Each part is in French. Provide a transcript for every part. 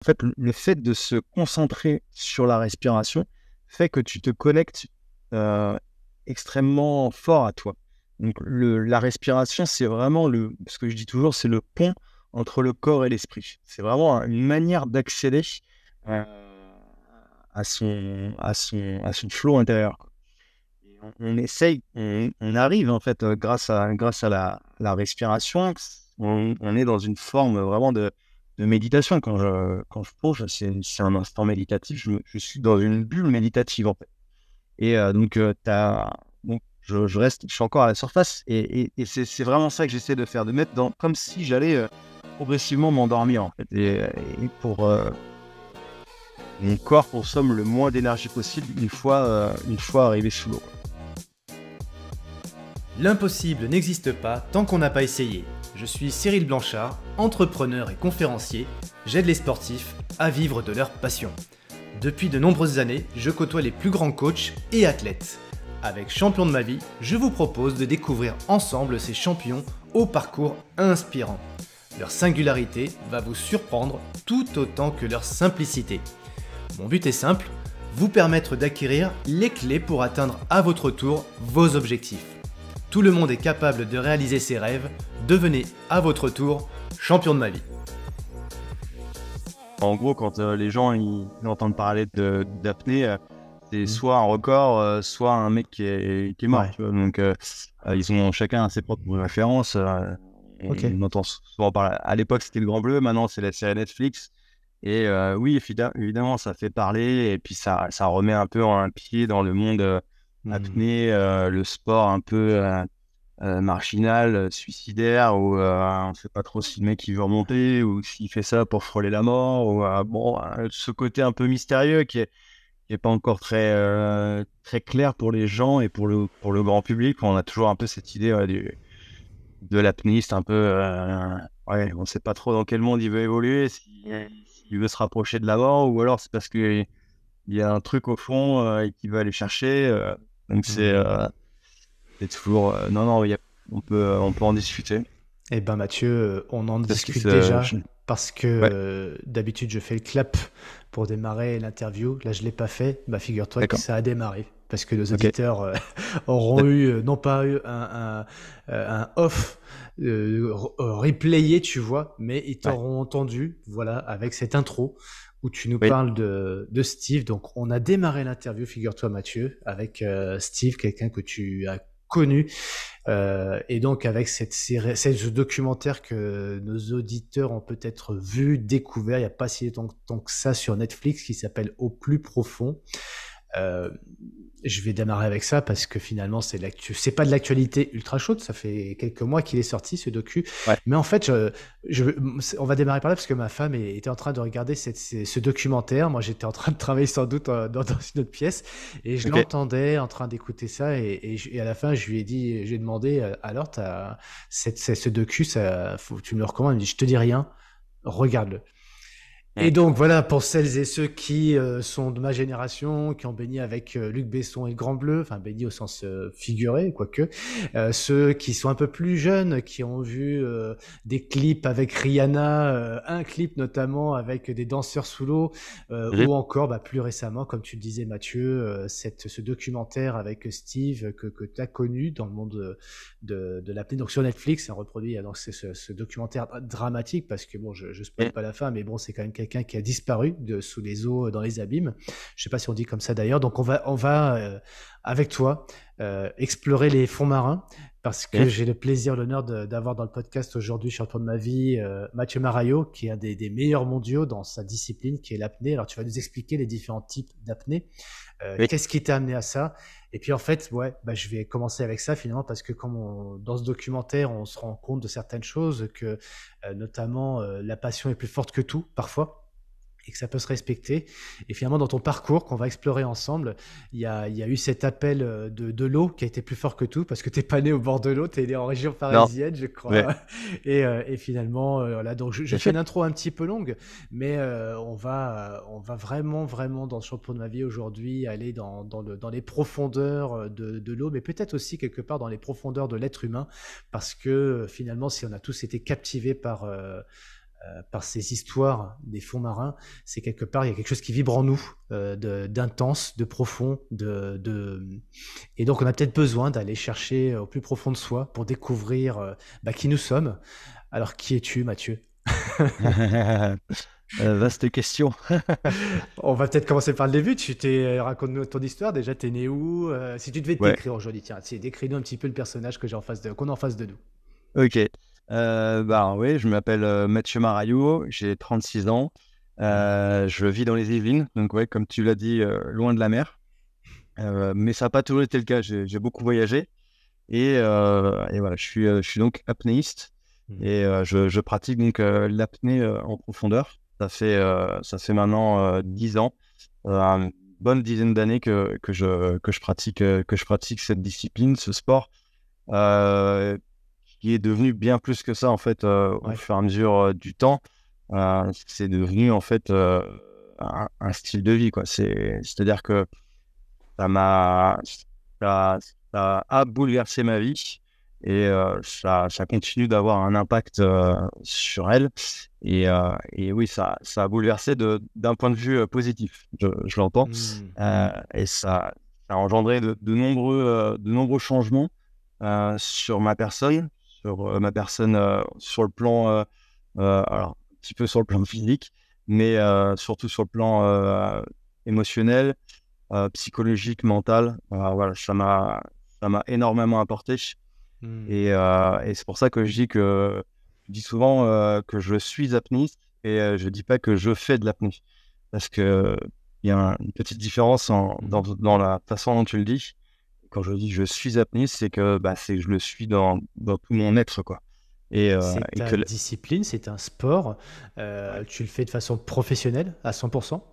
En fait, le fait de se concentrer sur la respiration fait que tu te connectes, heu, extrêmement fort à toi. Donc la respiration, c'est vraiment ce que je dis toujours, c'est le pont entre le corps et l'esprit. C'est vraiment une manière d'accéder, heu, à son flow intérieur, quoi. Et on essaye, on arrive en fait, grâce à la respiration, on est dans une forme vraiment de méditation. Quand je plonge, c'est un instant méditatif, je suis dans une bulle méditative, en fait. Et donc je suis encore à la surface et c'est vraiment ça que j'essaie de faire, de mettre dans comme si j'allais, progressivement m'endormir, en fait, et pour, mon corps consomme le moins d'énergie possible une fois arrivé sous l'eau. L'impossible n'existe pas tant qu'on n'a pas essayé. Je suis Cyril Blanchard, entrepreneur et conférencier. J'aide les sportifs à vivre de leur passion. Depuis de nombreuses années, je côtoie les plus grands coachs et athlètes. Avec Champion de ma vie, je vous propose de découvrir ensemble ces champions au parcours inspirant. Leur singularité va vous surprendre tout autant que leur simplicité. Mon but est simple, vous permettre d'acquérir les clés pour atteindre à votre tour vos objectifs. Tout le monde est capable de réaliser ses rêves. Devenez à votre tour champion de ma vie. En gros, quand les gens ils entendent parler d'apnée, c'est Mmh. soit un record, soit un mec qui est mort, Ouais, tu vois? Donc ils ont chacun ses propres références, ok. on entend souvent parler. À l'époque, c'était le Grand Bleu, maintenant c'est la série Netflix. Et oui, évidemment, ça fait parler et puis ça remet un peu un pied dans le monde, Mmh. apnée, le sport un peu, marginal, suicidaire, où on sait pas trop si le mec il veut remonter ou s'il fait ça pour frôler la mort, ou bon, ce côté un peu mystérieux qui est pas encore très clair pour les gens et pour le grand public. On a toujours un peu cette idée, ouais, de l'apnéiste un peu, ouais, on sait pas trop dans quel monde il veut évoluer, s'il veut se rapprocher de la mort ou alors c'est parce qu'il y a un truc au fond, et qu'il veut aller chercher, donc Mmh. c'est toujours, non, non, on peut en discuter. Eh ben Mathieu, on en Parce que discute c'est déjà parce que ouais, d'habitude je fais le clap pour démarrer l'interview. Là, je l'ai pas fait. Bah, figure-toi que d'accord. ça a démarré parce que nos OK. auditeurs auront D'ac eu, non pas eu un off replayé, tu vois, mais ils Ouais, t'auront entendu, voilà, avec cette intro où tu nous oui, parles de Steve. Donc, on a démarré l'interview, figure-toi Mathieu, avec Steve, quelqu'un que tu as connu et donc avec cette série, ce documentaire que nos auditeurs ont peut-être vu, découvert, il n'y a pas si longtemps que ça sur Netflix, qui s'appelle Au plus profond. Euh, je vais démarrer avec ça parce que finalement c'est pas de l'actualité ultra chaude, ça fait quelques mois qu'il est sorti ce docu, ouais, mais en fait on va démarrer par là parce que ma femme était en train de regarder ce documentaire, moi j'étais en train de travailler sans doute dans une autre pièce et je OK. l'entendais en train d'écouter ça et à la fin je lui ai demandé alors ce docu, tu me le recommandes, il me dit je te dis rien, regarde-le. Et Mmh. donc voilà, pour celles et ceux qui sont de ma génération, qui ont baigné avec Luc Besson et le Grand Bleu, enfin baigné au sens figuré, quoique, ceux qui sont un peu plus jeunes, qui ont vu des clips avec Rihanna, un clip notamment avec des danseurs sous l'eau, Mmh. ou encore plus récemment, comme tu le disais Mathieu, ce documentaire avec Steve que tu as connu dans le monde de l'apnée, donc sur Netflix, c'est reproduit donc c'est ce documentaire dramatique parce que bon, je spoil Mmh. pas la fin, mais bon, c'est quand même quelqu'un qui a disparu sous les eaux, dans les abîmes. Je sais pas si on dit comme ça d'ailleurs. Donc on va avec toi explorer les fonds marins parce que Mmh. j'ai le plaisir, l'honneur d'avoir dans le podcast aujourd'hui, champion de ma vie, Mathieu Marayo, qui est un des meilleurs mondiaux dans sa discipline, qui est l'apnée. Alors tu vas nous expliquer les différents types d'apnée. Oui. Qu'est-ce qui t'a amené à ça? Et puis en fait, ouais, je vais commencer avec ça finalement parce que dans ce documentaire, on se rend compte de certaines choses, que notamment la passion est plus forte que tout parfois et que ça peut se respecter. Et finalement, dans ton parcours qu'on va explorer ensemble, il y a eu cet appel de l'eau qui a été plus fort que tout parce que t'es pas né au bord de l'eau, t'es né en région Non, parisienne, je ouais, crois. Et finalement, voilà. Donc je bien fais sûr. une intro un petit peu longue, mais on va vraiment, vraiment dans le champion de ma vie aujourd'hui aller dans les profondeurs de l'eau, mais peut-être aussi quelque part dans les profondeurs de l'être humain, parce que finalement, si on a tous été captivés par ces histoires des fonds marins, c'est quelque part, il y a quelque chose qui vibre en nous, d'intense, de profond, et donc on a peut-être besoin d'aller chercher au plus profond de soi pour découvrir qui nous sommes. Alors, qui es-tu, Mathieu? Vaste question. On va peut-être commencer par le début. Raconte-nous ton histoire. Déjà, t'es né où? Si tu devais te Ouais, décrire aujourd'hui, tiens, décris-nous un petit peu le personnage qu'on a en face de nous. ok. Bah oui, je m'appelle Mathieu Maraillou, j'ai 36 ans. Mhm. Je vis dans les Yvelines, donc ouais, comme tu l'as dit, loin de la mer. Mais ça n'a pas toujours été le cas, j'ai beaucoup voyagé. Et voilà, je suis donc apnéiste Mhm. et je pratique donc l'apnée en profondeur. Ça fait maintenant 10 ans, une bonne dizaine d'années que je pratique cette discipline, ce sport, euh, qui est devenu bien plus que ça en fait au Ouais. fur et à mesure du temps. C'est devenu en fait un style de vie, quoi. C'est-à-dire que ça m'a ça, ça a bouleversé ma vie et ça continue d'avoir un impact sur elle. Et oui, ça a bouleversé d'un point de vue positif, je l'entends. Mhm. Et ça a engendré de nombreux changements sur ma personne, sur le plan, alors, un petit peu sur le plan physique, mais surtout sur le plan émotionnel, psychologique, mental. Voilà, ça m'a énormément apporté. Mhm. Et c'est pour ça que je dis souvent que je suis apnéiste et je dis pas que je fais de l'apnée. Parce que il y a une petite différence Mhm. dans la façon dont tu le dis. Quand je dis que je suis apnéiste, c'est que, c'est que je le suis dans tout mon être, quoi. C'est Et ta que, discipline, c'est un sport. ouais. Tu le fais de façon professionnelle à 100%?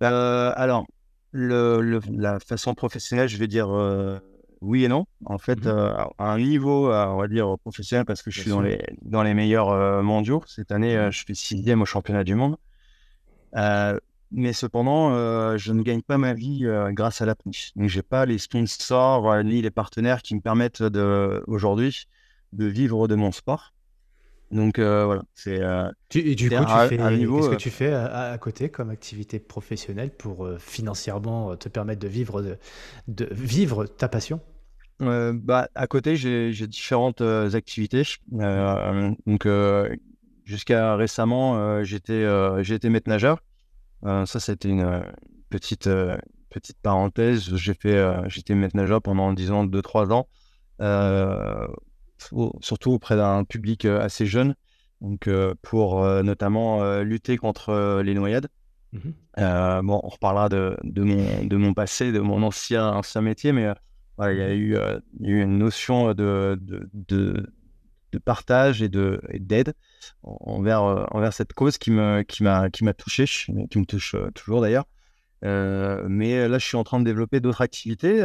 Alors, la façon professionnelle, je vais dire oui et non. En fait, Mhm. à un niveau, on va dire professionnel, parce que je Bien suis sûr. dans les meilleurs mondiaux. Cette année, Mhm. je fais sixième au championnat du monde. Euh, mais cependant, je ne gagne pas ma vie grâce à l'apnée. Donc, j'ai pas les sponsors ni les partenaires qui me permettent aujourd'hui de vivre de mon sport. Donc, voilà, Et du c'est coup, un qu'est-ce niveau. que tu fais à côté comme activité professionnelle pour financièrement te permettre de vivre ta passion? À côté, j'ai différentes activités. Mhm. Jusqu'à récemment, j'ai été maître nageur. Ça, c'était une petite parenthèse. J'étais maître nageur pendant, disons, 2 3 ans, euh, surtout auprès d'un public assez jeune, pour notamment lutter contre les noyades. Mhm. Bon, on reparlera de mon passé, de mon ancien métier, mais voilà, Mhm. il y a eu une notion de partage et d'aide envers cette cause qui m'a touché, qui me touche toujours d'ailleurs. Mais là, je suis en train de développer d'autres activités.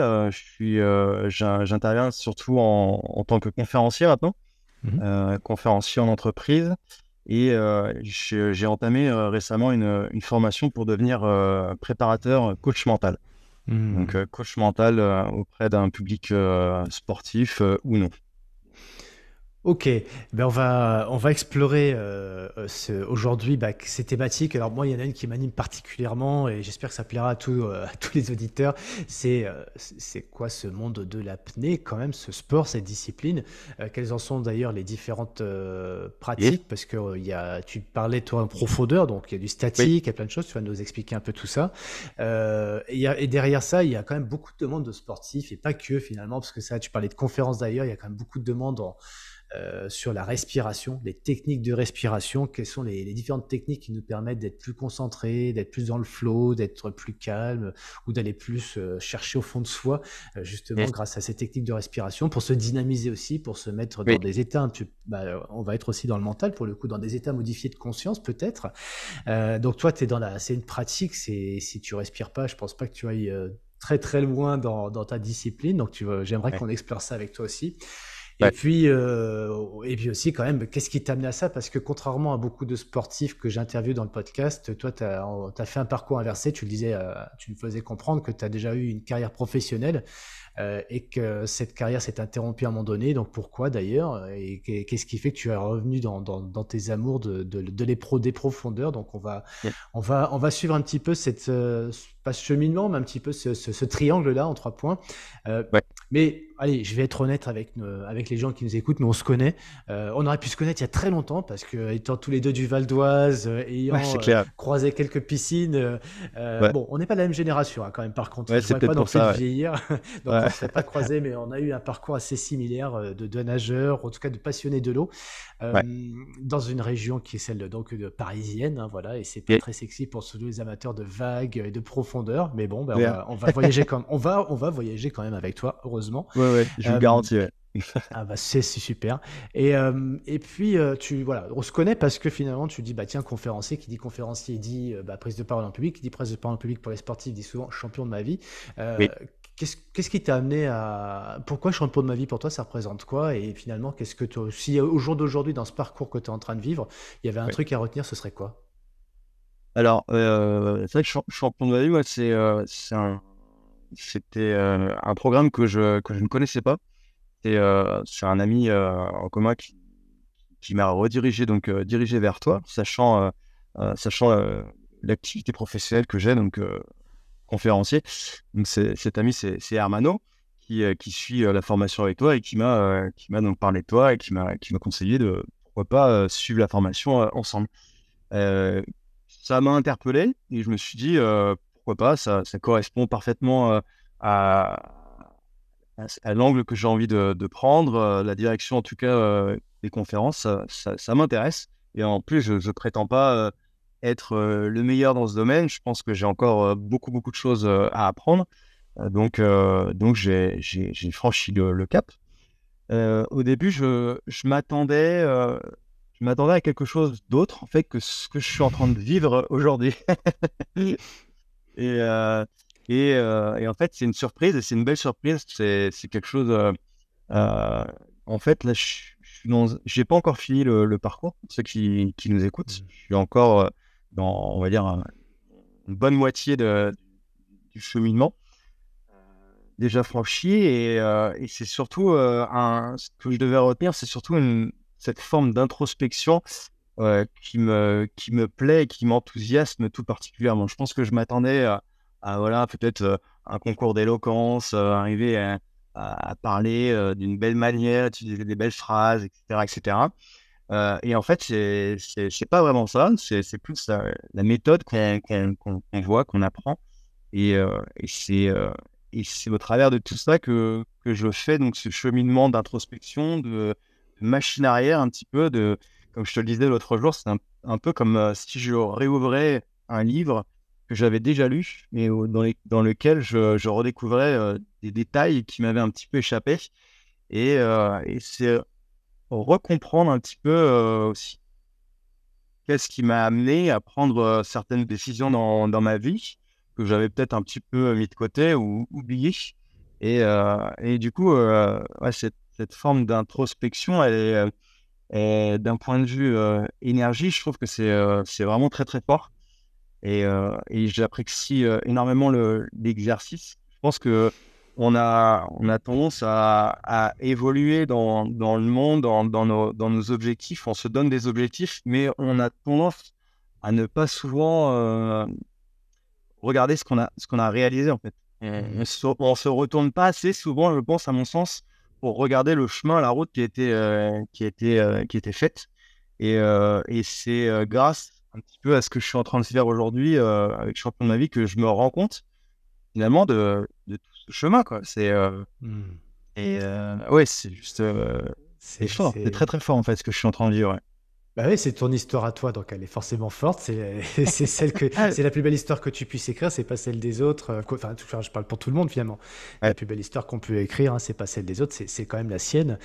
J'interviens surtout en tant que conférencier maintenant, Mhm. conférencier en entreprise. Et j'ai entamé récemment une formation pour devenir préparateur coach mental. Donc, Mhm. coach mental auprès d'un public sportif ou non. Ok, ben on va explorer aujourd'hui ces thématiques. Alors moi, il y en a une qui m'anime particulièrement et j'espère que ça plaira à tous les auditeurs. C'est quoi ce monde de l'apnée quand même, ce sport, cette discipline? Quelles en sont d'ailleurs les différentes Yes. pratiques? Parce que tu parlais toi en profondeur, donc il y a du Oui. statique, il y a plein de choses. Tu vas nous expliquer un peu tout ça. Et derrière ça, il y a quand même beaucoup de demandes de sportifs et pas que finalement, parce que ça, tu parlais de conférences d'ailleurs, il y a quand même beaucoup de demandes sur la respiration, les techniques de respiration, quelles sont les différentes techniques qui nous permettent d'être plus concentrés, d'être plus dans le flow, d'être plus calme ou d'aller plus chercher au fond de soi, justement Yes. grâce à ces techniques de respiration, pour se dynamiser aussi, pour se mettre dans Oui. des états, on va être aussi dans le mental pour le coup, dans des états modifiés de conscience peut-être. Donc toi, c'est une pratique, si tu respires pas, je pense pas que tu ailles très très loin dans ta discipline, donc j'aimerais Ouais. qu'on explore ça avec toi aussi. Et puis aussi, quand même, qu'est-ce qui t'a amené à ça? Parce que contrairement à beaucoup de sportifs que j'interviewe dans le podcast, toi, tu as fait un parcours inversé. Tu le disais, tu me faisais comprendre que tu as déjà eu une carrière professionnelle et que cette carrière s'est interrompue à un moment donné. Donc pourquoi d'ailleurs? Et qu'est-ce qui fait que tu es revenu dans tes amours des profondeurs? Donc Ouais. on va suivre un petit peu pas ce cheminement, mais un petit peu ce triangle-là en 3 points. Euh, Ouais. mais allez, je vais être honnête avec les gens qui nous écoutent, nous on se connaît. On aurait pu se connaître il y a très longtemps parce que étant tous les deux du Val d'Oise, Ouais, c'est ayant clair. croisé quelques piscines, Ouais. bon, on n'est pas de la même génération hein, quand même par contre. Ouais, Je c'est voudrais pas peut-être non pour plus te ça. Ouais. vieillir, donc on Ouais. ne serait pas croisés, mais on a eu un parcours assez similaire de nageurs, en tout cas de passionnés de l'eau, euh, Ouais. dans une région qui est celle donc de parisienne, hein, voilà, et c'est pas Et- très sexy pour tous les amateurs de vagues et de profondeur, mais bon, ben, Clair. on va voyager comme on va voyager quand même avec toi, heureusement. Ouais, ouais, je vous le Euh, garantis. Ouais. ah bah c'est super. Et puis voilà, on se connaît parce que finalement tu dis bah tiens conférencier qui dit conférencier dit bah, prise de parole en public, qui dit prise de parole en public pour les sportifs dit souvent champion de ma vie. Oui. Qu'est-ce qui t'a amené à pourquoi champion de ma vie pour toi ça représente quoi et finalement qu'est-ce que toi si au jour d'aujourd'hui dans ce parcours que tu es en train de vivre, il y avait un Ouais. truc à retenir, ce serait quoi? Alors, c'est vrai que champion de la vie, moi, c'était un programme que je ne connaissais pas. C'est un ami en commun qui m'a redirigé, donc dirigé vers toi, sachant l'activité professionnelle que j'ai, donc conférencier. Donc cet ami, c'est Hermano qui suit la formation avec toi et qui m'a donc parlé de toi et qui m'a conseillé de pourquoi pas suivre la formation ensemble. Euh, Ça m'a interpellé et je me suis dit pourquoi pas, ça correspond parfaitement à, à l'angle que j'ai envie de prendre, la direction en tout cas des conférences, ça m'intéresse. Et en plus, je ne prétends pas être le meilleur dans ce domaine. Je pense que j'ai encore beaucoup de choses à apprendre. Donc j'ai franchi le cap. Au début, je m'attendais à quelque chose d'autre en fait que ce que je suis en train de vivre aujourd'hui. Et, euh, et en fait, c'est une surprise et c'est une belle surprise. C'est quelque chose. Euh, En fait, là, j'ai pas encore fini le parcours. Pour ceux qui nous écoutent, Mm. je suis encore dans, on va dire, une bonne moitié du cheminement déjà franchi. Et c'est surtout ce que je devais retenir, c'est surtout cette forme d'introspection qui me plaît et qui m'enthousiasme tout particulièrement. Je pense que je m'attendais voilà, peut-être un concours d'éloquence, arriver à parler d'une belle manière, utiliser des belles phrases, etc., etc. Et en fait, c'est pas vraiment ça. C'est plus la méthode qu'on voit, qu'on apprend. Et c'est au travers de tout ça que je fais donc ce cheminement d'introspection, de machine arrière un petit peu, comme je te le disais l'autre jour, c'est un peu comme si je réouvrais un livre que j'avais déjà lu, mais dans lequel je redécouvrais des détails qui m'avaient un petit peu échappé. Et c'est recomprendre un petit peu aussi qu'est-ce qui m'a amené à prendre certaines décisions dans ma vie que j'avais peut-être un petit peu mis de côté ou oublié. Et du coup, ouais, cette forme d'introspection, d'un point de vue énergie, je trouve que c'est vraiment très fort. Et j'apprécie énormément l'exercice. Je pense que on a tendance à évoluer dans le monde, dans nos objectifs. On se donne des objectifs, mais on a tendance à ne pas souvent regarder ce qu'on a réalisé en fait. Mm. On se retourne pas assez souvent, je pense, à mon sens, pour regarder le chemin, la route qui était faite. Et c'est grâce un petit peu à ce que je suis en train de faire aujourd'hui avec Champion de ma vie que je me rends compte finalement de tout ce chemin, quoi. Mm. Ouais, c'est juste c'est C'est, fort, c'est c'est... très fort en fait ce que je suis en train de vivre. Ouais. Bah oui, c'est ton histoire à toi, donc elle est forcément forte. C'est celle que, Ah, c'est la plus belle histoire que tu puisses écrire, c'est pas celle des autres. Enfin, je parle pour tout le monde finalement. La ouais, plus belle histoire qu'on peut écrire, hein, c'est pas celle des autres, c'est quand même la sienne.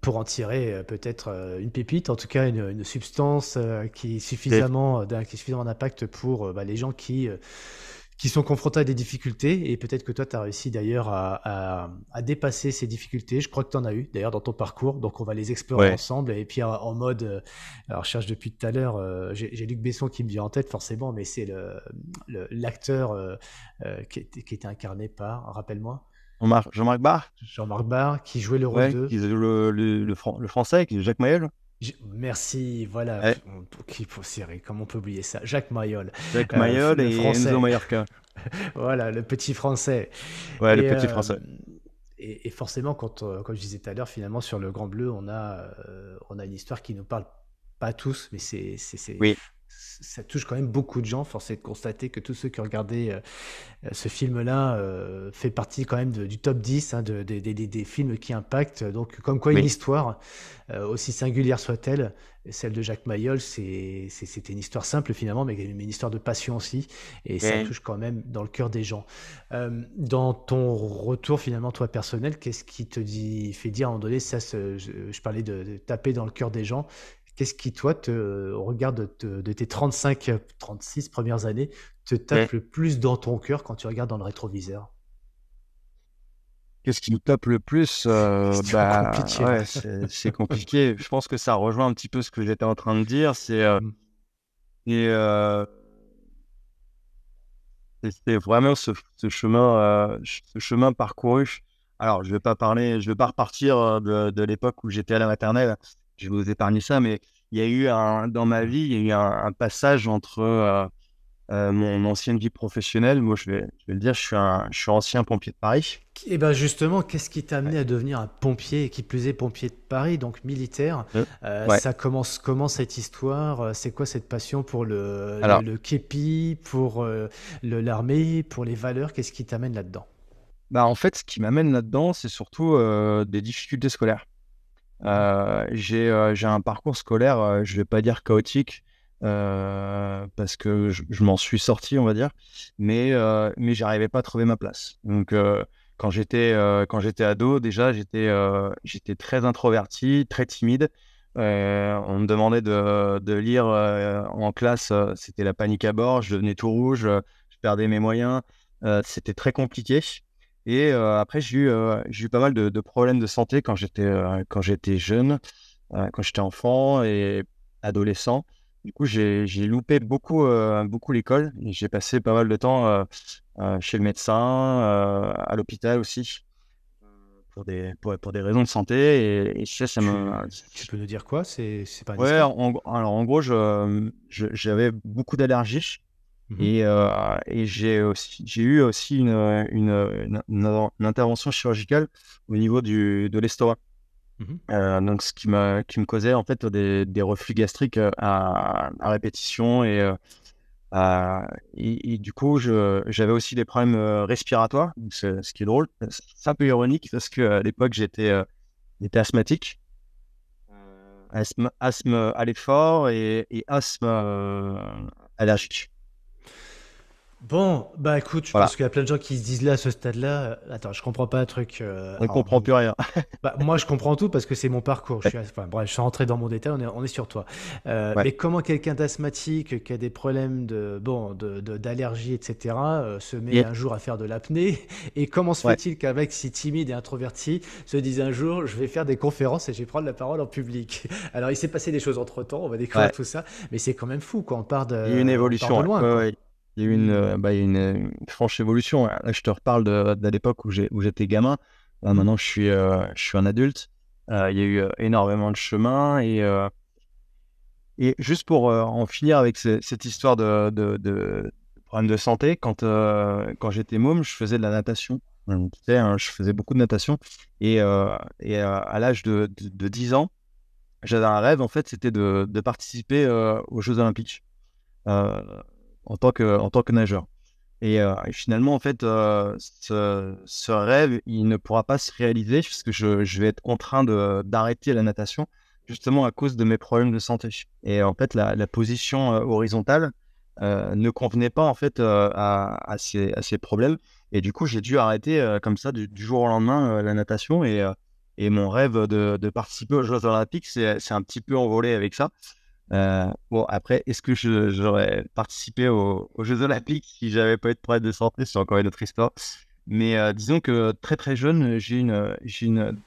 Pour en tirer peut-être une pépite, en tout cas une substance qui est c'est suffisamment d'impact pour bah, les gens qui sont confrontés à des difficultés et peut-être que toi, tu as réussi d'ailleurs à dépasser ces difficultés. Je crois que tu en as eu d'ailleurs dans ton parcours, donc on va les explorer Ouais, ensemble. Et puis en mode, alors je cherche depuis tout à l'heure, j'ai Luc Besson qui me vient en tête forcément, mais c'est l'acteur qui était incarné par, rappelle-moi, Jean-Marc Barr, Jean-Marc Barr, qui jouait le rôle ouais, de... qui joue le français, qui est Jacques Mayol. Merci, voilà, Ouais, qui faut serrer, comment on peut oublier ça? Jacques Mayol, Jacques Mayol le et Enzo français, Mallorca. voilà, le petit français. Ouais, le Et, petit euh, français. et forcément, comme je disais tout à l'heure, finalement, sur le Grand Bleu, on a une histoire qui nous parle pas tous, mais Oui, ça touche quand même beaucoup de gens. Force est de constater que tous ceux qui ont regardé ce film-là fait partie quand même du top 10 hein, des films qui impactent. Donc, comme quoi une oui. histoire, aussi singulière soit-elle, celle de Jacques Mayol, c'était une histoire simple finalement, mais une histoire de passion aussi, et ça Et touche quand même dans le cœur des gens. Dans ton retour finalement, toi personnel, qu'est-ce qui fait dire à un moment donné, je parlais de taper dans le cœur des gens, qu'est-ce qui toi, au regard de tes 36 premières années, te ouais. tape le plus dans ton cœur quand tu regardes dans le rétroviseur? Qu'est-ce qui me tape le plus? Question Bah compliquée là. ouais, c'est compliqué. Je pense que ça rejoint un petit peu ce que j'étais en train de dire. Mm. Et, euh, c'est vraiment ce chemin parcouru. Alors, je vais pas repartir de l'époque où j'étais à la maternelle. Je vais vous épargner ça, mais dans ma vie, il y a eu un passage entre mon ancienne vie professionnelle. Moi, je vais le dire, je suis ancien pompier de Paris. Et ben justement, qu'est-ce qui t'a Ouais. amené à devenir un pompier, et qui plus est pompier de Paris, donc militaire? Ouais. Ça commence comment cette histoire? C'est quoi cette passion pour Alors, le képi, pour l'armée, pour les valeurs? Qu'est-ce qui t'amène là-dedans? bah, en fait, ce qui m'amène là-dedans, c'est surtout des difficultés scolaires. Mhm. J'ai un parcours scolaire, je vais pas dire chaotique, parce que je m'en suis sorti, on va dire, mais j'arrivais pas à trouver ma place. Donc, quand j'étais ado, déjà, j'étais très introverti, très timide. On me demandait de lire en classe, c'était la panique à bord, je devenais tout rouge, je perdais mes moyens, c'était très compliqué. Et après, j'ai eu pas mal de problèmes de santé quand j'étais jeune, quand j'étais enfant et adolescent. Du coup, j'ai loupé beaucoup l'école et j'ai passé pas mal de temps chez le médecin, à l'hôpital aussi, pour des raisons de santé. Et ça me... Tu peux nous dire quoi? C'est pas Ouais, indiscret? alors en gros, j'avais beaucoup d'allergies. Mhm. Et j'ai eu aussi une intervention chirurgicale au niveau de l'estomac. Mhm. Donc, qui me causait en fait des reflux gastriques à répétition. Et du coup, j'avais aussi des problèmes respiratoires. Donc, ce qui est drôle. C'est un peu ironique parce qu'à l'époque, j'étais asthmatique. Asthme à l'effort et asthme allergique. Bon, bah écoute, je Voilà, pense qu'il y a plein de gens qui se disent là à ce stade-là, attends, je comprends pas un truc. on ne comprend plus rien. Bah, moi, je comprends tout parce que c'est mon parcours. Ouais, Enfin, bref, je suis rentré dans mon détail, on est sur toi. ouais. Mais comment quelqu'un d'asthmatique, qui a des problèmes d'allergie, etc., se met Et, un jour à faire de l'apnée? Et comment se ouais, fait-il qu'un mec si timide et introverti se dise un jour, je vais faire des conférences et je vais prendre la parole en public? Alors, il s'est passé des choses entre-temps, on va découvrir ouais. tout ça, mais c'est quand même fou, quoi. Il y a eu une On part de évolution. Ouais. loin, Ouais, quoi. ouais. Il y a eu Hmm. il y a une franche évolution. Ouais. Là, je te reparle de l'époque où j'étais gamin. Là, Mhm. maintenant, je suis un adulte. Il y a eu énormément de chemin. Et juste pour en finir avec cette histoire de problème de santé, quand j'étais môme, je faisais de la natation. Donc, tu sais, hein, je faisais beaucoup de natation. À l'âge de 10 ans, j'avais un rêve, en fait, c'était de participer aux Jeux Olympiques. euh, en tant que nageur. Et finalement, en fait, ce rêve, il ne pourra pas se réaliser puisque je vais être contraint d'arrêter la natation justement à cause de mes problèmes de santé. Et en fait, la position horizontale ne convenait pas en fait à ces problèmes. Et du coup, j'ai dû arrêter comme ça du jour au lendemain la natation. Et mon rêve de participer aux Jeux Olympiques c'est un petit peu envolé avec ça. Bon, après, est-ce que j'aurais participé aux Jeux Olympiques si j'avais pas eu de problème de santé? C'est encore une autre histoire. Mais disons que très très jeune,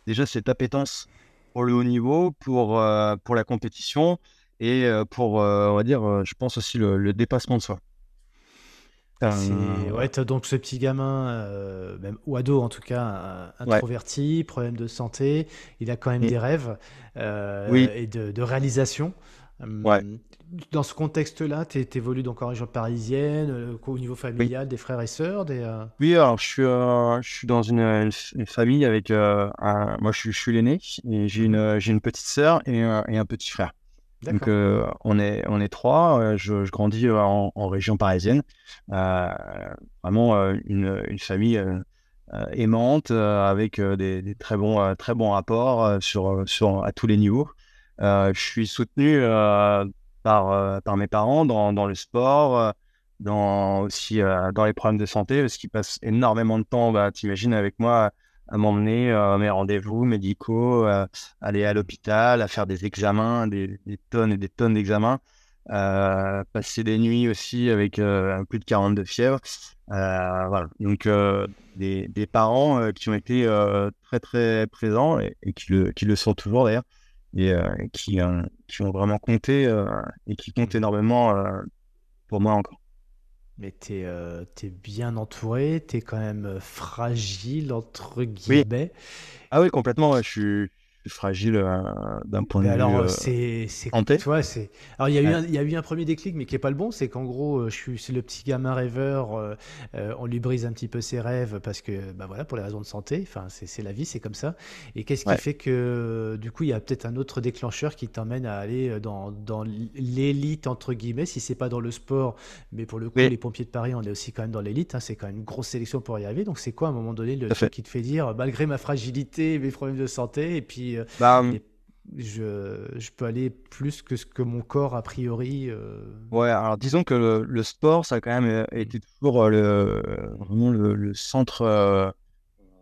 déjà cette appétence pour le haut niveau, pour la compétition et pour, on va dire, je pense aussi le dépassement de soi. C'est Euh, ouais, t'as donc ce petit gamin, même ou ado en tout cas, ouais. introverti, problème de santé, il a quand même Mm. des rêves Oui, et de réalisation. ouais. Hum, Dans ce contexte-là, t'évolues donc en région parisienne, au niveau Oui. familial, des frères et sœurs, Oui, alors je suis dans une famille avec moi je suis l'aîné et Mhm. j'ai une petite sœur et un petit frère. Donc D'accord. on est trois. Je grandis en région parisienne. Euh, Vraiment une famille aimante avec des très bons rapports à tous les niveaux. Je suis soutenu par mes parents dans le sport, aussi dans les problèmes de santé, parce qu'ils passent énormément de temps, bah, t'imagines, avec moi à m'emmener à mes rendez-vous médicaux, aller à l'hôpital, à faire des examens, des tonnes et des tonnes d'examens, passer des nuits aussi avec plus de 42 fièvres. Voilà. Donc, des parents qui ont été très, très présents et qui le sont toujours d'ailleurs, et qui ont vraiment compté et qui comptent Mhm. énormément pour moi encore. Mais t'es bien entouré, t'es quand même fragile entre Oui, guillemets. ah oui, complètement. Ouais, je suis fragile d'un point Mais de vue alors, santé. tu vois, alors Ouais. il y a eu un premier déclic, mais qui est pas le bon, c'est qu'en gros, c'est le petit gamin rêveur, on lui brise un petit peu ses rêves parce que, bah voilà, pour les raisons de santé, enfin, c'est la vie, c'est comme ça. Et qu'est-ce qui Ouais. fait que, du coup, il y a peut-être un autre déclencheur qui t'emmène à aller dans l'élite, entre guillemets, si c'est pas dans le sport, mais pour le coup, Oui, les pompiers de Paris, on est aussi quand même dans l'élite, hein, c'est quand même une grosse sélection pour y arriver. Donc, c'est quoi, à un moment donné, le tout à truc fait. qui te fait dire, malgré ma fragilité, mes problèmes de santé, et puis, Bah, les je peux aller plus que ce que mon corps a priori. ouais, alors disons que le sport, ça a quand même été toujours vraiment le centre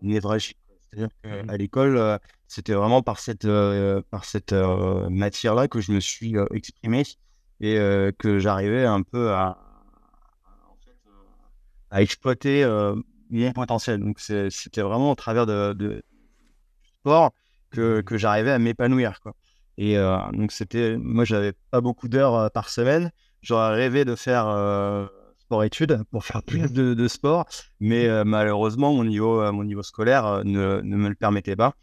névralgique. C'est-à-dire Mhm. qu'à l'école, c'était vraiment par cette matière-là que je me suis exprimé et que j'arrivais un peu en fait, à exploiter mon potentiel. Donc, c'était vraiment au travers de sport Mhm. que j'arrivais à m'épanouir, quoi. Et donc, moi, j'avais pas beaucoup d'heures par semaine. J'aurais rêvé de faire sport-études pour faire plus de sport, mais malheureusement, mon niveau scolaire ne me le permettait pas.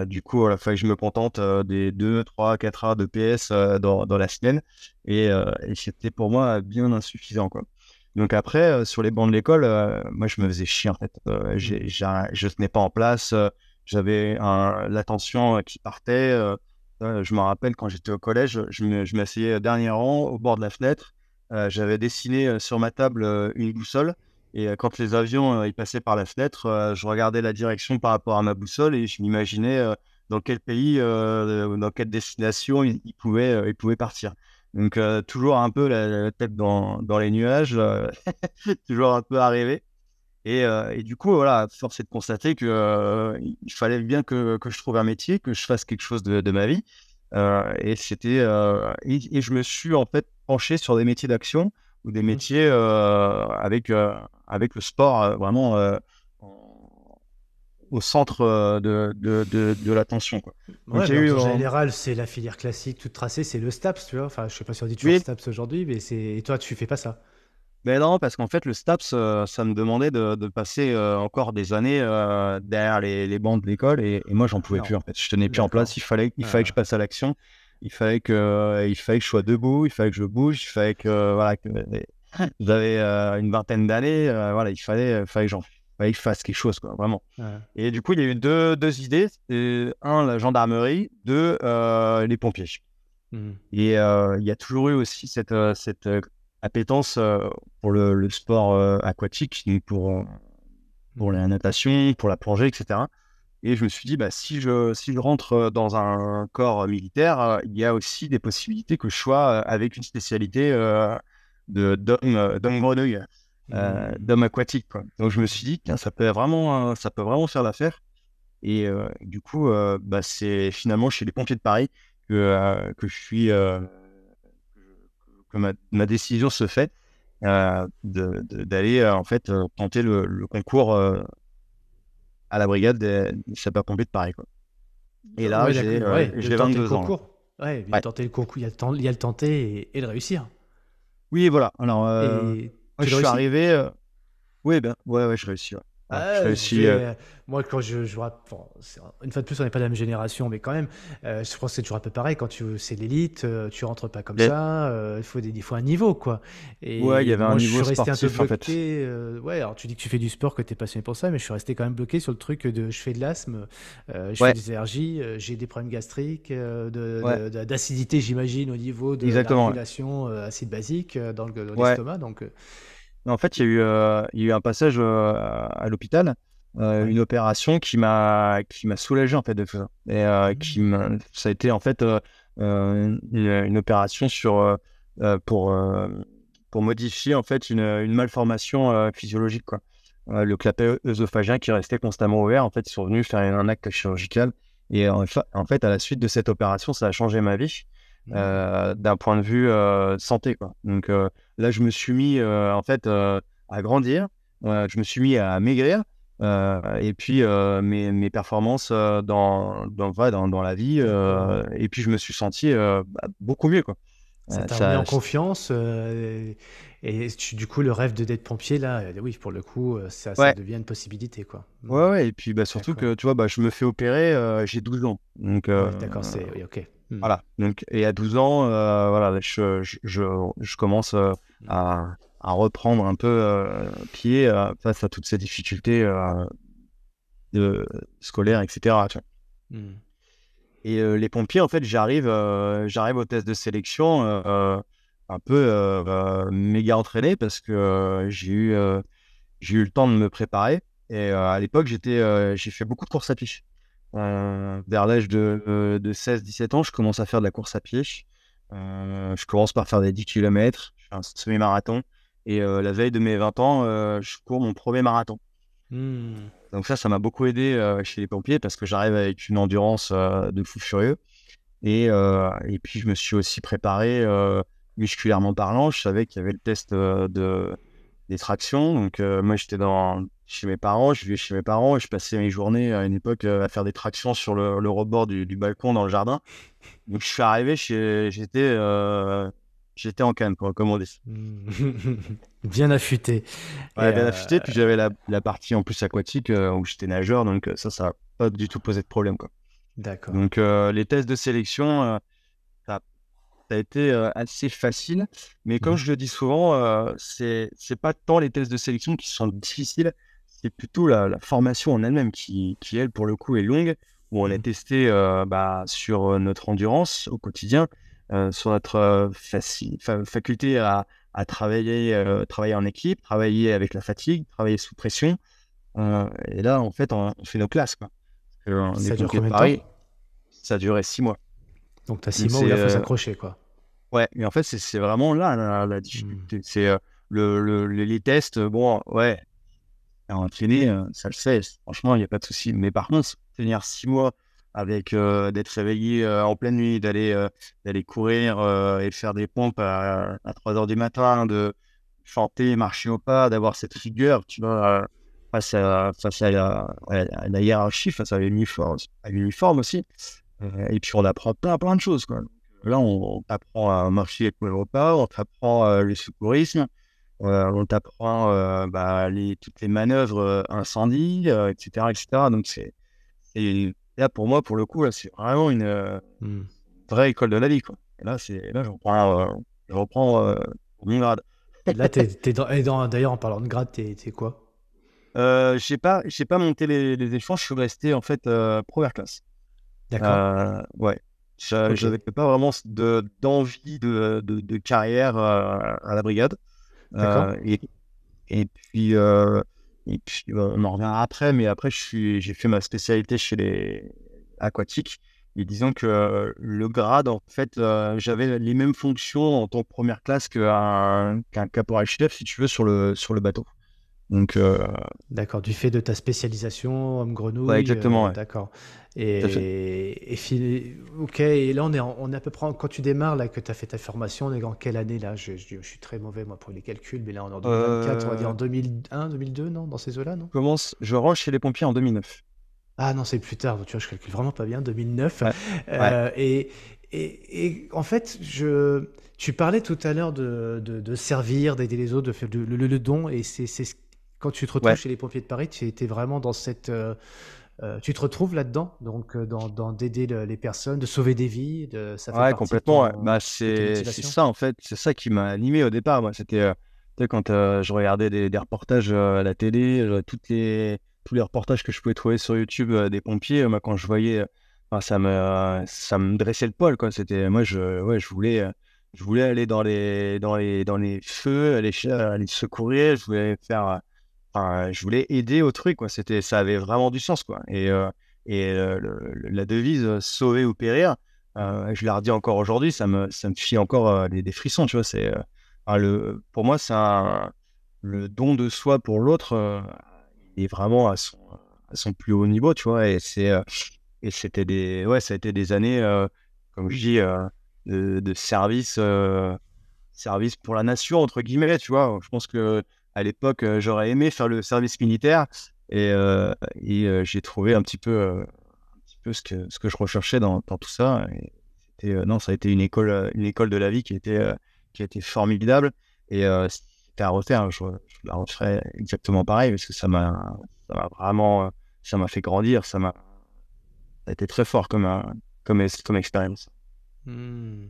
Du coup, il fallait que je me contente des 2, 3, 4 heures de PS dans la semaine. Et c'était pour moi bien insuffisant, quoi. Donc après, sur les bancs de l'école, moi, je me faisais chier, en fait. Mhm. Je tenais pas en place. J'avais l'attention qui partait. Je me rappelle quand j'étais au collège, je m'asseyais dernier rang au bord de la fenêtre. J'avais dessiné sur ma table une boussole. Et quand les avions ils passaient par la fenêtre, je regardais la direction par rapport à ma boussole et je m'imaginais dans quel pays, dans quelle destination ils pouvaient partir. Donc toujours un peu la tête dans les nuages, toujours un peu à rêver. Et du coup, voilà, force est de constater que, il fallait bien que je trouve un métier, que je fasse quelque chose de ma vie. Et je me suis en fait penché sur des métiers d'action ou des Mhm. métiers avec le sport vraiment en- au centre de l'attention, quoi. Donc Ouais, il y mais a eu. en général, c'est la filière classique toute tracée, c'est le STAPS, tu vois. Enfin, je sais pas si on dit toujours Oui, STAPS aujourd'hui, mais c'est. Et toi, tu fais pas ça. mais non, parce qu'en fait, le STAPS, ça me demandait de passer encore des années derrière les bancs de l'école et moi, j'en pouvais plus, Non. en fait. Je tenais plus en place. D'accord. Il fallait que je passe à l'action. Il fallait que je sois debout. Il fallait que je bouge. Il fallait que, voilà, j'avais une vingtaine d'années. Voilà, fallait que je fasse quelque chose, quoi, vraiment. Ouais. Et du coup, il y a eu deux idées. C'était, un, la gendarmerie. Deux, les pompiers. Mhm. Et il y a toujours eu aussi cette appétence pour le sport aquatique, donc pour Mhm. la natation, pour la plongée, etc. Et je me suis dit, bah, si je rentre dans un corps militaire, il y a aussi des possibilités que je sois avec une spécialité d'homme grenouille, Mhm. d'homme aquatique, quoi. Donc je me suis dit, tiens, ça peut vraiment faire l'affaire. Et du coup, bah, c'est finalement chez les pompiers de Paris que je suis. que ma décision se fait d'aller en fait tenter le concours à la brigade des sapeurs-pompiers de Paris, quoi. Et là, Ouais, d'accord. Ouais, de j'ai tenter le 22 ans, là. concours. Ouais, mais Ouais. tenter le concours, il y a le tenter et le réussir. Oui, voilà. Alors, Et moi, tu je le suis réussis? arrivé. Ouais, ben, ouais, je réussis. Ouais. Ouais, je Ah, réussis. moi, quand bon, une fois de plus, on n'est pas de la même génération, mais quand même, je pense que c'est toujours un peu pareil. Quand c'est l'élite, tu rentres pas comme Mais, ça. Il faut un niveau, quoi. ouais, il y Et avait un moi, je niveau suis resté un peu sportif, en fait. bloqué. Ouais, alors tu dis que tu fais du sport, que tu es passionné pour ça, mais je suis resté quand même bloqué sur le truc de je fais de l'asthme, je fais Ouais, des allergies, j'ai des problèmes gastriques, ouais, d'acidité, j'imagine, au niveau de la exactement. Ouais. régulation acide basique dans Ouais. l'estomac. Donc, Mais en fait, il y a eu un passage à l'hôpital, ouais. une opération qui m'a soulagé en fait de tout ça. Et ça a été en fait une opération pour modifier en fait une malformation physiologique, quoi. Le clapet œsophagien qui restait constamment ouvert. En fait, ils sont venus faire un acte chirurgical. Et en fait, à la suite de cette opération, ça a changé ma vie Hmm. d'un point de vue santé, quoi. Donc là, je me suis mis en fait à grandir, je me suis mis à maigrir, et puis mes performances dans la vie, D'accord. et puis je me suis senti beaucoup mieux, quoi. Ça t'a remis Ça, en confiance et du coup, le rêve de d'être pompier, là, oui, pour le coup, ça ouais, devient une possibilité, quoi. Hmm. ouais, ouais, et puis bah, surtout D'accord. que tu vois, bah, je me fais opérer, j'ai 12 ans. Donc Ouais, d'accord, oui, ok. Hmm. voilà. Donc, et à 12 ans, voilà, je commence Hmm. à reprendre un peu pied face à toutes ces difficultés de, scolaires, etc. Tu vois. Hmm. Et les pompiers, en fait, j'arrive au test de sélection un peu méga entraîné parce que j'ai eu le temps de me préparer. Et à l'époque, j'ai fait beaucoup de courses à pied. Vers l'âge de 16-17 ans, je commence à faire de la course à pied. Je commence par faire des 10 km, je fais un semi-marathon. Et la veille de mes 20 ans, je cours mon premier marathon. Hmm. Donc ça m'a beaucoup aidé chez les pompiers parce que j'arrive avec une endurance de fou furieux. Et puis, je me suis aussi préparé musculairement parlant. Je savais qu'il y avait le test des tractions. Donc, moi, j'étais chez mes parents, je vivais chez mes parents et je passais mes journées à une époque à faire des tractions sur le rebord du balcon dans le jardin. Donc, je suis arrivé, j'étais en canne, quoi, comme on dit. Hmm. Bien affûté. Ouais, Et bien affûté. Puis, j'avais la partie en plus aquatique où j'étais nageur. Donc, ça n'a pas du tout posé de problème, quoi. d'accord. Donc, les tests de sélection, ça ça a été assez facile, mais comme Mhm. je le dis souvent, c'est pas tant les tests de sélection qui sont difficiles, c'est plutôt la formation en elle-même qui, elle, pour le coup, est longue, où on est Mhm. testé bah, sur notre endurance au quotidien, sur notre faculté à travailler en équipe, travailler avec la fatigue, travailler sous pression. Et là, en fait, on fait nos classes, quoi. Les Ça dure pompiers de combien de Paris, temps? ça a duré 6 mois. Donc, tu as Donc 6 mois où c'est là, faut s'accrocher, quoi. ouais, mais en fait, c'est vraiment là la Hmm. difficulté. C'est les tests, bon, ouais, à entraîner, ça le fait. Franchement, il n'y a pas de souci. Mais par contre, tenir 6 mois avec d'être réveillé en pleine nuit, d'aller courir et faire des pompes à 3 heures du matin, de chanter, marcher au pas, d'avoir cette rigueur, tu vois, face à la hiérarchie, face à l'uniforme aussi. Et puis on apprend plein de choses, quoi. Là, on t'apprend à marcher avec le repas, on t'apprend le secourisme, on t'apprend bah, toutes les manœuvres incendie, etc., etc. Donc et là pour moi, pour le coup, là, c'est vraiment une Hmm. vraie école de la vie, quoi. Et là, je reprends mon grade. Là, d'ailleurs, en parlant de grade, t'es quoi? J'ai pas monté les échelons, je suis resté en fait première classe. D'accord. Ouais. Ok. J'avais pas vraiment d'envie de carrière à la brigade. D'accord. Euh, et, et puis on en revient après, mais après, j'ai fait ma spécialité chez les aquatiques. Et disons que le grade, en fait, j'avais les mêmes fonctions en tant que première classe qu'un caporal chef, si tu veux, sur le bateau. Donc, D'accord, du fait de ta spécialisation, homme ouais, grenouille, exactement, ouais, d'accord. tout à fait. Ok, et là on est à peu près, quand tu démarres, là, que tu as fait ta formation, on est en quelle année là? Je suis très mauvais moi pour les calculs, mais là on est en 2024, on va dire en Euh, 2001, 2002, non? Dans ces eaux-là, non? je rentre chez les pompiers en 2009. Ah non, c'est plus tard, tu vois, je calcule vraiment pas bien, 2009. Ouais, ouais, Euh, et, et en fait, tu parlais tout à l'heure de servir, d'aider les autres, de faire le don, et quand tu te retrouves ouais, chez les pompiers de Paris, tu étais vraiment dans tu te retrouves là-dedans, donc d'aider les personnes, de sauver des vies, ça fait ouais, partie complètement. Ouais. Bah, de tes c'est motivations? ça, en fait, c'est ça qui m'a animé au départ. Moi, c'était tu sais, quand je regardais des reportages à la télé, tous les reportages que je pouvais trouver sur YouTube des pompiers, moi, quand je voyais, enfin, ça me dressait le poil, quoi. C'était, moi, je voulais aller dans les feux, aller secourir, enfin, je voulais aider au truc, quoi. Ça avait vraiment du sens, quoi. La devise sauver ou périr, je la redis encore aujourd'hui, ça me fie encore des frissons, tu vois. Enfin, pour moi, le don de soi pour l'autre, il est vraiment à son plus haut niveau, tu vois. Et ouais, ça a été des années, comme je dis, de service. Service pour la nation, entre guillemets, tu vois. Je pense que à l'époque, j'aurais aimé faire le service militaire j'ai trouvé un petit peu ce que je recherchais dans tout ça. Non, ça a été une école de la vie qui a été formidable. Si c'était à refaire, je la referais exactement pareil parce que ça m'a vraiment, ça m'a fait grandir, ça a été très fort comme expérience. Hmm.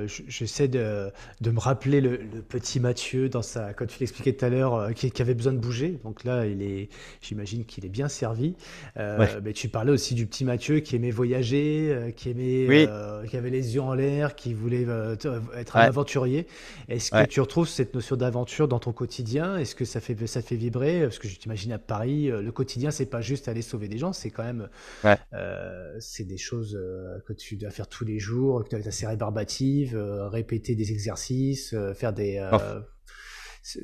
J'essaie de me rappeler le petit Mathieu quand tu l'expliquais tout à l'heure, qui avait besoin de bouger. Donc là, j'imagine qu'il est bien servi. Ouais, Mais tu parlais aussi du petit Mathieu qui aimait voyager, oui, qui avait les yeux en l'air, qui voulait être un ouais, aventurier. Est-ce que ouais. tu retrouves cette notion d'aventure dans ton quotidien? Est-ce que ça te fait vibrer? Parce que je t'imagine à Paris, le quotidien, c'est pas juste aller sauver des gens, c'est quand même Ouais. c'est des choses que tu dois faire tous les jours, que tu as ta série barbative, répéter des exercices, faire des. Enfin,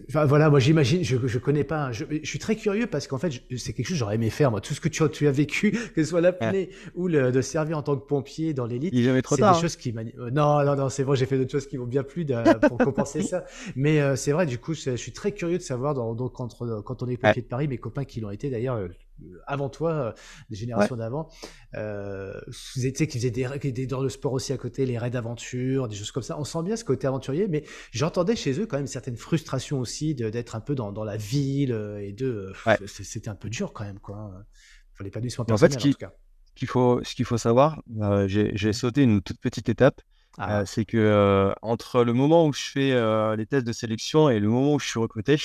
Enfin voilà, moi j'imagine, je connais pas, je suis très curieux parce qu'en fait c'est quelque chose que j'aurais aimé faire, moi. Tout ce que tu as vécu, que ce soit ouais. l'apnée ou de servir en tant que pompier dans l'élite, Il est jamais trop c'est des tard, hein. choses qui non, non, non, c'est bon, j'ai fait d'autres choses qui vont bien plus pour compenser ça. Mais c'est vrai, du coup, je suis très curieux de savoir, donc, quand on est Ouais, pompier de Paris, mes copains qui l'ont été d'ailleurs avant toi, des ouais. générations d'avant, tu sais, qui faisaient dans le sport aussi à côté, les raids d'aventure, des choses comme ça. On sent bien ce côté aventurier, mais j'entendais chez eux quand même certaines frustrations aussi d'être un peu dans la ville Ouais. c'était un peu dur quand même, quoi. Pour l'épanouissement Mais en fait, personnel, en tout cas. ce qu'il faut savoir, j'ai sauté une toute petite étape. Ah, C'est que entre le moment où je fais les tests de sélection et le moment où je suis recruté,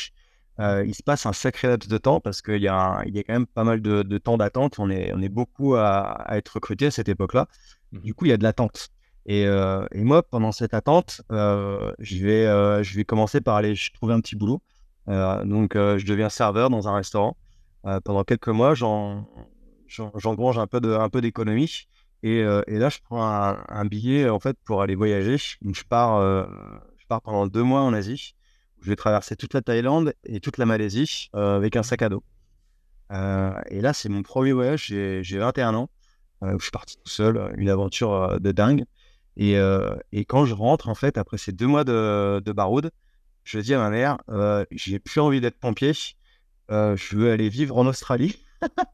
il se passe un sacré laps de temps parce il y a quand même pas mal de temps d'attente. On est beaucoup à être recruté à cette époque-là. mhm. Du coup, il y a de l'attente. Et moi, pendant cette attente, je vais commencer par aller trouver un petit boulot. Je deviens serveur dans un restaurant. Pendant quelques mois, j'engrange un peu d'économie. Et là, je prends un billet en fait pour aller voyager. Donc, je pars pendant 2 mois en Asie. Je vais traverser toute la Thaïlande et toute la Malaisie avec un sac à dos. Et là, c'est mon premier voyage. J'ai 21 ans. Où je suis parti tout seul, une aventure de dingue. Et quand je rentre, en fait, après ces 2 mois de baroud, je dis à ma mère, j'ai plus envie d'être pompier, je veux aller vivre en Australie.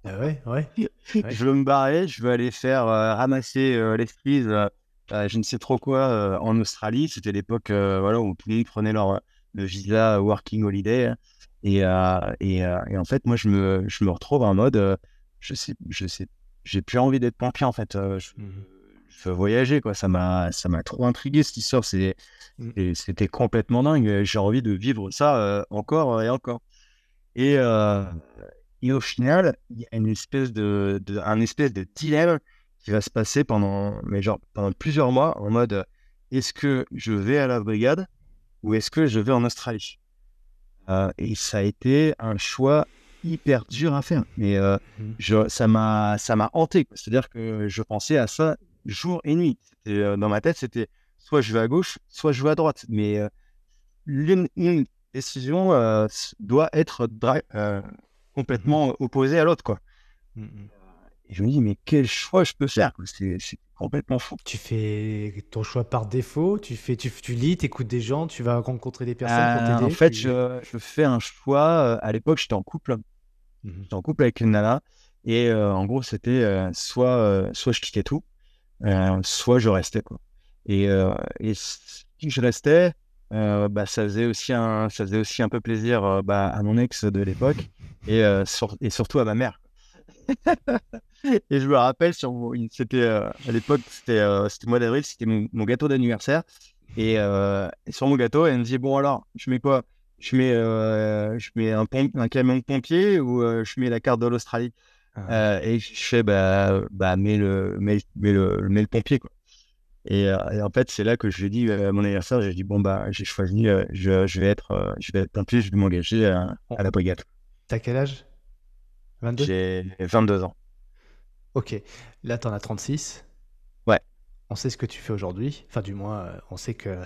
Ah ouais, ouais, ouais. Je veux me barrer, je veux aller faire ramasser les cerises, je ne sais trop quoi, en Australie. C'était l'époque voilà, où tout le monde prenait le visa Working Holiday, hein. Et en fait, moi, je me retrouve en mode, je sais, j'ai plus envie d'être pompier, en fait. Mhm. Je veux voyager, quoi. Ça m'a trop intrigué, cette histoire. Mhm. C'était complètement dingue. J'ai envie de vivre ça encore et encore. Et, euh, et au final, il y a un espèce de dilemme qui va se passer pendant plusieurs mois en mode est-ce que je vais à la brigade ou est-ce que je vais en Australie? Et ça a été un choix hyper dur à faire. Mais Mhm. ça m'a hanté, quoi. C'est-à-dire que je pensais à ça jour et nuit. Dans ma tête, c'était soit je vais à gauche, soit je vais à droite. Mais l'une décision doit être Mhm. complètement opposée à l'autre, quoi. Mhm. Et je me dis, mais quel choix je peux faire, quoi. C'est complètement fou. Tu fais ton choix par défaut, tu lis, tu écoutes des gens, tu vas rencontrer des personnes pour En t'aider, fait, tu... je fais un choix. À l'époque, j'étais en couple. Mhm. J'étais en couple avec une nana. Et en gros, c'était soit je quittais tout, soit je restais, quoi. Et si je restais, bah, ça faisait aussi un peu plaisir bah, à mon ex de l'époque et surtout à ma mère. Et je me rappelle, c'était à l'époque, c'était le mois d'avril, c'était mon gâteau d'anniversaire. Et sur mon gâteau, elle me dit, bon alors, je mets quoi? Je mets un camion de pompier ou je mets la carte de l'Australie? Ah. Et je fais, bah mets le pompier, quoi. Et en fait, c'est là que je lui ai dit, à mon anniversaire, j'ai dit, bon, bah, j'ai choisi, je vais être pompier, je vais m'engager à Bon, la brigade. t'as quel âge? 22? J'ai 22 ans. Ok, là t'en as 36. Ouais, On sait ce que tu fais aujourd'hui. Enfin, du moins, on sait que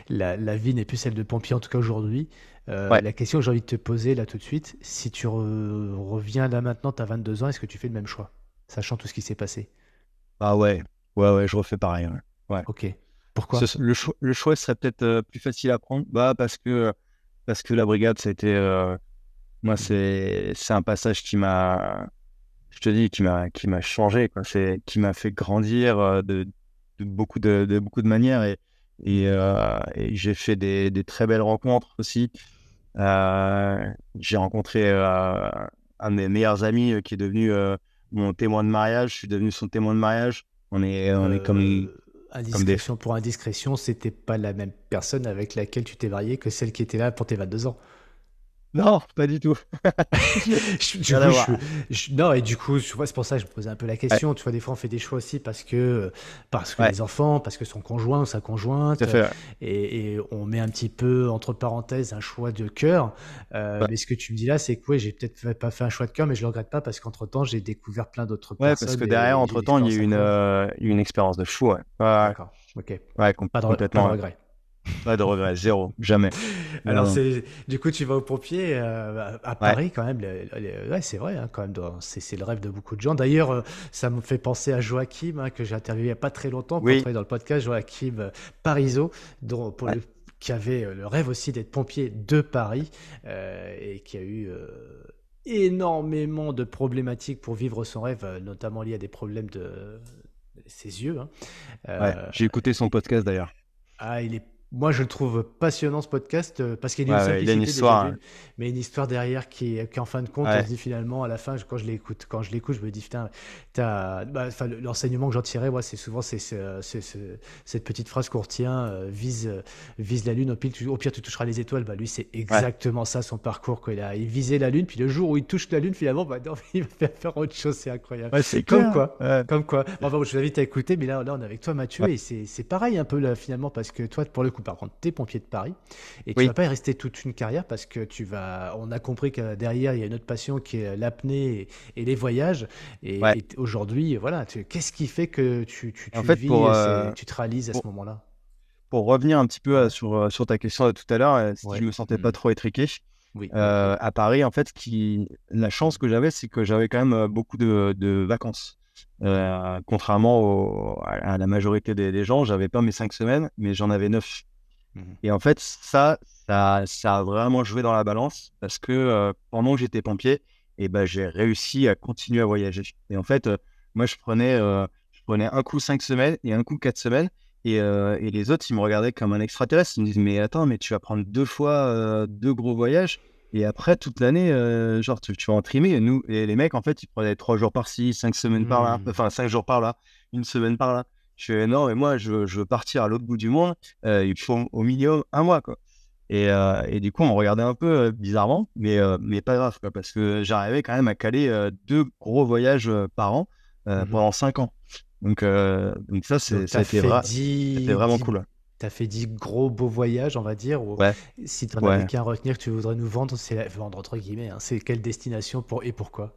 la vie n'est plus celle de pompier, en tout cas aujourd'hui. ouais. La question que j'ai envie de te poser là tout de suite, si tu reviens là maintenant, tu as 22 ans, est-ce que tu fais le même choix, sachant tout ce qui s'est passé? Ah ouais, ouais, je refais pareil. Ouais. Ouais. Ok. Pourquoi? Le choix serait peut-être plus facile à prendre, bah, parce que la brigade, moi, Mhm. c'est un passage je te dis, qui m'a changé, quoi. Qui m'a fait grandir de beaucoup de manières Mhm. et j'ai fait des très belles rencontres aussi. J'ai rencontré un de mes meilleurs amis qui est devenu mon témoin de mariage. Je suis devenu son témoin de mariage. On est comme des... Indiscrétion pour indiscrétion, c'était pas la même personne avec laquelle tu t'es marié que celle qui était là pour tes 22 ans. Non, pas du tout. Du Rien coup, à voir. non, et du coup, tu vois, c'est pour ça que je me posais un peu la Ouais, question. Tu vois, des fois, on fait des choix aussi parce que ouais, les enfants, parce que son conjoint ou sa tout à conjointe, fait. Ouais. et on met un petit peu entre parenthèses un choix de cœur. Ouais. Mais ce que tu me dis là, c'est que ouais, j'ai peut-être pas fait un choix de cœur, mais je le regrette pas parce qu'entre-temps, j'ai découvert plein d'autres Ouais, parce que personnes derrière, et j'ai une entre-temps, il y a expérience incroyable. eu une expérience de fou. Ouais, ouais, D'accord, ok. ouais, Pas de complètement. Ouais. regret. Pas de regret, zéro, jamais. Alors, Non. du coup, tu vas aux pompiers à Ouais, Paris quand même. Ouais, c'est vrai, hein, quand même. C'est le rêve de beaucoup de gens. D'ailleurs, ça me fait penser à Joachim, hein, que j'ai interviewé il n'y a pas très longtemps pour oui, travailler dans le podcast. Joachim Parizeau, ouais, qui avait le rêve aussi d'être pompier de Paris et qui a eu énormément de problématiques pour vivre son rêve, notamment lié à des problèmes de ses yeux, hein. ouais. Euh, J'ai écouté son podcast d'ailleurs. ah, moi, je le trouve passionnant ce podcast parce qu'il y a une Ouais, ouais, il a une simplicité déjà histoire. d'une, mais une histoire derrière qui en fin de compte, on Ouais, se dit finalement à la fin, quand je l'écoute, je me dis putain, enfin, l'enseignement que j'en tirais, ouais, c'est souvent cette petite phrase qu'on retient, vise la lune, au pire tu toucheras les étoiles. Bah lui, c'est ouais, exactement ça son parcours, quoi. Il visait la lune, puis le jour où il touche la lune, finalement, bah non, il va faire autre chose, c'est incroyable. ouais, c'est Comme clair. quoi. Ouais, Comme quoi. Bon, enfin, je vous invite à écouter, mais là on est avec toi, ouais. Mathieu, et c'est pareil un peu là, finalement, parce que toi, pour le coup, par contre, t'es pompier de Paris, et tu Oui, vas pas y rester toute une carrière, parce que on a compris que derrière, il y a une autre passion qui est l'apnée et les voyages, ouais. et aujourd'hui, voilà, qu'est-ce qui fait que En tu fait, vis, tu te réalises à ce pour, moment-là? pour revenir un petit peu Ouais, sur ta question de tout à l'heure, si ouais, je me sentais pas mhm. trop étriqué, Oui, oui, oui. à Paris, en fait, la chance que j'avais, c'est que j'avais quand même beaucoup de vacances. Mhm. Contrairement à la majorité des gens, j'avais pas mes 5 semaines, mais j'en avais 9. Mhm. Et en fait, ça a vraiment joué dans la balance parce que pendant que j'étais pompier, et ben, j'ai réussi à continuer à voyager. Et en fait, moi, je prenais un coup 5 semaines et un coup 4 semaines. Et les autres, ils me regardaient comme un extraterrestre. Ils me disent, mais attends, mais tu vas prendre 2 fois 2 gros voyages. Et après, toute l'année, genre, tu vas en trimer. Et les mecs, en fait, ils prenaient 3 jours par-ci, 5 semaines par-là, Mhm. enfin 5 jours par-là, une semaine par-là. Je fais, non, mais moi, je veux partir à l'autre bout du monde. Il faut au minimum un mois, quoi. Et du coup, on me regardait un peu bizarrement, mais pas grave, quoi, parce que j'arrivais quand même à caler 2 gros voyages par an Mhm. pendant 5 ans. Donc ça, Donc, ça a été c'était vraiment cool. t'as fait 10 gros beaux voyages, on va dire. Ou Ouais, si tu en avais ouais. qu'un à retenir que tu voudrais nous vendre, vendre entre guillemets, hein, c'est quelle destination et pourquoi?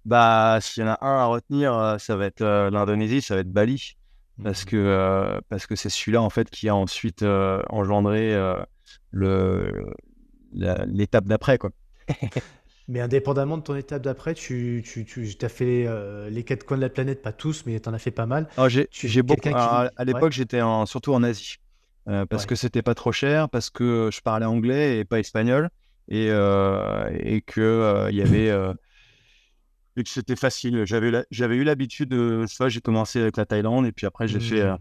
Bah, s'il y en a un à retenir, ça va être l'Indonésie, ça va être Bali, Mhm. parce que c'est celui-là en fait qui a ensuite engendré le, l'étape d'après, quoi. Mais indépendamment de ton étape d'après, tu as fait les quatre coins de la planète, pas tous, mais tu en as fait pas mal. Alors, Tu es j'ai beaucoup, quelqu'un qui... à Ouais, l'époque, surtout en Asie, parce ouais. que c'était pas trop cher, parce que je parlais anglais et pas espagnol, et que il y avait, et que c'était facile. J'avais eu l'habitude de ça. J'ai commencé avec la Thaïlande, et puis après, Hmm.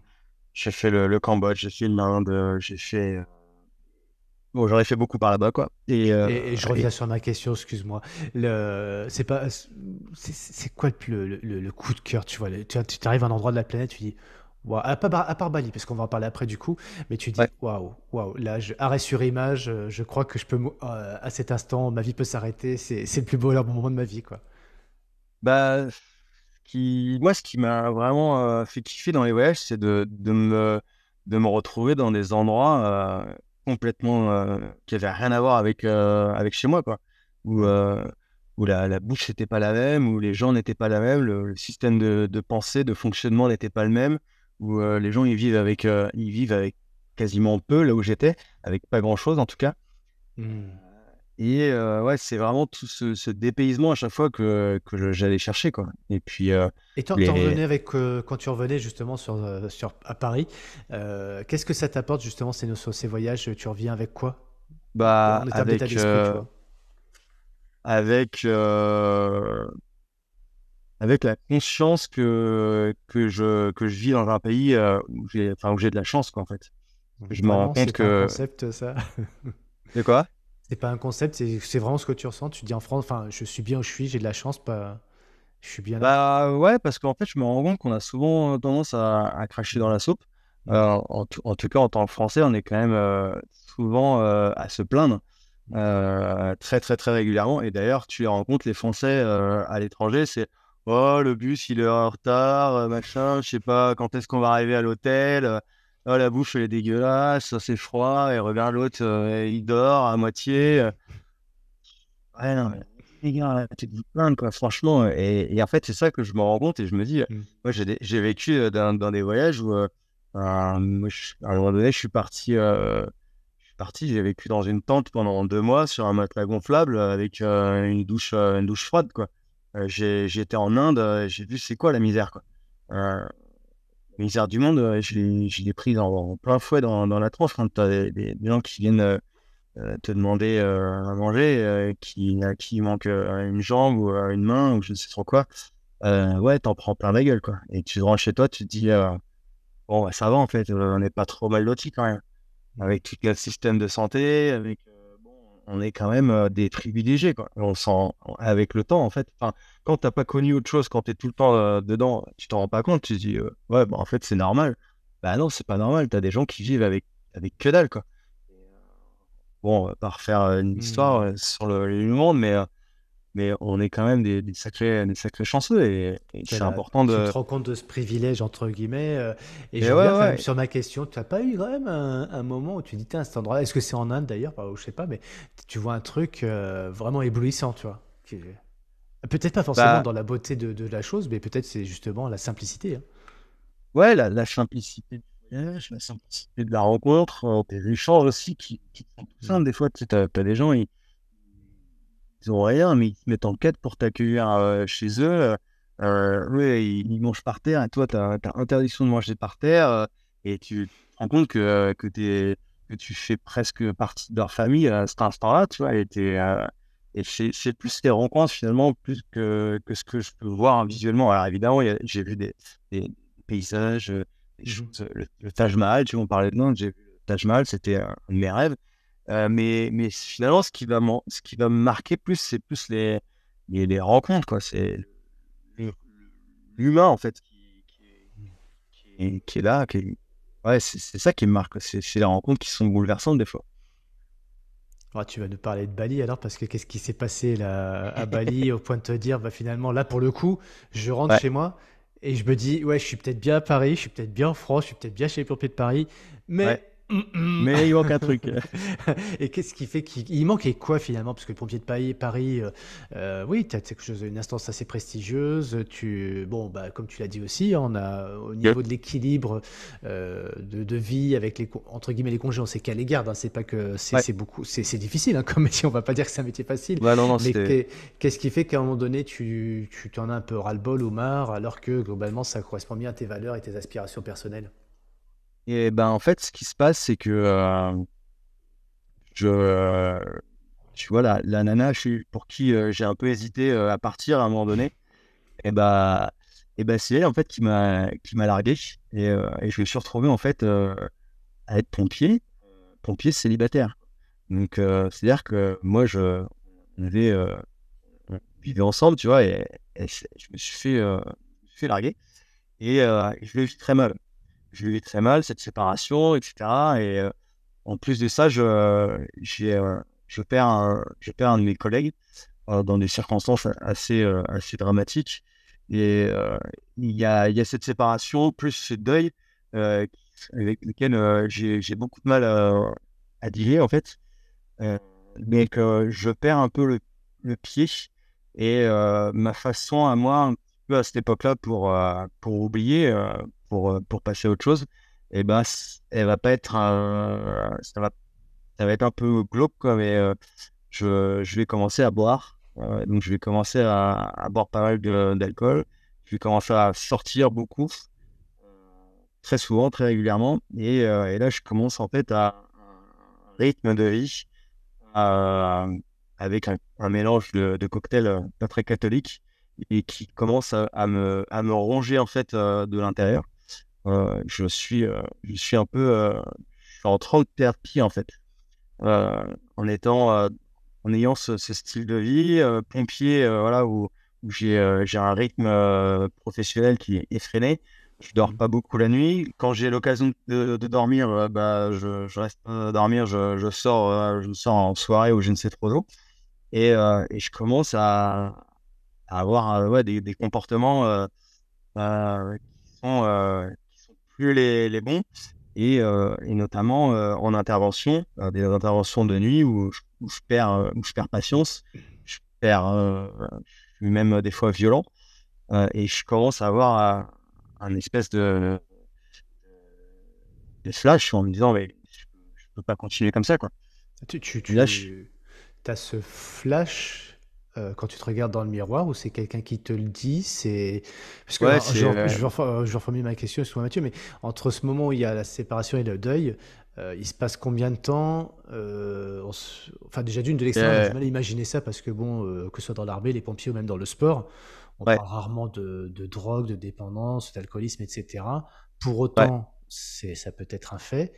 j'ai fait le Cambodge, j'ai fait l'Inde, j'ai fait, bon, j'en ai fait beaucoup par là-bas, quoi. Et je reviens sur ma question, excuse-moi. C'est pas, c'est quoi le coup de cœur, tu vois, tu arrives à un endroit de la planète, tu dis, waouh, à part Bali, parce qu'on va en parler après du coup, mais tu ouais. dis, waouh, waouh, là, arrêt sur image, je crois que je peux, à cet instant, ma vie peut s'arrêter, c'est le plus beau moment de ma vie, quoi. Bah, moi, ce qui m'a vraiment fait kiffer dans les voyages, c'est de me retrouver dans des endroits complètement qui n'avaient rien à voir avec chez moi, quoi. Où, Hmm. où la bouche n'était pas la même, où les gens n'étaient pas la même, le système de pensée, de fonctionnement n'était pas le même, où les gens ils vivent avec quasiment peu, là où j'étais, avec pas grand-chose en tout cas. Hmm. Et ouais, c'est vraiment tout ce dépaysement à chaque fois j'allais chercher, quoi. Et puis, Et t'en les, revenais avec, quand tu revenais justement à Paris, qu'est-ce que ça t'apporte justement ces voyages? Tu reviens avec quoi? bah, En termes d'état d'esprit, tu vois? avec, avec la conscience que je vis dans un pays où j'ai de la chance, quoi, en fait. Je me rends Vraiment, compte c'est pas un que... concept, ça. De quoi? C'est pas un concept, c'est vraiment ce que tu ressens. Tu te dis en France, enfin, je suis bien où je suis, j'ai de la chance, pas, je suis bien là. Bah ouais, parce qu'en fait, je me rends compte qu'on a souvent tendance à cracher dans Mm. la soupe. Mm. En tout cas, en tant que Français, on est quand même souvent à se plaindre très très très régulièrement. Et d'ailleurs, tu les rencontres, les Français à l'étranger, c'est oh, le bus il est en retard, machin, je sais pas quand est-ce qu'on va arriver à l'hôtel. Oh, la bouffe elle est dégueulasse, ça, c'est froid. Et regarde l'autre, il dort à moitié. Ouais, non, mais les gars, arrêtez de vous plaindre, quoi, franchement. Et en fait, c'est ça que je me rends compte et je me dis, Mm. moi, j'ai vécu dans des voyages où, moi, à un moment donné, je suis parti, j'ai vécu dans une tente pendant 2 mois sur un matelas gonflable avec une douche froide, quoi. J'ai été en Inde, j'ai vu c'est quoi la misère, quoi. La misère du monde, je l'ai prise en plein fouet dans la tronche quand t'as des gens qui viennent te demander à manger, à qui il manque une jambe ou une main ou je ne sais trop quoi. Ouais, t'en prends plein la gueule, quoi. Et tu rentres chez toi, tu te dis, bon, bah, ça va en fait, on n'est pas trop mal lotis quand même. Mm. Avec tout le système de santé, bon, on est quand même des privilégiés, quoi. On sent avec le temps, en fait. Enfin, quand t'as pas connu autre chose, quand t'es tout le temps dedans, tu t'en rends pas compte, tu te dis, ouais, bah, en fait, c'est normal. Bah non, c'est pas normal. T'as des gens qui vivent avec que dalle, quoi. Bon, on va pas refaire une histoire Mm. sur le monde, mais on est quand même des sacrés chanceux et C'est c'est là, important tu te de. rends compte de ce privilège, entre guillemets, et Et je ouais, reviens quand même ouais. sur ma question. Tu n'as pas eu quand même un moment où tu dis, tiens, cet endroit, est-ce que c'est en Inde d'ailleurs, ou je sais pas, mais tu vois un truc vraiment éblouissant, tu vois. Peut-être pas forcément Bah, dans la beauté de la chose, mais peut-être c'est justement la simplicité, hein. ouais, la simplicité du voyage, la simplicité de la rencontre, des échanges aussi qui sont tout Mm. simples. Des fois, tu sais, t'as des gens, ils ont rien, mais ils se mettent en quête pour t'accueillir chez eux. Eux, ils mangent par terre et toi, t'as interdiction de manger par terre. Et tu te rends compte que tu fais presque partie de leur famille à cet instant-là, tu vois. Et c'est plus les rencontres finalement, plus que ce que je peux voir hein, visuellement. Alors évidemment, j'ai vu des paysages, des Mhm. choses. Le Taj Mahal, tu vois, on parlait de Nantes, j'ai vu le Taj Mahal, c'était un de mes rêves. Mais finalement, ce qui va me marquer plus, c'est plus les rencontres, quoi. C'est le- l'humain, en fait, qui est là. Ouais, c'est ça qui me marque, quoi. C'est les rencontres qui sont bouleversantes, des fois. Ah, tu vas nous parler de Bali alors, parce que qu'est-ce qui s'est passé là à Bali au point de te dire, bah finalement, là pour le coup, je rentre Ouais, chez moi et je me dis, ouais, je suis peut-être bien à Paris, je suis peut-être bien en France, je suis peut-être bien chez les pompiers de Paris, mais ouais. Mais il manque un truc. Et qu'est-ce qui fait qu'il manquait quoi finalement? Parce que le pompier de Paris, oui, tu as quelque chose, une instance assez prestigieuse. Bon, bah, comme tu l'as dit aussi, hein, on a au Ok. niveau de l'équilibre de vie avec entre guillemets les congés, on sait qu'elle les garde. Hein, c'est pas que Ouais. c'est beaucoup, c'est difficile hein, comme métier. On va pas dire que c'est un métier facile, Ouais, non, non, mais c'était. qu'est-ce qui fait qu'à un moment donné, tu t'en as un peu ras-le-bol ou marre, alors que globalement, ça correspond bien à tes valeurs et tes aspirations personnelles? Et ben, en fait, ce qui se passe, c'est que je, tu vois, la nana pour qui j'ai un peu hésité à partir à un moment donné, et bah, c'est elle, en fait, qui m'a largué. Et je me suis retrouvé, en fait, à être pompier célibataire. Donc, c'est-à-dire que moi, on vivait ensemble, tu vois, et je me suis fait larguer. Et je le vis très mal. Je le vis très mal, cette séparation, etc. Et en plus de ça, je perds un de mes collègues dans des circonstances assez dramatiques. Et il y a cette séparation, plus ce deuil euh, avec lequel j'ai beaucoup de mal à dealer, en fait. Euh, mais que je perds un peu le pied. Et ma façon à moi, un petit peu à cette époque-là, pour oublier, pour passer à autre chose, et ben, elle va pas être, ça va être un peu glauque, quoi, mais je vais commencer à boire. Donc, je vais commencer à boire pas mal d'alcool. Je vais commencer à sortir beaucoup, euh, très souvent, très régulièrement. Et là, je commence en fait à un rythme de vie euh, avec un mélange de cocktails pas très catholiques et qui commence à me ronger en fait de l'intérieur. Je suis un peu je suis en train de perdre pied en fait en en ayant ce style de vie pompier, voilà, où j'ai un rythme professionnel qui est effréné. Je dors pas beaucoup la nuit. Quand j'ai l'occasion de dormir, bah, je reste pas dormir, je sors en soirée ou je ne sais trop où. Et je commence à avoir ouais, des comportements qui sont plus les bons. Et notamment en intervention, des interventions de nuit où je perds patience, je perds, je suis même des fois violent, et je commence à avoir un espèce de flash en me disant, mais je peux pas continuer comme ça, quoi. Tu, tu, Et là, tu as ce flash quand tu te regardes dans le miroir ou c'est quelqu'un qui te le dit? C'est parce que ouais, alors, c'est, je vais reformuler ma question, excuse-moi Mathieu, mais entre ce moment où il y a la séparation et le deuil, il se passe combien de temps? Enfin déjà d'une de l'extérieur, on a du euh, mal à imaginer ça parce que bon, que ce soit dans l'armée, les pompiers ou même dans le sport, on ouais, parle rarement de drogue, de dépendance, d'alcoolisme, etc. Pour ouais, autant, ça peut être un fait.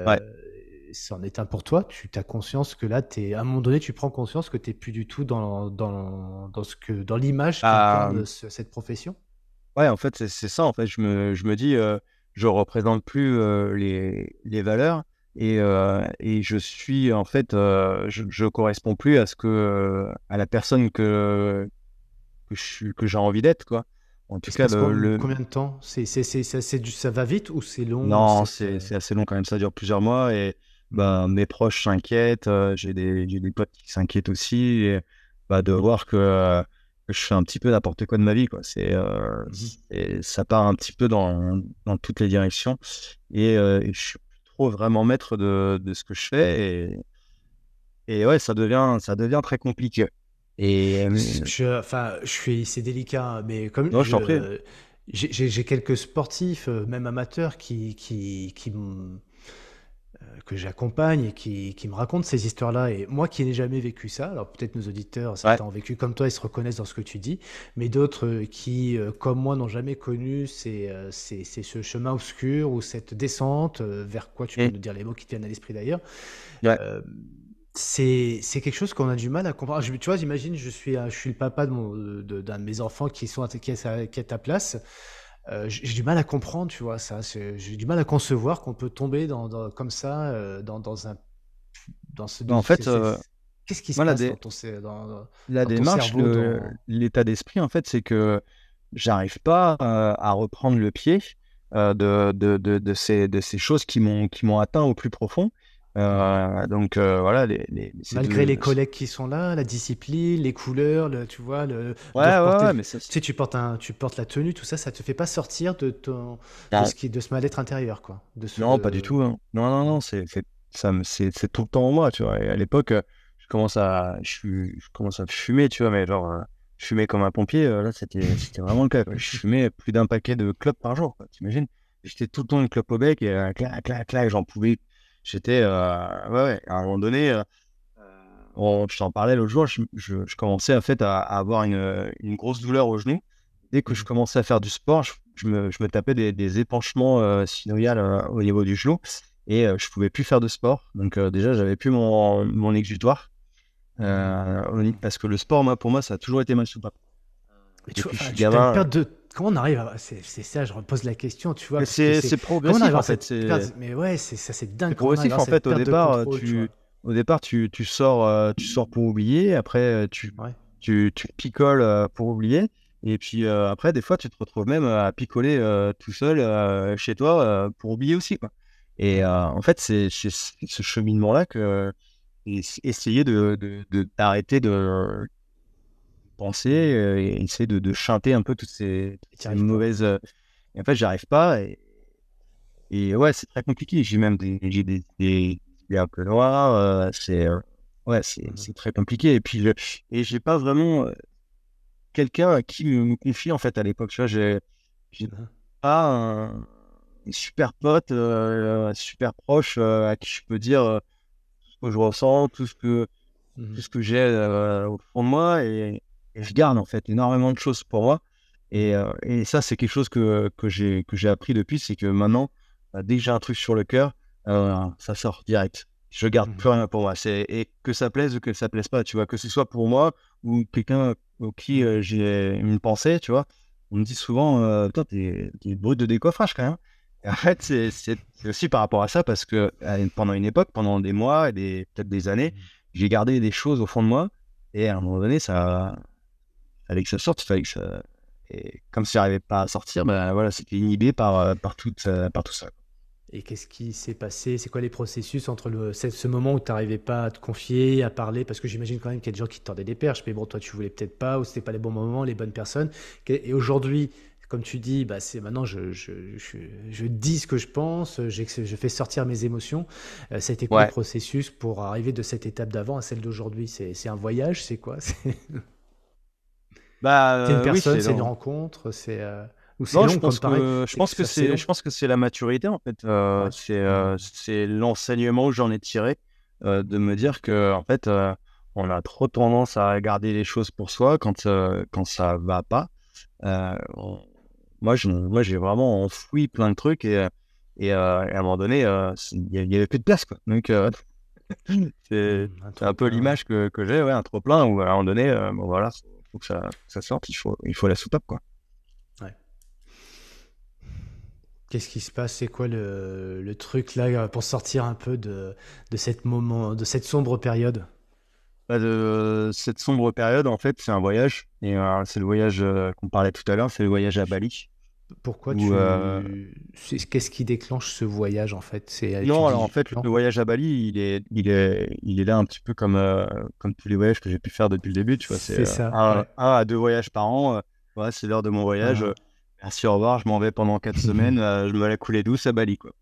ouais. Euh, C'en est un pour toi. Tu as conscience que là, à un moment donné, tu prends conscience que tu n'es plus du tout dans l'image Bah, qu'incarne cette profession. ouais, en fait, c'est ça. En fait, je me dis, je représente plus les valeurs et je suis, en fait, je corresponds plus à à la personne que j'ai envie d'être, quoi. En Il tout se cas, passe combien de temps? Ça va vite ou c'est long non, cette, c'est assez long quand même. Ça dure plusieurs mois et Mhm. bah, mes proches s'inquiètent. J'ai des potes qui s'inquiètent aussi et, bah, de voir que je fais un petit peu n'importe quoi de ma vie, quoi. Mhm. Ça part un petit peu dans toutes les directions et je suis plus trop vraiment maître de ce que je fais et ouais, ça devient très compliqué. Et Enfin, c'est délicat, hein, mais comme non, je t'en prie. j'ai quelques sportifs, même amateurs, que j'accompagne et qui me racontent ces histoires-là. Et moi qui n'ai jamais vécu ça, alors peut-être nos auditeurs, Ouais, certains ont vécu comme toi, ils se reconnaissent dans ce que tu dis, mais d'autres qui, comme moi, n'ont jamais connu ce chemin obscur ou cette descente, vers quoi tu peux mm, nous dire les mots qui te viennent à l'esprit d'ailleurs. ouais, Euh, c'est quelque chose qu'on a du mal à comprendre. Tu vois, j'imagine, je suis le papa d'un de mes enfants qui est à ta place. J'ai du mal à comprendre, tu vois, ça. J'ai du mal à concevoir qu'on peut tomber comme ça dans ce. bah, en fait, Qu'est-ce qui se moi, passe la dans ton démarche, cerveau, dans. l'état d'esprit, en fait, c'est que j'arrive pas à reprendre le pied de ces choses qui m'ont atteint au plus profond. Mhm. Donc voilà, ces Malgré deux. les collègues qui sont là, la discipline, les couleurs, tu vois, Ouais, de ouais, reporter, ouais, tu mais ça, sais, tu portes la tenue, tout ça, ça te fait pas sortir non, de ce mal-être intérieur, quoi. non, pas du tout, hein. Non, non, non, Non. c'est tout le temps en moi, tu vois. Et à l'époque, je commence à fumer, tu vois, mais genre, je fumais comme un pompier, là, c'était vraiment le cas, quoi. Je fumais plus d'un paquet de clopes par jour, quoi, t'imagines? J'étais tout le temps une clope au bec et clac, clac, clac, j'en pouvais. Ouais, ouais, à un moment donné, je t'en parlais l'autre jour, je commençais en fait à avoir une grosse douleur au genou. Dès que je Mhm. commençais à faire du sport, je me tapais des épanchements synoviales au niveau du genou et je pouvais plus faire de sport. Donc déjà, j'avais plus mon exutoire Mhm. parce que le sport, moi, pour moi, ça a toujours été ma soupape. Mais tu vois, Depuis que je enfin, suis tu as une gamin. perte de. Comment on arrive à. C'est ça, je repose la question, tu vois, Mais parce que c'est. c'est Comment on arrive progressif à en avoir fait. cette perte. Mais ouais, c'est C'est dingue, comment on arrive à progressif avoir en fait. cette Au perte de départ, contrôle, tu vois. tu sors pour oublier. Après, Ouais. tu picoles pour oublier. Et puis après, des fois, tu te retrouves même à picoler tout seul chez toi pour oublier aussi, quoi. Et Mhm. en fait, c'est ce cheminement-là que essayer d'arrêter de penser Mhm. et essayer de chanter un peu toutes ces, Et toutes tu n'y ces arrives pas. mauvaises. Et en fait, j'arrive pas. Et ouais, c'est très compliqué. J'ai des idées un peu noires. Ouais, Mhm. c'est très compliqué. Et j'ai pas vraiment quelqu'un à qui me confier en fait à l'époque. Tu vois, j'ai Mhm. pas un super pote, super proche à qui je peux dire tout ce que je ressens, tout Mhm. ce que j'ai au fond de moi. Et je garde en fait énormément de choses pour moi. Et, Mhm. euh, et ça, c'est quelque chose que j'ai appris depuis, c'est que maintenant, dès que j'ai un truc sur le cœur, ça sort direct. Je garde Mhm. plus rien pour moi. Et que ça plaise ou que ça plaise pas, tu vois, que ce soit pour moi ou quelqu'un au qui Mhm. j'ai une pensée, tu vois. On me dit souvent, putain, t'es brut de décoffrage quand même. Et en fait, c'est aussi par rapport à ça, parce que pendant une époque, pendant des mois et peut-être des années, Mhm. j'ai gardé des choses au fond de moi. Et à un moment donné, ça fallait que ça sorte, fallait que ça. Et comme si j'arrivais pas à sortir, ben voilà, c'était inhibé par tout ça. Et qu'est-ce qui s'est passé? C'est quoi les processus entre ce moment où tu n'arrivais pas à te confier, à parler? Parce que j'imagine quand même qu'il y a des gens qui te tendaient des perches, mais bon, toi, tu voulais peut-être pas, ou c'était pas les bons moments, les bonnes personnes. Et aujourd'hui, comme tu dis, bah, c'est maintenant, je dis ce que je pense, je fais sortir mes émotions. Ça a été quoi le Ouais. processus pour arriver de cette étape d'avant à celle d'aujourd'hui? C'est un voyage, c'est quoi? Bah C'est une oui, personne, c'est c'est une long. rencontre, ou c'est Non, je long, comme pense pareil, que je pense que c'est c'est long. je pense que c'est la maturité en fait. Ouais. C'est l'enseignement que j'en ai tiré de me dire que en fait on a trop tendance à garder les choses pour soi quand ça va pas. Moi, j'ai vraiment enfoui plein de trucs et à un moment donné, il y avait plus de place, quoi. Donc, Un c'est un trop peu plein. l'image que j'ai, ouais, un trop-plein où à un moment donné, bon, voilà, faut que ça sorte, il faut la soupape, quoi. Ouais. Qu'est-ce qui se passe? C'est quoi le truc là pour sortir un peu de cette sombre période? De cette sombre période, en fait, c'est un voyage. Et c'est le voyage qu'on parlait tout à l'heure, c'est le voyage à Bali. Pourquoi Où, qu'est-ce qui déclenche ce voyage en fait? Tu non, alors en dis fait, le non? voyage à Bali, il est là un petit peu comme tous les voyages que j'ai pu faire depuis le début. Tu vois, c'est C'est ça, un, ouais. un à deux voyages par an. Voilà, c'est l'heure de mon voyage. Ah. Merci, au revoir. Je m'en vais pendant 4 semaines. Je me la couler douce à Bali, quoi.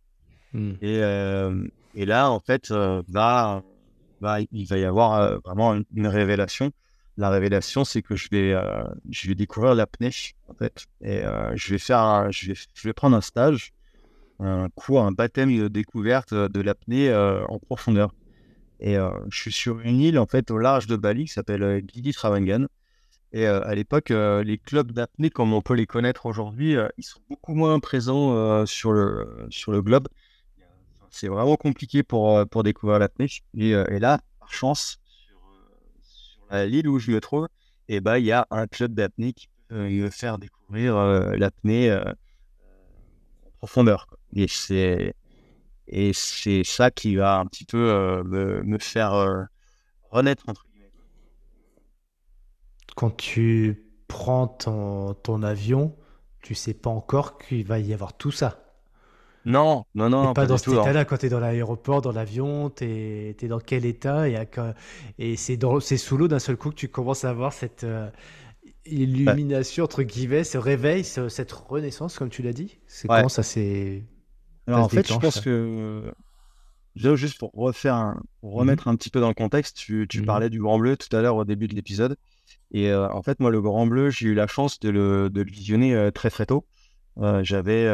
Hmm. Et là, en fait, il va y avoir vraiment une révélation. La révélation, c'est que je vais découvrir l'apnée, en fait. Et je vais prendre un stage, un cours, un baptême de découverte de l'apnée en profondeur. Et je suis sur une île, en fait, au large de Bali, qui s'appelle Gili Trawangan. Et à l'époque, les clubs d'apnée, comme on peut les connaître aujourd'hui, ils sont beaucoup moins présents sur le globe. C'est vraiment compliqué pour découvrir l'apnée. Et là, par chance, sur l'île où je me trouve, et ben, il y a un club d'apnée qui peut me faire découvrir l'apnée en profondeur, quoi. Et c'est ça qui va un petit peu me faire renaître, entre guillemets. Quand tu prends ton avion, Tu sais pas encore qu'il va y avoir tout ça. Non, non, T'es non, pas pas dans du cet tout. Non. état-là quand t'es dans l'aéroport, dans l'avion, t'es dans quel état et c'est sous l'eau d'un seul coup que tu commences à avoir cette Ouais. illumination entre guillemets, ce réveil, cette renaissance comme tu l'as dit. C'est Ouais. comment ça Alors se en fait, je déclenche pense ça? que juste pour pour Mhm. remettre un petit peu dans le contexte, tu Mhm. parlais du Grand Bleu tout à l'heure au début de l'épisode. Et en fait, moi, le Grand Bleu, j'ai eu la chance de le visionner très très tôt. J'avais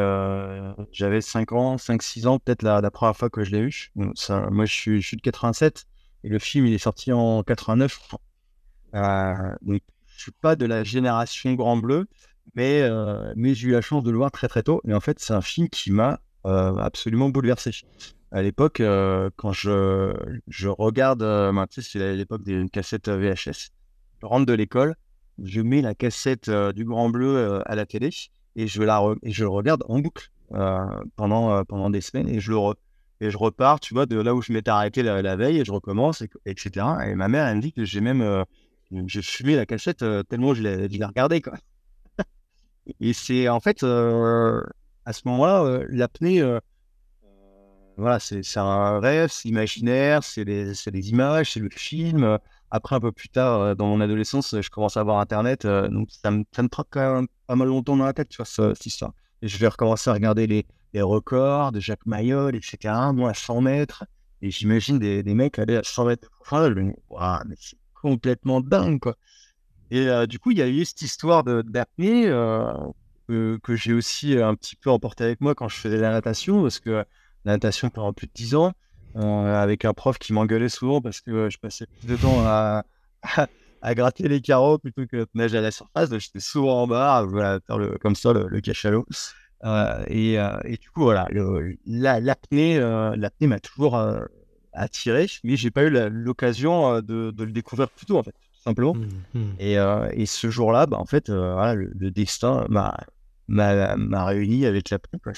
5 ans, 5 6 ans, peut-être la première fois que je l'ai eu. Donc, moi, je suis de 87 et le film, il est sorti en 89. Donc, je suis pas de la génération Grand Bleu, mais j'ai eu la chance de le voir très très tôt. Et en fait, c'est un film qui m'a absolument bouleversé. À l'époque, quand je regarde, ben, tu sais, c'est l'époque des cassettes VHS. Je rentre de l'école, je mets la cassette du Grand Bleu à la télé et et je le regarde en boucle pendant des semaines et je repars, tu vois, de là où je m'étais arrêté la veille et je recommence, etc. Et ma mère, elle me dit que j'ai fumé la cassette tellement je l'ai regardée, quoi. Et c'est en fait, à ce moment-là, l'apnée, voilà, c'est un rêve, c'est imaginaire, c'est des images, c'est le film. Après, un peu plus tard, dans mon adolescence, je commence à avoir Internet, donc ça me trotte quand même pas mal longtemps dans la tête, tu vois, cette histoire. Et je vais recommencer à regarder les records de Jacques Mayol, etc., moi à 100 mètres, et j'imagine des mecs aller à 100 mètres de profondeur, je me dis, waouh, mais c'est complètement dingue, quoi. Et du coup, il y a eu cette histoire d'apnée que j'ai aussi un petit peu emporté avec moi quand je faisais la natation, parce que la natation pendant plus de 10 ans, avec un prof qui m'engueulait souvent parce que je passais plus de temps à, à gratter les carreaux plutôt que de nager à la surface. Donc, j'étais souvent en bas, voilà, faire comme ça le cachalot. Et du coup, voilà, l'apnée m'a toujours attiré, mais j'ai pas eu l'occasion de le découvrir plus tôt, en fait, tout simplement. Mhm. Et ce jour-là, bah, en fait, voilà, le destin m'a réuni avec l'apnée, quoi.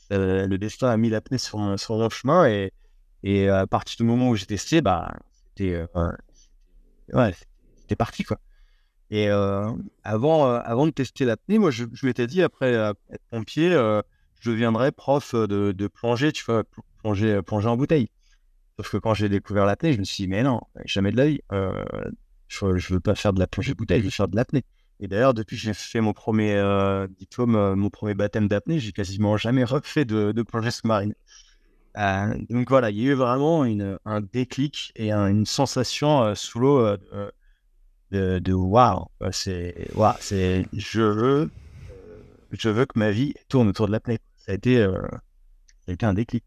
Le destin a mis l'apnée sur mon chemin et à partir du moment où j'ai testé, bah, c'était ouais, c'était parti, quoi. Et avant de tester l'apnée, moi, je m'étais dit, après être pompier, je deviendrais prof de plongée, tu vois, plonger en bouteille. Sauf que quand j'ai découvert l'apnée, je me suis dit, mais non, jamais de la vie. Je veux pas faire de la plongée bouteille, je veux faire de l'apnée. Et d'ailleurs, depuis que j'ai fait mon premier diplôme, mon premier baptême d'apnée, j'ai quasiment jamais refait de plongée sous-marine. Donc voilà, il y a eu vraiment un déclic et une sensation sous l'eau de waouh. Je veux que ma vie tourne autour de l'apnée. Ça a été un déclic.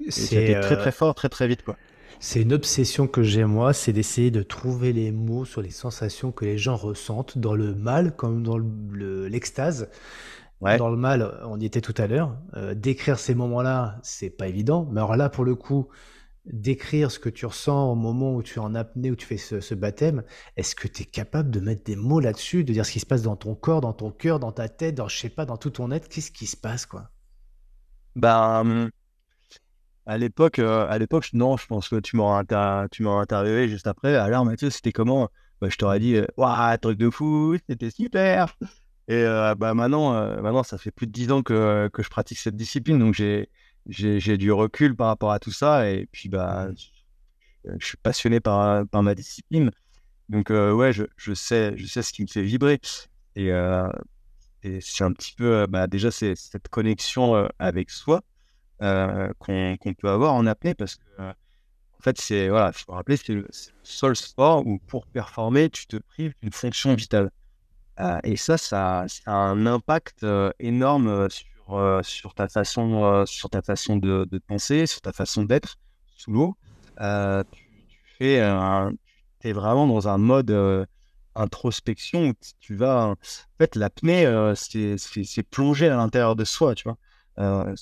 Et ça a C'est été très très fort, très très vite, quoi. c'est une obsession que j'ai moi, c'est d'essayer de trouver les mots sur les sensations que les gens ressentent dans le mal comme dans l'extase. Ouais. Dans le mal, on y était tout à l'heure. Décrire ces moments-là, c'est pas évident. Mais alors là, pour le coup, décrire ce que tu ressens au moment où tu es en apnée, où tu fais ce baptême, est-ce que tu es capable de mettre des mots là-dessus, de dire ce qui se passe dans ton corps, dans ton cœur, dans ta tête, dans, je sais pas, dans tout ton être, qu'est-ce qui se passe, quoi? Ben, à l'époque, non, je pense que tu m'auras interviewé juste après. Alors, Mathieu, c'était comment? Bah, je t'aurais Mm. dit, waouh, truc de fou, c'était super. Et bah, maintenant, ça fait plus de 10 ans que je pratique cette discipline, donc j'ai du recul par rapport à tout ça. Et puis, bah, Mhm. je suis passionné par ma discipline. Donc, ouais, je sais ce qui me fait vibrer. Et, euh, et c'est un petit peu, bah, déjà, c'est cette connexion avec soi qu'on peut avoir en apnée parce que, en fait, voilà, faut rappeler, c'est le seul sport où pour performer, tu te prives d'une fonction vitale. Et ça a un impact énorme sur ta façon de penser, sur ta façon d'être sous l'eau. Tu es vraiment dans un mode introspection où tu vas. En fait, l'apnée, c'est plonger à l'intérieur de soi, tu vois.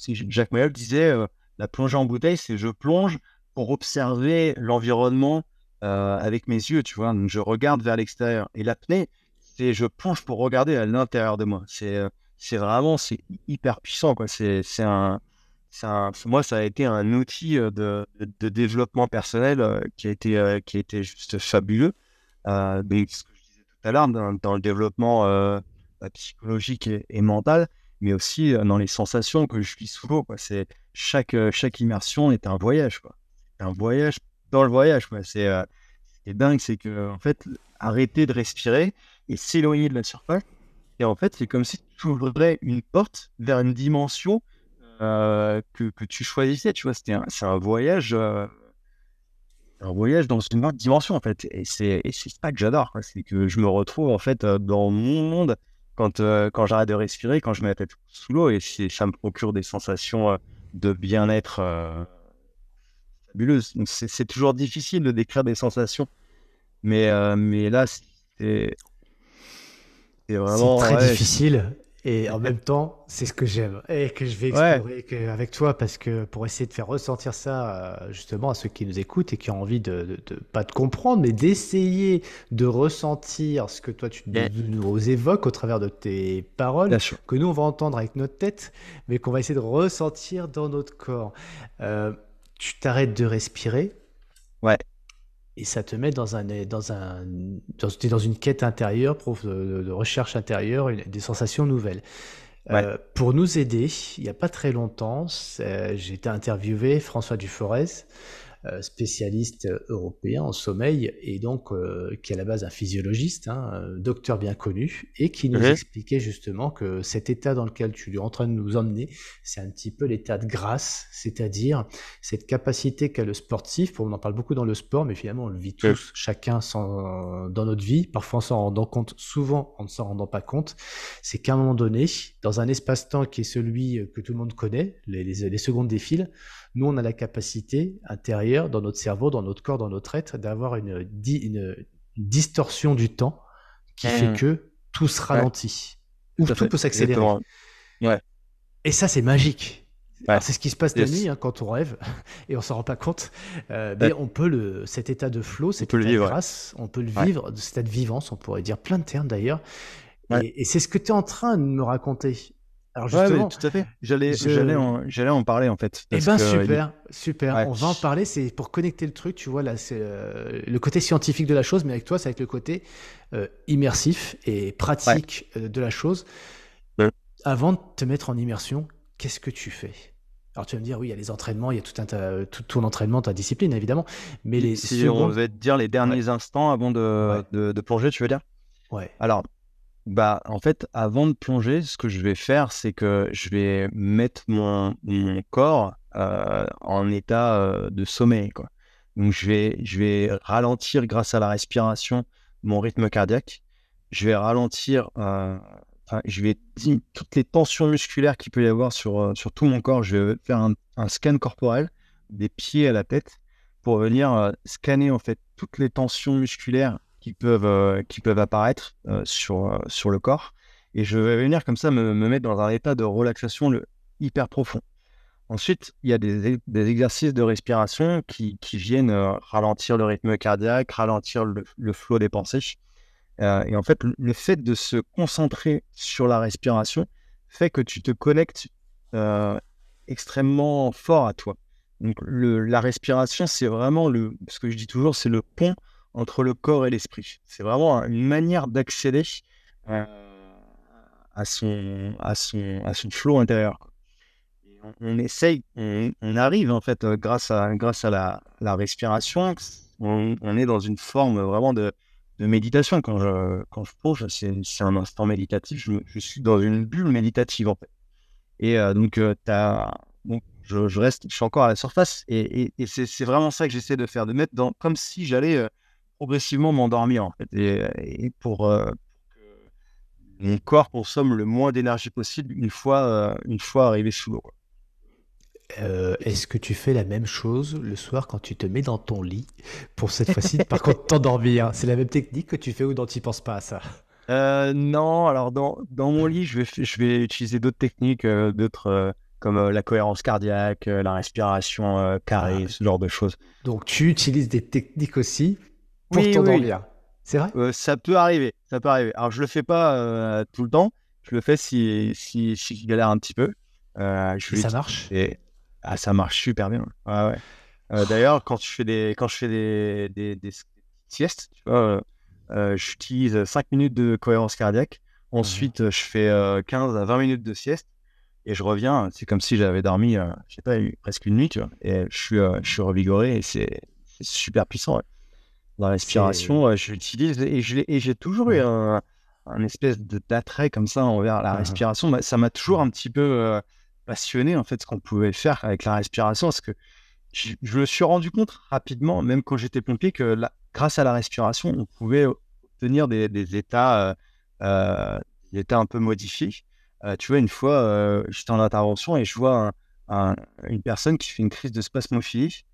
Jacques Mayol disait la plongée en bouteille, c'est je plonge pour observer l'environnement avec mes yeux, tu vois. Donc, je regarde vers l'extérieur. Et l'apnée, c'est je plonge pour regarder à l'intérieur de moi. C'est vraiment, c'est hyper puissant, quoi. Moi, ça a été un outil de développement personnel qui a été juste fabuleux. Mais ce que je disais tout à l'heure, dans le développement psychologique et mentale, mais aussi dans les sensations que je vis sous l'eau, quoi. Chaque immersion est un voyage, quoi. Un voyage dans le voyage, quoi. Ce qui est dingue, c'est que en fait, arrêter de respirer et s'éloigner de la surface, et en fait, c'est comme si tu ouvrais une porte vers une dimension que tu choisissais, tu vois. C'est un voyage dans une autre dimension, en fait. Et c'est ça que j'adore, quoi. C'est que je me retrouve, en fait, dans mon monde quand j'arrête de respirer, quand je mets la tête sous l'eau, et ça me procure des sensations de bien-être fabuleuses. Donc, c'est toujours difficile de décrire des sensations, mais là, c'est C'est vraiment, très ouais, difficile et en même temps, c'est ce que j'aime et que je vais ouais, explorer avec toi parce que pour essayer de faire ressentir ça justement à ceux qui nous écoutent et qui ont envie pas de comprendre, mais d'essayer de ressentir ce que toi tu bien nous évoques au travers de tes paroles, bien sûr. que nous on va entendre avec notre tête, mais qu'on va essayer de ressentir dans notre corps. Euh, Tu t'arrêtes de respirer. Ouais, Et ça te met t'es dans une quête intérieure, de recherche intérieure, des sensations nouvelles. ouais. Pour nous aider, il n'y a pas très longtemps, j'ai été interviewé François Duforez, spécialiste européen en sommeil et donc qui est à la base un physiologiste, hein, docteur bien connu, et qui nous Mhm. expliquait justement que cet état dans lequel tu es en train de nous emmener, c'est un petit peu l'état de grâce, c'est-à-dire cette capacité qu'a le sportif, on en parle beaucoup dans le sport, mais finalement on le vit Euh, tous, chacun dans notre vie, parfois en s'en rendant compte, souvent en ne s'en rendant pas compte, c'est qu'à un moment donné, dans un espace-temps qui est celui que tout le monde connaît, les secondes défilent, nous, on a la capacité intérieure, dans notre cerveau, dans notre corps, dans notre être, d'avoir une distorsion du temps qui fait mhm. que tout se Ouais, ralentit, ou tout à tout fait. peut s'accélérer. Exactement. Ouais, Et ça, c'est magique. ouais. Alors, c'est ce qui se passe la nuit Yes. hein, quand on rêve et on s'en rend pas compte. Ouais, Mais cet état de flow, on cet peut le état de vivre, ouais. grâce, on peut le Ouais, vivre, de cet état de vivance, on pourrait dire plein de termes d'ailleurs. ouais. Et c'est ce que tu es en train de me raconter. Alors Ouais, mais justement, tout à fait. J'allais en parler, en fait, eh parce ben que, super, super. ouais, On va en parler. C'est pour connecter le truc, tu vois là, c'est le côté scientifique de la chose, mais avec toi, c'est avec le côté immersif et ouais. pratique de la chose. Euh, Avant de te mettre en immersion, qu'est-ce que tu fais? Alors tu vas me dire, oui, il y a les entraînements, il y a tout ton entraînement, ta discipline évidemment, mais les Si on secondes, devait dire les ouais, derniers instants avant ouais, de plonger, tu veux dire? ouais, Alors, bah, en fait, avant de plonger, ce que je vais faire, c'est que je vais mettre mon corps en état de sommeil, quoi. Donc, je vais ralentir grâce à la respiration mon rythme cardiaque. Je vais ralentir, enfin, je vais toutes les tensions musculaires qu'il peut y avoir sur tout mon corps. Je vais faire un scan corporel des pieds à la tête pour venir scanner en fait toutes les tensions musculaires qui peuvent apparaître sur le corps. Et je vais venir comme ça me mettre dans un état de relaxation hyper profond. Ensuite, il y a des exercices de respiration qui viennent ralentir le rythme cardiaque, ralentir le flot des pensées. Et en fait, le fait de se concentrer sur la respiration fait que tu te connectes euh, extrêmement fort à toi. Donc, la respiration, c'est vraiment ce que je dis toujours, c'est le pont entre le corps et l'esprit. C'est vraiment une manière d'accéder euh, à son flow intérieur, quoi. Et on essaye, on arrive en fait, grâce à la respiration, on est dans une forme vraiment de méditation. Quand je plonge, c'est un instant méditatif, je suis dans une bulle méditative en fait. Et donc, je suis encore à la surface, et c'est vraiment ça que j'essaie de faire, de mettre comme si j'allais progressivement m'endormir en fait, et pour que mon corps consomme le moins d'énergie possible une fois arrivé sous l'eau, quoi. Est-ce que tu fais la même chose le soir quand tu te mets dans ton lit pour cette fois-ci, par contre, t'endormir? C'est la même technique que tu fais ou non, tu penses pas à ça? Non, alors dans mon lit, je vais utiliser d'autres techniques, comme la cohérence cardiaque, la respiration Ah, carrée, ce genre de choses. donc tu utilises des techniques aussi pour Oui, oui, oui. t'endormir. C'est vrai? Ça peut arriver, ça peut arriver. Alors, je le fais pas tout le temps. Je le fais si je galère un petit peu. Je Et ça l'utilise, marche? et ça marche super bien. Ouais, ouais. D'ailleurs, quand je fais des siestes, tu vois, j'utilise 5 minutes de cohérence cardiaque Mhm. Ensuite, je fais 15 à 20 minutes de sieste et je reviens. C'est comme si j'avais dormi, je sais pas, presque une nuit, tu vois. Et je suis revigoré et c'est super puissant. Ouais. La C'est. respiration, je l'utilise et j'ai toujours eu Ouais. un espèce d'attrait comme ça envers la Mhm. respiration. Ça m'a toujours Mhm. un petit peu passionné, en fait, ce qu'on pouvait faire avec la respiration parce que je me suis rendu compte rapidement, même quand j'étais pompier, que grâce à la respiration, on pouvait obtenir euh, des états un peu modifiés. Tu vois, une fois, j'étais en intervention et je vois une personne qui fait une crise de spasmophilie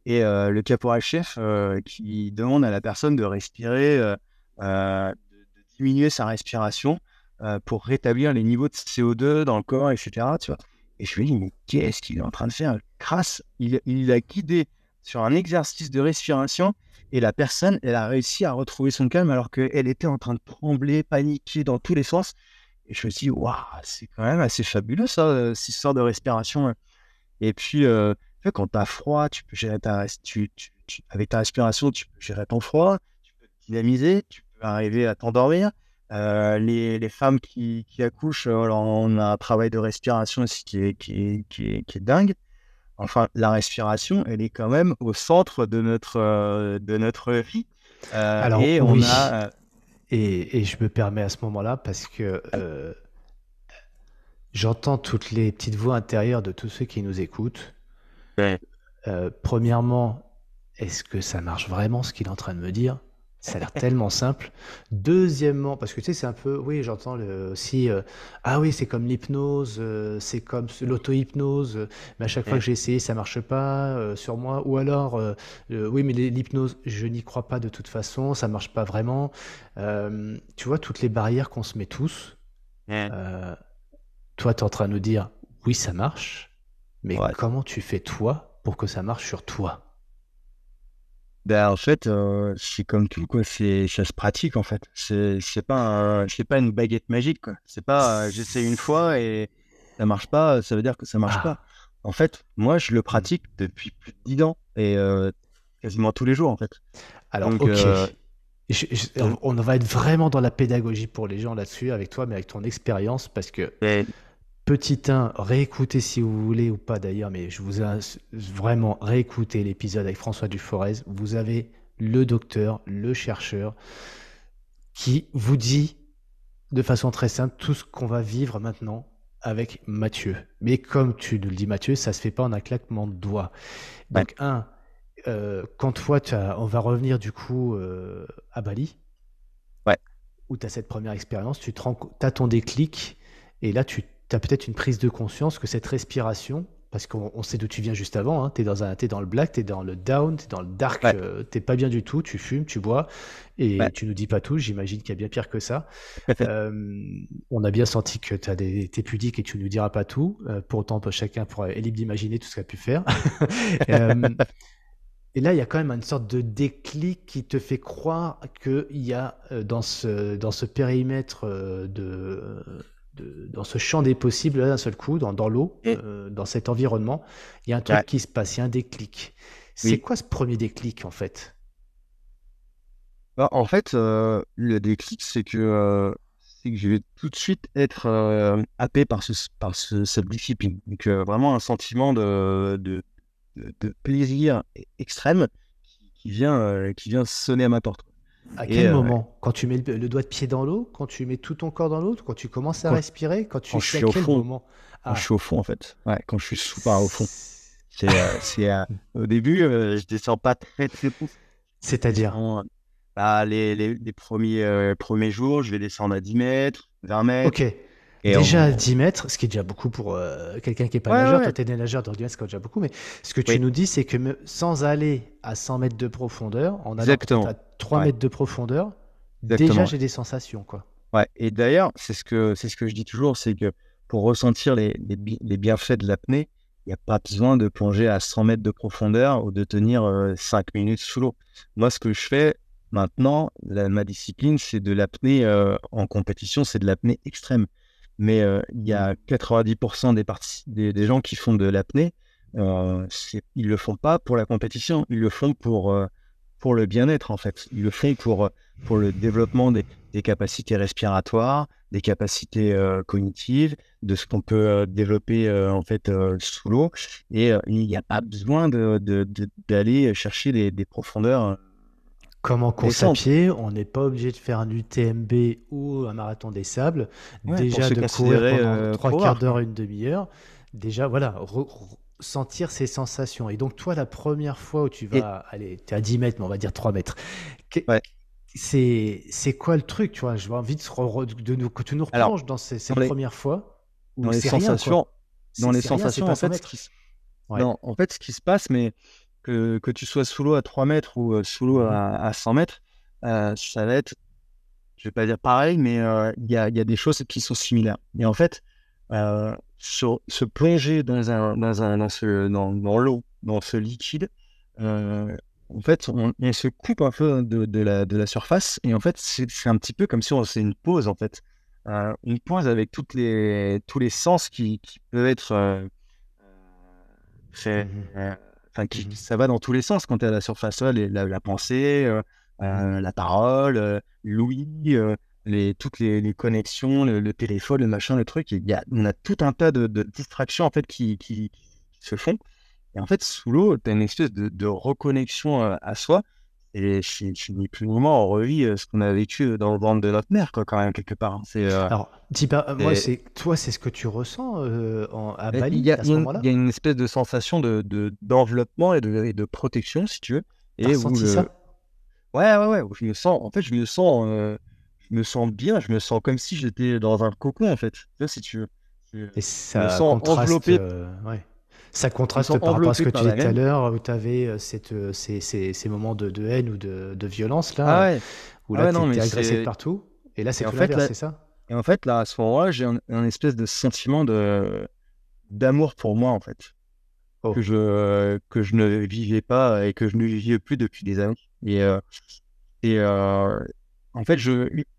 et le caporal-chef qui demande à la personne de respirer, de diminuer sa respiration pour rétablir les niveaux de CO2 dans le corps, etc. Tu vois. Et je me dis, mais qu'est-ce qu'il est en train de faire? Grâce, il a guidé sur un exercice de respiration et la personne, elle a réussi à retrouver son calme alors qu'elle était en train de trembler, paniquer dans tous les sens. Et je me suis dit, waouh, c'est quand même assez fabuleux ça, cette histoire de respiration. Ouais. Et puis, tu vois, quand tu as froid, tu peux gérer avec ta respiration, tu peux gérer ton froid, tu peux te dynamiser, tu peux arriver à t'endormir. Les femmes qui accouchent, alors on a un travail de respiration aussi qui est dingue. Enfin, la respiration, elle est quand même au centre de notre vie. Alors Et on oui, a... et je me permets à ce moment-là parce que j'entends toutes les petites voix intérieures de tous ceux qui nous écoutent. Ouais. Premièrement, est-ce que ça marche vraiment ce qu'il est en train de me dire? Ça a l'air tellement simple. Deuxièmement, parce que tu sais, c'est un peu, oui, j'entends aussi, ah oui, c'est comme l'hypnose, c'est comme l'auto-hypnose, mais à chaque fois Ouais. que j'ai essayé, ça marche pas sur moi. Ou alors, oui, mais l'hypnose, je n'y crois pas de toute façon, ça marche pas vraiment. Tu vois, toutes les barrières qu'on se met tous, Ouais. euh, toi, tu es en train de nous dire, oui, ça marche, mais Ouais. comment tu fais toi pour que ça marche sur toi? Ben, en fait, c'est comme tout, quoi. Ça se pratique, en fait. C'est pas une baguette magique, quoi. C'est pas, j'essaie une fois et ça marche pas, ça veut dire que ça marche pas. Ah, En fait, moi, je le hmm. pratique depuis plus de 10 ans et quasiment tous les jours, en fait. Alors, Donc, ok. euh, On va être vraiment dans la pédagogie pour les gens là-dessus, avec toi, mais avec ton expérience, parce que mais- petit 1, réécoutez si vous voulez ou pas d'ailleurs, mais je vous ai vraiment réécouté l'épisode avec François Duforez. Vous avez le docteur, le chercheur, qui vous dit de façon très simple tout ce qu'on va vivre maintenant avec Mathieu. Mais comme tu nous le dis, Mathieu, ça se fait pas en un claquement de doigts. ouais, Donc, quand toi, on va revenir du coup à Bali, ouais, où tu as cette première expérience, tu as ton déclic, et là, tu as peut-être une prise de conscience que cette respiration, parce qu'on sait d'où tu viens juste avant, hein, t'es dans le black, t'es dans le down, t'es dans le dark, ouais, t'es pas bien du tout, tu fumes, tu bois, ouais. et tu nous dis pas tout, j'imagine qu'il y a bien pire que ça. Euh, on a bien senti que t'es pudique et tu nous diras pas tout, pour autant chacun est libre d'imaginer tout ce qu'il a pu faire. Euh, et là, il y a quand même une sorte de déclic qui te fait croire qu'il y a dans ce périmètre dans ce champ des possibles, là, d'un seul coup, dans l'eau, Et- dans cet environnement, il y a un truc ouais, qui se passe, il y a un déclic. C'est oui. quoi ce premier déclic en fait? Bah, en fait, le déclic, c'est que je vais tout de suite être happé cette discipline. Donc, vraiment un sentiment de plaisir extrême qui vient sonner à ma porte. À Et quel moment? Quand tu mets le doigt de pied dans l'eau? Quand tu mets tout ton corps dans l'eau? Quand tu commences à quand, respirer? quand je C'est à suis au quel fond, moment? quand je Ah, suis au fond, en fait. Ouais, quand je suis super au fond. c'est- Au début, je descends pas très, très profond. Je c'est-à-dire? descends, bah, les premiers jours, je vais descendre à 10 mètres, 20 Ok. mètres. Et Déjà à 10 mètres, ce qui est déjà beaucoup pour quelqu'un qui n'est pas ouais, ouais, nageur. Toi, ouais, tu es nageur, donc 10 mètres, c'est déjà beaucoup. Mais ce que tu oui, nous dis, c'est que sans aller à 100 mètres de profondeur, en allant peut-être exactement. à 3 Ouais, mètres de profondeur, déjà exactement. j'ai des sensations, quoi. Ouais. Et d'ailleurs, c'est ce que je dis toujours, c'est que pour ressentir les bienfaits de l'apnée, il n'y a pas besoin de plonger à 100 mètres de profondeur ou de tenir 5 minutes sous l'eau. Moi, ce que je fais maintenant, ma discipline, c'est de l'apnée en compétition, c'est de l'apnée extrême. Mais il y Hmm. a 90% des gens qui font de l'apnée, ils le font pas pour la compétition, ils le font pour le bien-être, en fait. Ils le font pour le développement des capacités respiratoires, des capacités cognitives, de ce qu'on peut développer en fait sous l'eau. Et il n'y a pas besoin d'aller chercher des profondeurs Comme en course à descentes. pied, on n'est pas obligé de faire un UTMB ou un marathon des sables. Ouais, pour Déjà se de courir considérer pendant trois quarts coureur, d'heure, quoi. une demi-heure. Déjà, voilà, sentir ces sensations. Et donc, toi, la première fois où tu Et vas, allez, tu es à 10 mètres, mais on va dire 3 mètres. Que- ouais. c'est quoi le truc, tu vois? J'ai envie que tu nous Alors, replonges dans dans cette les, première fois dans où les c'est rien, sensations, quoi. dans les C'est rien, c'est sensations, pas en 100 fait, mètres. Ouais. non, en fait, ce qui se passe, mais que tu sois sous l'eau à 3 mètres ou sous l'eau Mhm. à 100 mètres, ça va être, je vais pas dire pareil, mais il y a des choses qui sont similaires. Et en fait, se plonger dans l'eau, dans ce liquide, euh, en fait, on se coupe un peu de la surface. Et en fait, c'est un petit peu comme si on faisait une pause, en fait. Une pause avec tous les sens qui peuvent être très, Mhm. enfin, Mhm. ça va dans tous les sens quand tu es à la surface, ouais, la pensée, Mhm. la parole, l'ouïe, toutes les connexions, le téléphone, le machin, le truc. On a tout un tas de distractions en fait qui se font. Et en fait, sous l'eau, tu as une espèce de reconnexion à soi. Et je dis plus vraiment, on revit ce qu'on a vécu dans le ventre de notre mère, quoi, quand même, quelque part, hein. Alors, dis pas, moi, C'est- toi, c'est ce que tu ressens à Et Bali à ce il y moment-là? a une espèce de sensation d'enveloppement et de protection, si tu veux. T'as Et où ressenti le. ça? Ouais, ouais, ouais. Où je me sens, en fait, je me sens bien. Je me sens comme si j'étais dans un cocon, en fait. Tu vois, si tu veux. Et Je me ça sens contraste, enveloppé. ouais. Ça Je me contraste sens par rapport à ce enveloppé que tu par disais la tout à mer. l'heure, où tu avais ces moments de haine ou de violence, Ah là, ouais. où Ah là, ouais, tu non, mais étais agressé de c'est. partout. Et là, c'est Et en tout fait, l'inverse, là, c'est ça? à ce moment-là, j'ai un espèce de sentiment d'amour pour moi, en fait. Oh. Que je ne vivais pas et que je ne vivais plus depuis des années. Et, et en fait,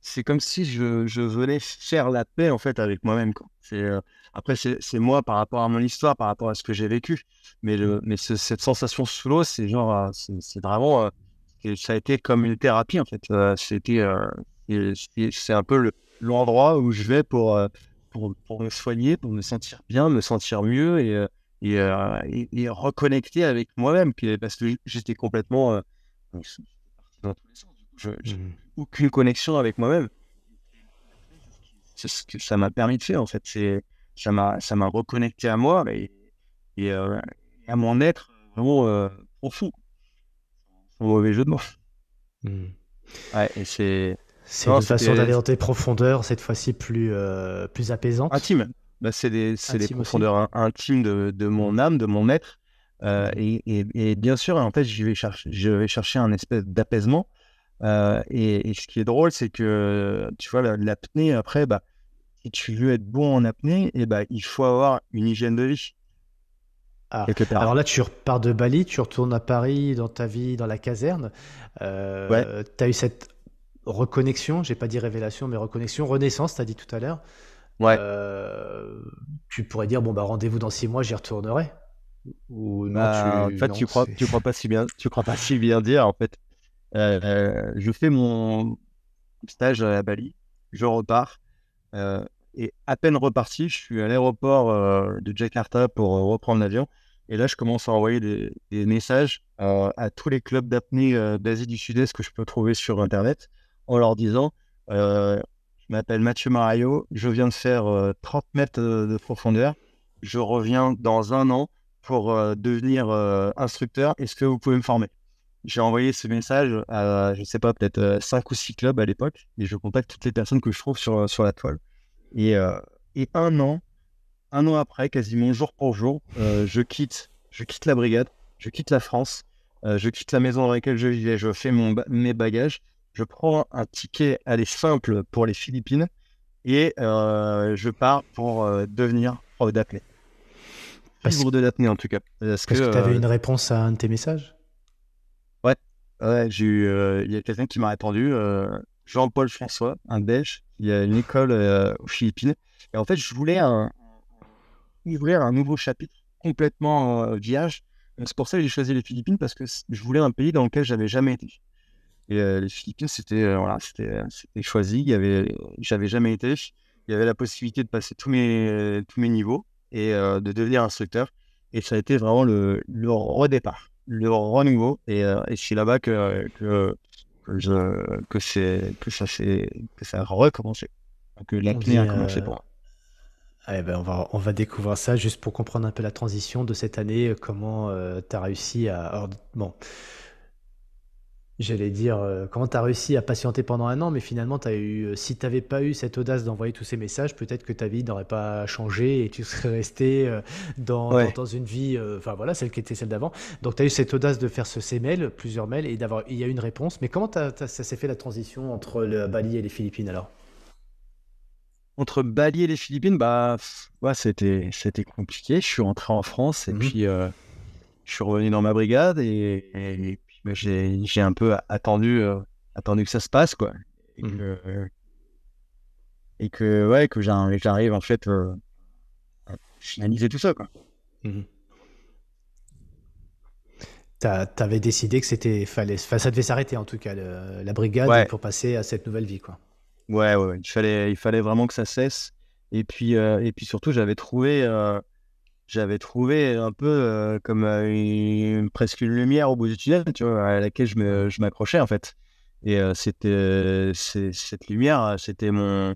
c'est comme si je venais faire la paix en fait avec moi-même, quoi. Après, c'est moi par rapport à mon histoire, par rapport à ce que j'ai vécu. Mais cette sensation sous l'eau, c'est genre, c'est vraiment, ça a été comme une thérapie en fait. C'est un peu l'endroit où je vais pour me soigner, pour me sentir bien, me sentir mieux et reconnecter avec moi-même, parce que j'étais complètement parti dans tous les sens. Du coup, j'ai Mhm. aucune connexion avec moi-même. C'est ce que ça m'a permis de faire, en fait. Ça m'a reconnecté à moi et à mon être vraiment profond, sans mauvais jeu de mots. Mhm. Ouais, et c'est. C'est Non, une façon c'était d'aller dans tes profondeurs, cette fois-ci plus apaisante, intime. Bah, c'est des intime aussi. profondeurs intimes de mon âme, de mon être. Mhm. Et bien sûr, en fait, je vais chercher un espèce d'apaisement. Et ce qui est drôle, c'est que, tu vois, l'apnée, après, bah, si tu veux être bon en apnée, et bah, il faut avoir une hygiène de vie, Ah, quelque alors part. là, tu repars de Bali, tu retournes à Paris dans ta vie, dans la caserne. Ouais, Tu as eu cette reconnexion, j'ai pas dit révélation, mais reconnexion, renaissance, tu as dit tout à l'heure. ouais. Euh, Tu pourrais dire, bon, bah, rendez-vous dans 6 mois, j'y retournerai. Ou non, Bah, en fait, non, c'est. tu crois pas si bien, tu crois pas si bien dire, en fait. Je fais mon stage à Bali, je repars, euh, et à peine reparti, je suis à l'aéroport de Jakarta pour reprendre l'avion. Et là, je commence à envoyer des messages à tous les clubs d'apnée d'Asie du Sud-Est que je peux trouver sur Internet en leur disant je m'appelle Mathieu Marayo, je viens de faire 30 mètres de profondeur, je reviens dans un an pour devenir instructeur. Est-ce que vous pouvez me former? J'ai envoyé ce message à, je sais pas, peut-être 5 ou 6 clubs à l'époque et je contacte toutes les personnes que je trouve sur la toile. Et, euh, et un an après, quasiment jour pour jour, je quitte la brigade, je quitte la France, je quitte la maison dans laquelle je vivais, je fais mes bagages, je prends un ticket aller simple pour les Philippines et je pars pour devenir prof d'apnée. Parce, Vivre de l'apnée en tout cas. Parce que, parce que tu avais une réponse à un de tes messages? ouais, ouais, il y a quelqu'un qui m'a répondu, Jean-Paul François, un Belge, il y a une école aux Philippines. Et en fait, je voulais ouvrir un nouveau chapitre complètement vierge. Donc, c'est pour ça que j'ai choisi les Philippines parce que je voulais un pays dans lequel j'avais jamais été. Et les Philippines, c'était voilà, c'était choisi. J'avais jamais été. il y avait la possibilité de passer tous mes niveaux et de devenir instructeur. Et ça a été vraiment le redépart, le renouveau. Et c'est là-bas que ça a recommencé. Que On l'apnée dit, a commencé pour moi. ben on va découvrir ça juste pour comprendre un peu la transition de cette année, comment tu as réussi à... alors, bon, j'allais dire, comment tu as réussi à patienter pendant un an, mais finalement, si tu n'avais pas eu cette audace d'envoyer tous ces messages, peut-être que ta vie n'aurait pas changé et tu serais resté Ouais. dans une vie, enfin voilà, celle qui était celle d'avant. Donc, tu as eu cette audace de faire ces mails, plusieurs mails, et il y a eu une réponse. Mais comment ça s'est fait la transition entre le Bali et les Philippines alors? Entre Bali et les Philippines, bah, ouais, c'était compliqué. Je suis rentré en France et Mhm, puis je suis revenu dans ma brigade et puis bah, j'ai un peu attendu que ça se passe, quoi. Et mhm, ouais, que j'arrive en fait à finaliser tout ça, quoi. mhm. T'avais décidé que enfin, ça devait s'arrêter en tout cas, la brigade, Ouais, pour passer à cette nouvelle vie, quoi. ouais. Il fallait vraiment que ça cesse. Et puis surtout, j'avais trouvé un peu comme presque une lumière au bout du tunnel, tu vois, à laquelle Ouais. je m'accrochais en fait. Et cette lumière, c'était ma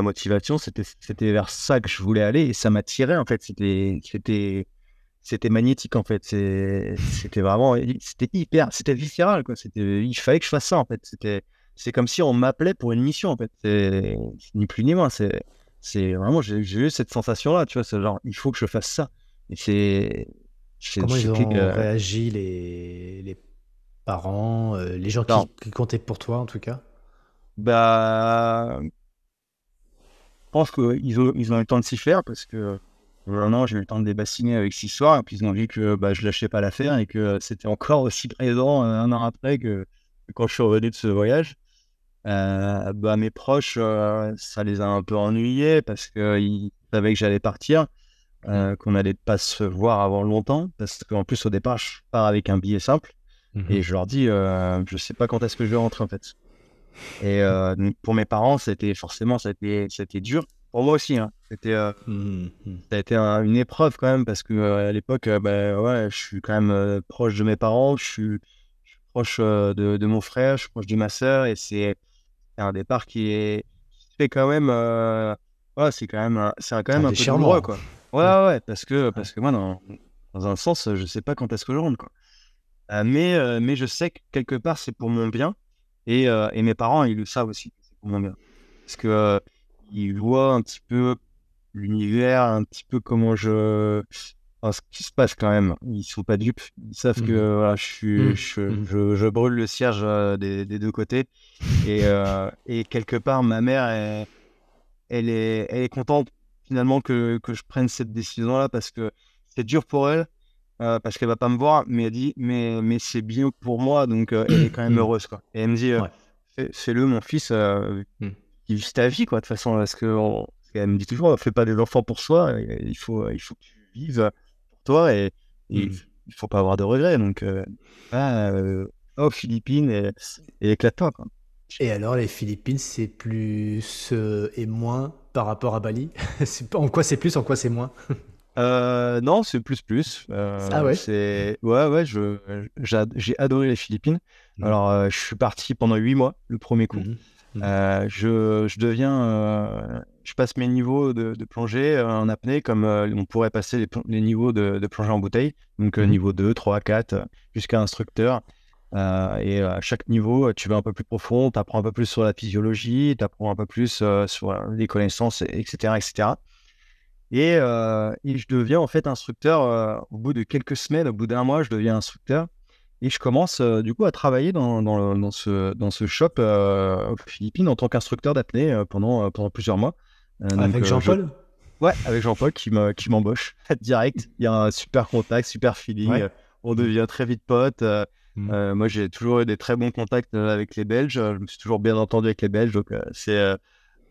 motivation, c'était vers ça que je voulais aller et ça m'attirait en fait. C'était magnétique en fait. C'était vraiment, c'était viscéral quoi. Il fallait que je fasse ça en fait. C'est comme si on m'appelait pour une mission en fait. C'est ni plus ni moins. C'est vraiment, j'ai eu cette sensation-là, tu vois. C'est genre, il faut que je fasse ça. Et Comment ils c'était, ont réagi, les parents, les gens non, qui comptaient pour toi en tout cas? bah, je pense qu'ils ont eu le temps de s'y faire parce que non, j'ai eu le temps de les bassiner avec cette histoire. Et puis ils ont vu que bah, je lâchais pas l'affaire et que c'était encore aussi présent un an après que quand je suis revenu de ce voyage. Bah, mes proches, ça les a un peu ennuyés parce qu'ils savaient que j'allais partir, Mmh. qu'on n'allait pas se voir avant longtemps. Parce qu'en plus, au départ, je pars avec un billet simple Mmh. et je leur dis, je sais pas quand est-ce que je vais rentrer en fait. Et donc, pour mes parents, c'était dur. Pour moi aussi, hein. Mmh mh. Ça a été une épreuve quand même parce que à l'époque, bah, ouais, je suis quand même proche de mes parents, je suis proche de mon frère, je suis proche de ma sœur et c'est un départ qui se fait quand même. Ouais, c'est quand C'est un même un peu douloureux, déchirement. quoi. Ouais, Ouais, ouais, ouais. parce que moi, dans un sens, je sais pas quand est-ce que je rentre, quoi. Mais je sais que quelque part, c'est pour mon bien. Et mes parents, ils le savent aussi que c'est pour mon bien. Parce que ils voient un petit peu l'univers, un petit peu enfin, ce qui se passe quand même. Ils sont pas dupes. Ils savent que Mmh. voilà, Mmh. Mmh. je brûle le cierge des deux côtés. Et quelque part, ma mère, elle est contente finalement que je prenne cette décision-là parce que c'est dur pour elle, parce qu'elle va pas me voir, mais elle dit, mais c'est bien pour moi, donc elle est quand même Mmh. heureuse, quoi. Et elle me dit, Ouais. fais-le, mon fils, Mmh. vis ta vie, quoi, de toute façon, parce qu'elle me dit toujours, fais pas des enfants pour soi, il faut que tu vives pour toi et Mmh. il faut pas avoir de regrets, donc va aux Philippines et éclate-toi, quoi. Et alors les Philippines, c'est plus, et moins par rapport à Bali? En quoi c'est plus, en quoi c'est moins? Non, c'est plus plus. Ah ouais? Ouais, ouais, j'ai adoré les Philippines. Mmh. Alors, je suis parti pendant 8 mois, le premier coup. Mmh mh. Je passe mes niveaux de plongée en apnée comme on pourrait passer les niveaux de plongée en bouteille. Donc, Mmh. niveau 2, 3, 4, jusqu'à instructeur. Et à chaque niveau, tu vas un peu plus profond, tu apprends un peu plus sur la physiologie, tu apprends un peu plus sur les connaissances, etc., etc. Et je deviens en fait instructeur au bout de quelques semaines, au bout d'un mois, je deviens instructeur et je commence du coup à travailler dans ce shop aux Philippines en tant qu'instructeur d'apnée pendant plusieurs mois. Donc, Avec Jean-Paul? ouais, avec Jean-Paul qui m'embauche direct. Il y a un super contact, super feeling. Ouais. On Mmh. devient très vite potes. Mmh. Moi, j'ai toujours eu des très bons contacts avec les Belges. Je me suis toujours bien entendu avec les Belges. Donc,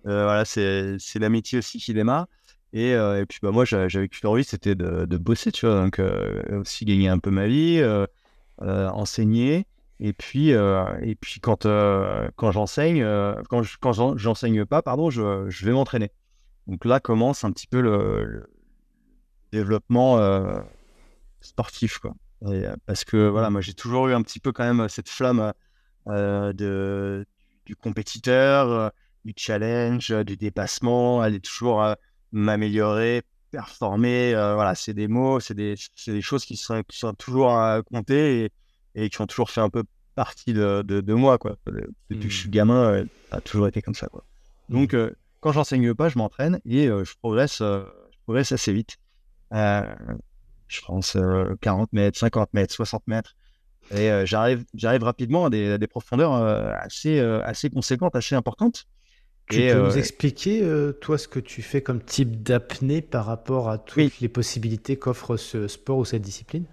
voilà, c'est l'amitié aussi qui démarre. Et puis bah moi j'avais qu'une envie, c'était de bosser, tu vois, donc aussi gagner un peu ma vie, enseigner. Et puis quand j'enseigne, quand j'enseigne pas, pardon, je vais m'entraîner. Donc là commence un petit peu le développement sportif, quoi. Parce que voilà, moi j'ai toujours eu un petit peu quand même cette flamme du compétiteur, du challenge, du dépassement, aller toujours m'améliorer, performer. Voilà, c'est des mots, c'est des choses qui sont toujours à compter et qui ont toujours fait un peu partie de moi, quoi. Depuis que je suis gamin, ça a toujours été comme ça, quoi. Donc, quand j'enseigne pas, je m'entraîne et je progresse assez vite. Euh, je pense 40 mètres, 50 mètres, 60 mètres. Et j'arrive rapidement à des profondeurs assez conséquentes, assez importantes. Tu Et peux nous expliquer, toi, ce que tu fais comme type d'apnée par rapport à oui, toutes les possibilités qu'offre ce sport ou cette discipline?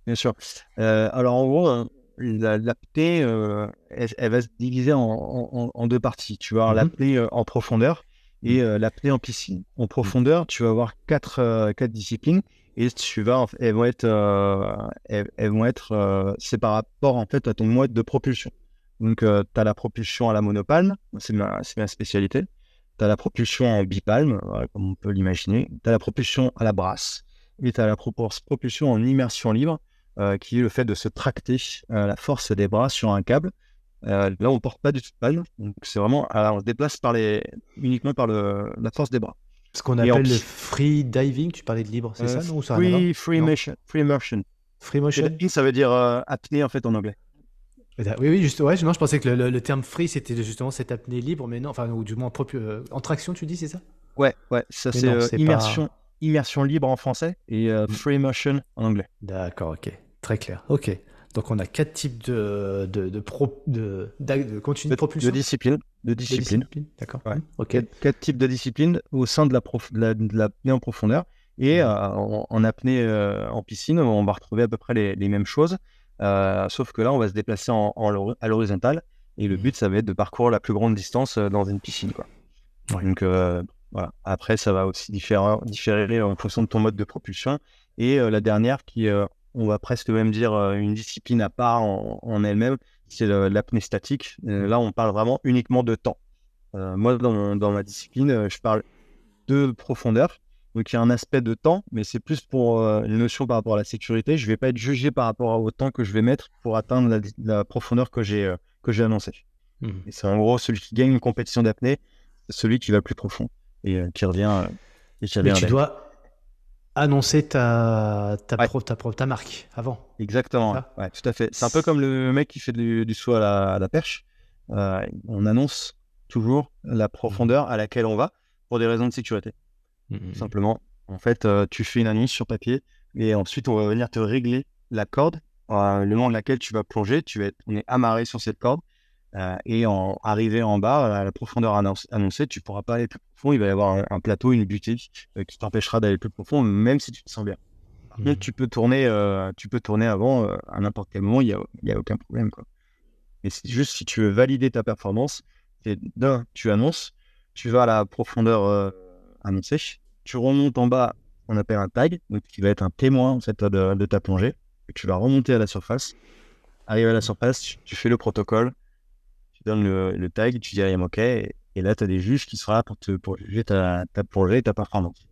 bien sûr. Alors en gros, l'apnée, elle va se diviser en deux parties. Tu vas avoir Mhm. l'apnée en profondeur et l'apnée en piscine. En Mhm. profondeur, tu vas avoir quatre disciplines et elles vont être c'est par rapport en fait à ton mode de propulsion. Donc, tu as la propulsion à la monopalme, c'est ma spécialité. Tu as la propulsion en bipalme, voilà, comme on peut l'imaginer. Tu as la propulsion à la brasse et tu as la propulsion en immersion libre qui est le fait de se tracter la force des bras sur un câble. Là, on ne porte pas du tout de palme, donc c'est vraiment, on se déplace uniquement par la force des bras. Ce qu'on Et en appelle le free diving, tu parlais de libre, c'est ça, non? Ou ça n'a rien à voir? free Non? immersion, free immersion. Free Free motion? diving, ça veut dire apnée en fait en anglais. Oui, oui, juste, ouais, non, je pensais que le terme free, c'était justement cette apnée libre, mais non, enfin, ou du moins en traction, tu dis, c'est ça? Ouais, ouais, ça Mais c'est non, c'est immersion, pas. immersion libre en français et Hmm. free immersion en anglais. D'accord, ok. Très clair. Ok. Donc, on a quatre types de continu de De propulsion, discipline, de de discipline. discipline. D'accord. Ouais. Ok. Quatre types de disciplines au sein de l'apnée en profondeur. Et Mhm. en apnée en piscine, on va retrouver à peu près les mêmes choses. Sauf que là, on va se déplacer à l'horizontale. Et le Mhm. but, ça va être de parcourir la plus grande distance dans une piscine, quoi. Ouais. Donc, voilà. Après, ça va aussi différer en fonction de ton mode de propulsion. Et la dernière, on va presque même dire une discipline à part en elle-même, c'est l'apnée statique. Là, on parle vraiment uniquement de temps. Moi, dans ma discipline, je parle de profondeur. Donc, il y a un aspect de temps, mais c'est plus pour une notion par rapport à la sécurité. Je ne vais pas être jugé par rapport au temps que je vais mettre pour atteindre la profondeur que j'ai annoncée. Mhm. Et c'est en gros celui qui gagne une compétition d'apnée, c'est celui qui va le plus profond et qui revient Mais tu indemne. dois annoncer Ouais, ta marque avant, c'est exactement. Ouais, ça? ouais, tout à fait. C'est un peu comme le mec qui fait du saut à la perche. On annonce toujours la Mhm. profondeur à laquelle on va pour des raisons de sécurité. Tout Mhm. simplement. En fait, tu fais une annonce sur papier et ensuite on va venir te régler la corde le long de laquelle tu vas plonger. On est amarré sur cette corde et arrivé en bas, à la profondeur annoncée, tu pourras pas aller plus profond. Il va y avoir un plateau, une butée qui t'empêchera d'aller plus profond, même si tu te sens bien. Par contre, Mhm. tu peux tourner avant à n'importe quel moment, il y a aucun problème, quoi. Et c'est juste si tu veux valider ta performance, c'est tu annonces, tu vas à la profondeur annoncée, tu remontes en bas, on appelle un tag, donc qui va être un témoin en fait de ta plongée, et tu vas remonter à la surface. Arrivé à la surface, tu fais le protocole, tu donnes le tag, tu dis I am OK, et là tu as des juges qui seront là pour juger ta plongée et ta performance.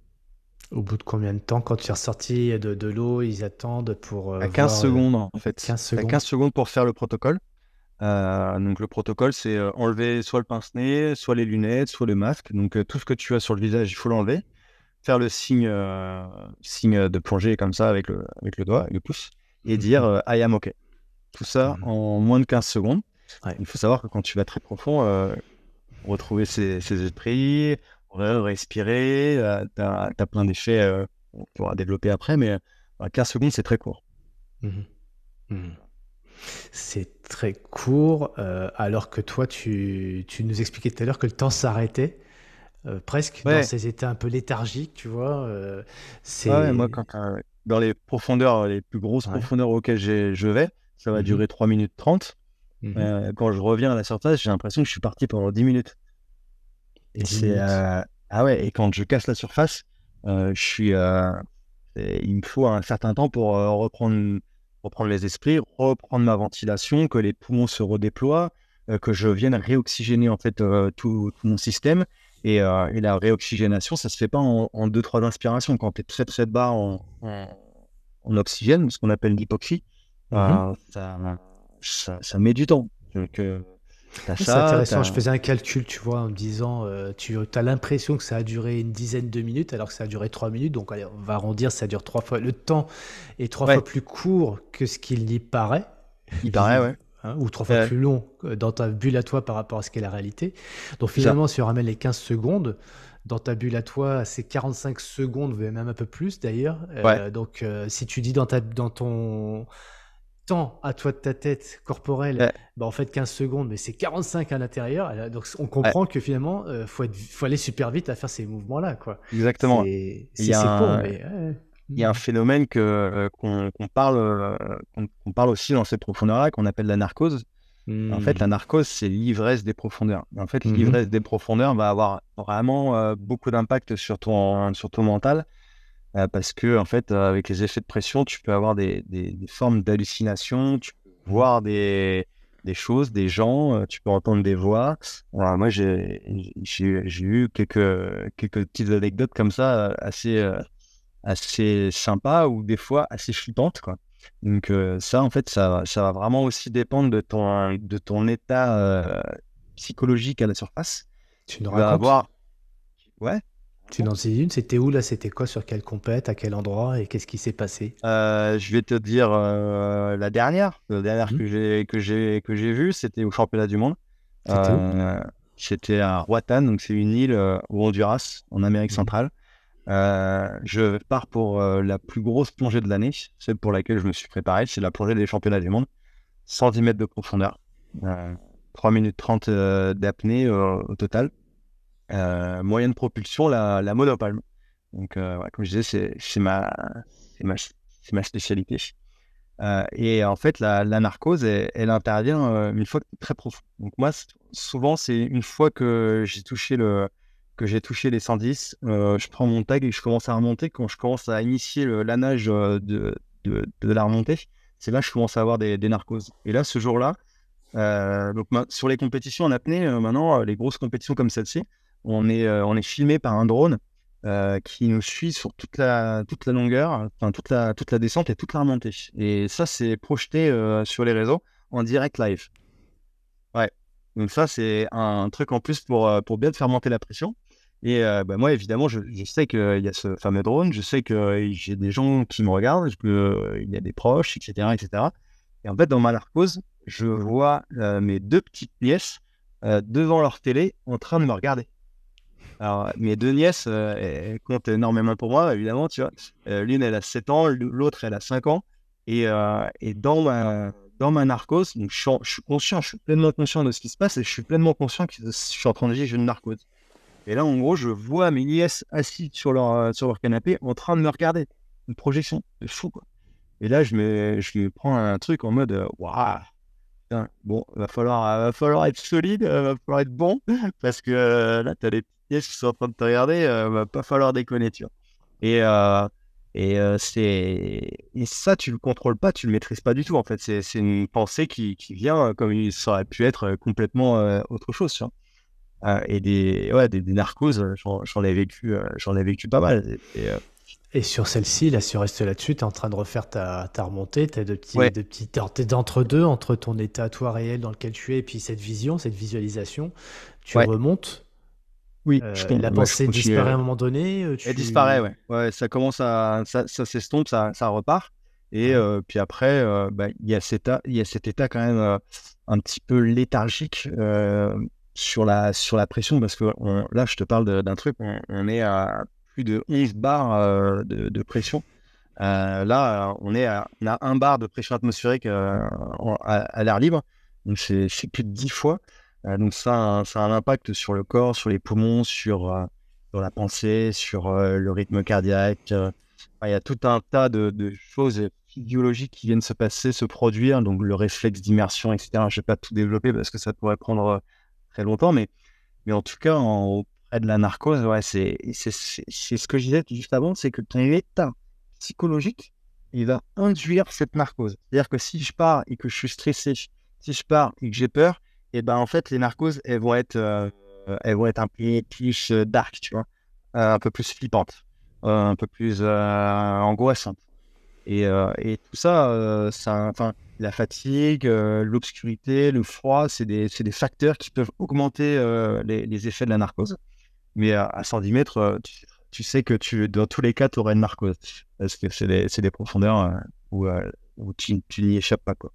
Au bout de combien de temps, quand tu es ressorti de l'eau, ils attendent pour À 15 voir secondes en fait. 15 Tu as secondes? 15 secondes pour faire le protocole. Donc le protocole, c'est enlever soit le pince-nez, soit les lunettes, soit le masque. Donc tout ce que tu as sur le visage, il faut l'enlever. Faire le signe de plongée comme ça avec le doigt, avec le pouce, et dire Mhm. I am OK. Tout ça Mhm. en moins de 15 secondes. Ouais. Il faut savoir que quand tu vas très profond, retrouver ses esprits, respirer, tu as plein d'effets qu'on pourra développer après, mais 15 secondes, c'est très court. Mhm. Mhm. C'est très court, alors que toi, tu nous expliquais tout à l'heure que le temps s'arrêtait, presque dans Ouais, ces états un peu léthargiques, tu vois. ouais, moi, C'est. dans les profondeurs, les plus grosses Ouais. profondeurs auxquelles je vais, ça va Mhm. durer 3 minutes 30. Mhm. Quand je reviens à la surface, j'ai l'impression que je suis parti pendant 10 minutes. Et 10 minutes. ah ouais, et quand je casse la surface, il me faut un certain temps pour reprendre reprendre les esprits, reprendre ma ventilation, que les poumons se redéploient, que je vienne réoxygéner en fait tout mon système. Et la réoxygénation, ça se fait pas en 2-3 inspirations. Quand tu es très très bas en oxygène, ce qu'on appelle l'hypoxie, ça met du temps. Donc, t'as C'est ça, intéressant. Je faisais un calcul, tu vois, en me disant, tu as l'impression que ça a duré une dizaine de minutes, alors que ça a duré 3 minutes. Donc, allez, on va arrondir, ça dure 3 fois. Le temps est 3 fois ouais, plus court que ce qu'il y paraît, il paraît, visible, ouais. hein, ou 3 fois Euh, plus long dans ta bulle à toi par rapport à ce qu'est la réalité. Donc, c'est ça. finalement, si on ramène les 15 secondes, dans ta bulle à toi, c'est 45 secondes, même un peu plus d'ailleurs. Ouais, Donc, si tu dis dans ton temps à toi de ta tête corporelle, ouais, bah, en fait 15 secondes, mais c'est 45 à l'intérieur. Donc on ouais, comprend que finalement, faut aller super vite à faire ces mouvements-là, quoi. exactement. Il y a C'est court, un, mais ouais. il y a un Mmh. phénomène qu'on parle aussi dans cette profondeur-là, qu'on appelle la narcose. En fait, Mmh. la narcose, c'est l'ivresse des profondeurs. En fait, Mmh. l'ivresse des profondeurs va avoir vraiment beaucoup d'impact sur ton mental, parce que, en fait, avec les effets de pression, tu peux avoir des formes d'hallucination, tu peux Mmh. voir des choses, des gens, tu peux entendre des voix. Alors, moi, j'ai eu quelques petites anecdotes comme ça, assez sympas ou des fois assez flippantes, quoi. Donc, ça, en fait, ça va vraiment aussi dépendre de ton état psychologique à la surface. Tu nous Tu vas racontes? avoir, ouais, Tu n'en sais une? C'était où là? C'était quoi? Sur quelle compète? À quel endroit? Et qu'est-ce qui s'est passé? je vais te dire la dernière Mmh. que j'ai vue, c'était au championnat du monde. C'était où? Euh, C'était à Roatan, donc c'est une île au Honduras, en Amérique Mmh. centrale. Je pars pour la plus grosse plongée de l'année, celle pour laquelle je me suis préparé, c'est la plongée des championnats du monde, 110 mètres de profondeur, euh, 3 minutes 30 d'apnée au total. Moyenne de propulsion, la monopalme. Donc, ouais, comme je disais, c'est ma, c'est ma spécialité. Et en fait, la narcose, elle intervient une fois que tu es très profond. Donc moi, souvent, c'est une fois que j'ai touché les 110, je prends mon tag et je commence à remonter. Quand je commence à initier la nage de la remontée, c'est là que je commence à avoir des narcoses. Et là, ce jour-là, donc sur les compétitions en apnée, maintenant, les grosses compétitions comme celle-ci, on est filmé par un drone qui nous suit sur toute la longueur, enfin toute la descente et toute la remontée. Et ça, c'est projeté sur les réseaux en direct live. Ouais. Donc ça, c'est un truc en plus pour bien te faire monter la pression. Et bah, moi, évidemment, je sais qu'il y a ce fameux drone, je sais que j'ai des gens qui me regardent, il y a des proches, etc., etc. Et cetera. Et en fait, dans ma narcose, je vois mes deux petites nièces devant leur télé en train de me regarder. Alors, mes deux nièces, elles comptent énormément pour moi, évidemment, tu vois. L'une, elle a 7 ans, l'autre, elle a 5 ans. Et dans ma narcose, donc je suis conscient, je suis pleinement conscient de ce qui se passe et je suis pleinement conscient que je suis en train de vivre une narcose. Et là, en gros, je vois mes nièces assises sur leur canapé en train de me regarder. Une projection de fou, quoi. Et là, je me prends un truc en mode, waouh, putain, bon, va falloir être solide, va falloir être bon, parce que là, t'as des petites pièces qui sont en train de te regarder, va pas falloir déconner, tu vois. Et, euh, et ça, tu le contrôles pas, tu le maîtrises pas du tout, en fait. C'est une pensée qui vient comme ça aurait pu être complètement autre chose, tu vois. Et des narcoses, j'en ai vécu pas mal. Et sur celle-ci, là, si on reste là-dessus, tu es en train de refaire ta remontée, tu as Ouais, t'es d'entre deux, entre ton état, toi, réel dans lequel tu es, et puis cette vision, cette visualisation. Tu ouais, remontes, oui, la ouais, je pensée disparaît à continue. un moment donné, Elle disparaît, tu... ouais. Ouais, ça s'estompe, ça repart. Et Ouais. puis après, bah, il y a cet état quand même un petit peu léthargique sur la pression, parce que là, je te parle d'un truc, on est à plus de 11 bars de pression. Là, on a 1 bar de pression atmosphérique à l'air libre, donc c'est plus de 10 fois. Donc ça a un impact sur le corps, sur les poumons, sur la pensée, sur le rythme cardiaque. Enfin, il y a tout un tas de choses physiologiques qui viennent se passer, se produire, donc le réflexe d'immersion, etc. Je ne vais pas tout développer parce que ça pourrait prendre très longtemps, mais en tout cas, auprès de la narcose, ouais, c'est ce que je disais juste avant, c'est que ton état psychologique il va induire cette narcose. C'est-à-dire que si je pars et que je suis stressé, si je pars et que j'ai peur, et ben en fait, les narcoses, elles vont être un peu plus dark, tu vois, un peu plus flippantes, un peu plus angoissantes. Et tout ça, enfin, la fatigue, l'obscurité, le froid, c'est des facteurs qui peuvent augmenter les effets de la narcose. Mais à 110 mètres, tu sais que dans tous les cas, tu auras une narcose. Parce que c'est des profondeurs où tu n'y échappes pas, quoi.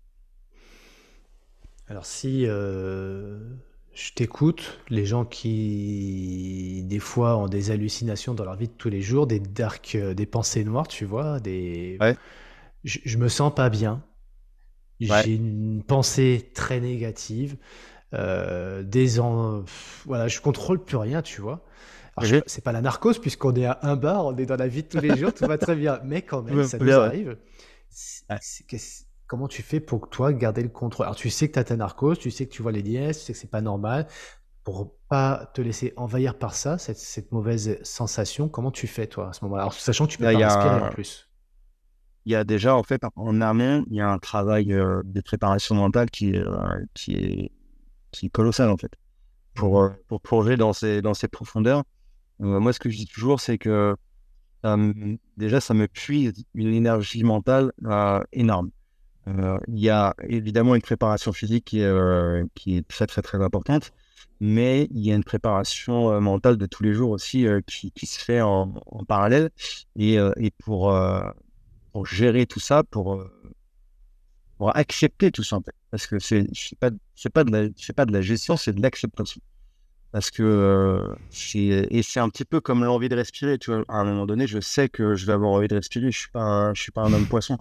Alors si je t'écoute, les gens qui des fois ont des hallucinations dans leur vie de tous les jours, des pensées noires, tu vois, Ouais, je me sens pas bien. ouais. J'ai une pensée très négative. Voilà, je contrôle plus rien, tu vois. Alors, Ok. c'est pas la narcose, puisqu'on est à un bar, on est dans la vie de tous les jours, tout va très bien. Mais quand même, Ouais, ça nous bien, ouais. arrive. Ouais. Comment tu fais pour que toi garder le contrôle? Alors, tu sais que tu as ta narcose, tu sais que tu vois les liesses, tu sais que c'est pas normal. Pour pas te laisser envahir par ça, cette mauvaise sensation, comment tu fais, toi, à ce moment-là? Alors, sachant que tu peux Là, pas respirer en plus. il y a déjà, en fait, en amont, il y a un travail de préparation mentale qui est colossal, en fait, Mhm. pour plonger dans ces profondeurs. Moi, ce que je dis toujours, c'est que déjà, ça me puise une énergie mentale énorme. Il y a évidemment une préparation physique qui est très, très, très importante, mais il y a une préparation mentale de tous les jours aussi qui se fait en parallèle. Et pour gérer tout ça, pour accepter tout ça, en fait. Parce que c'est pas de la gestion, c'est de l'acceptation. Parce que c'est un petit peu comme l'envie de respirer, tu vois. À un moment donné, je sais que je vais avoir envie de respirer. Je suis pas un homme poisson.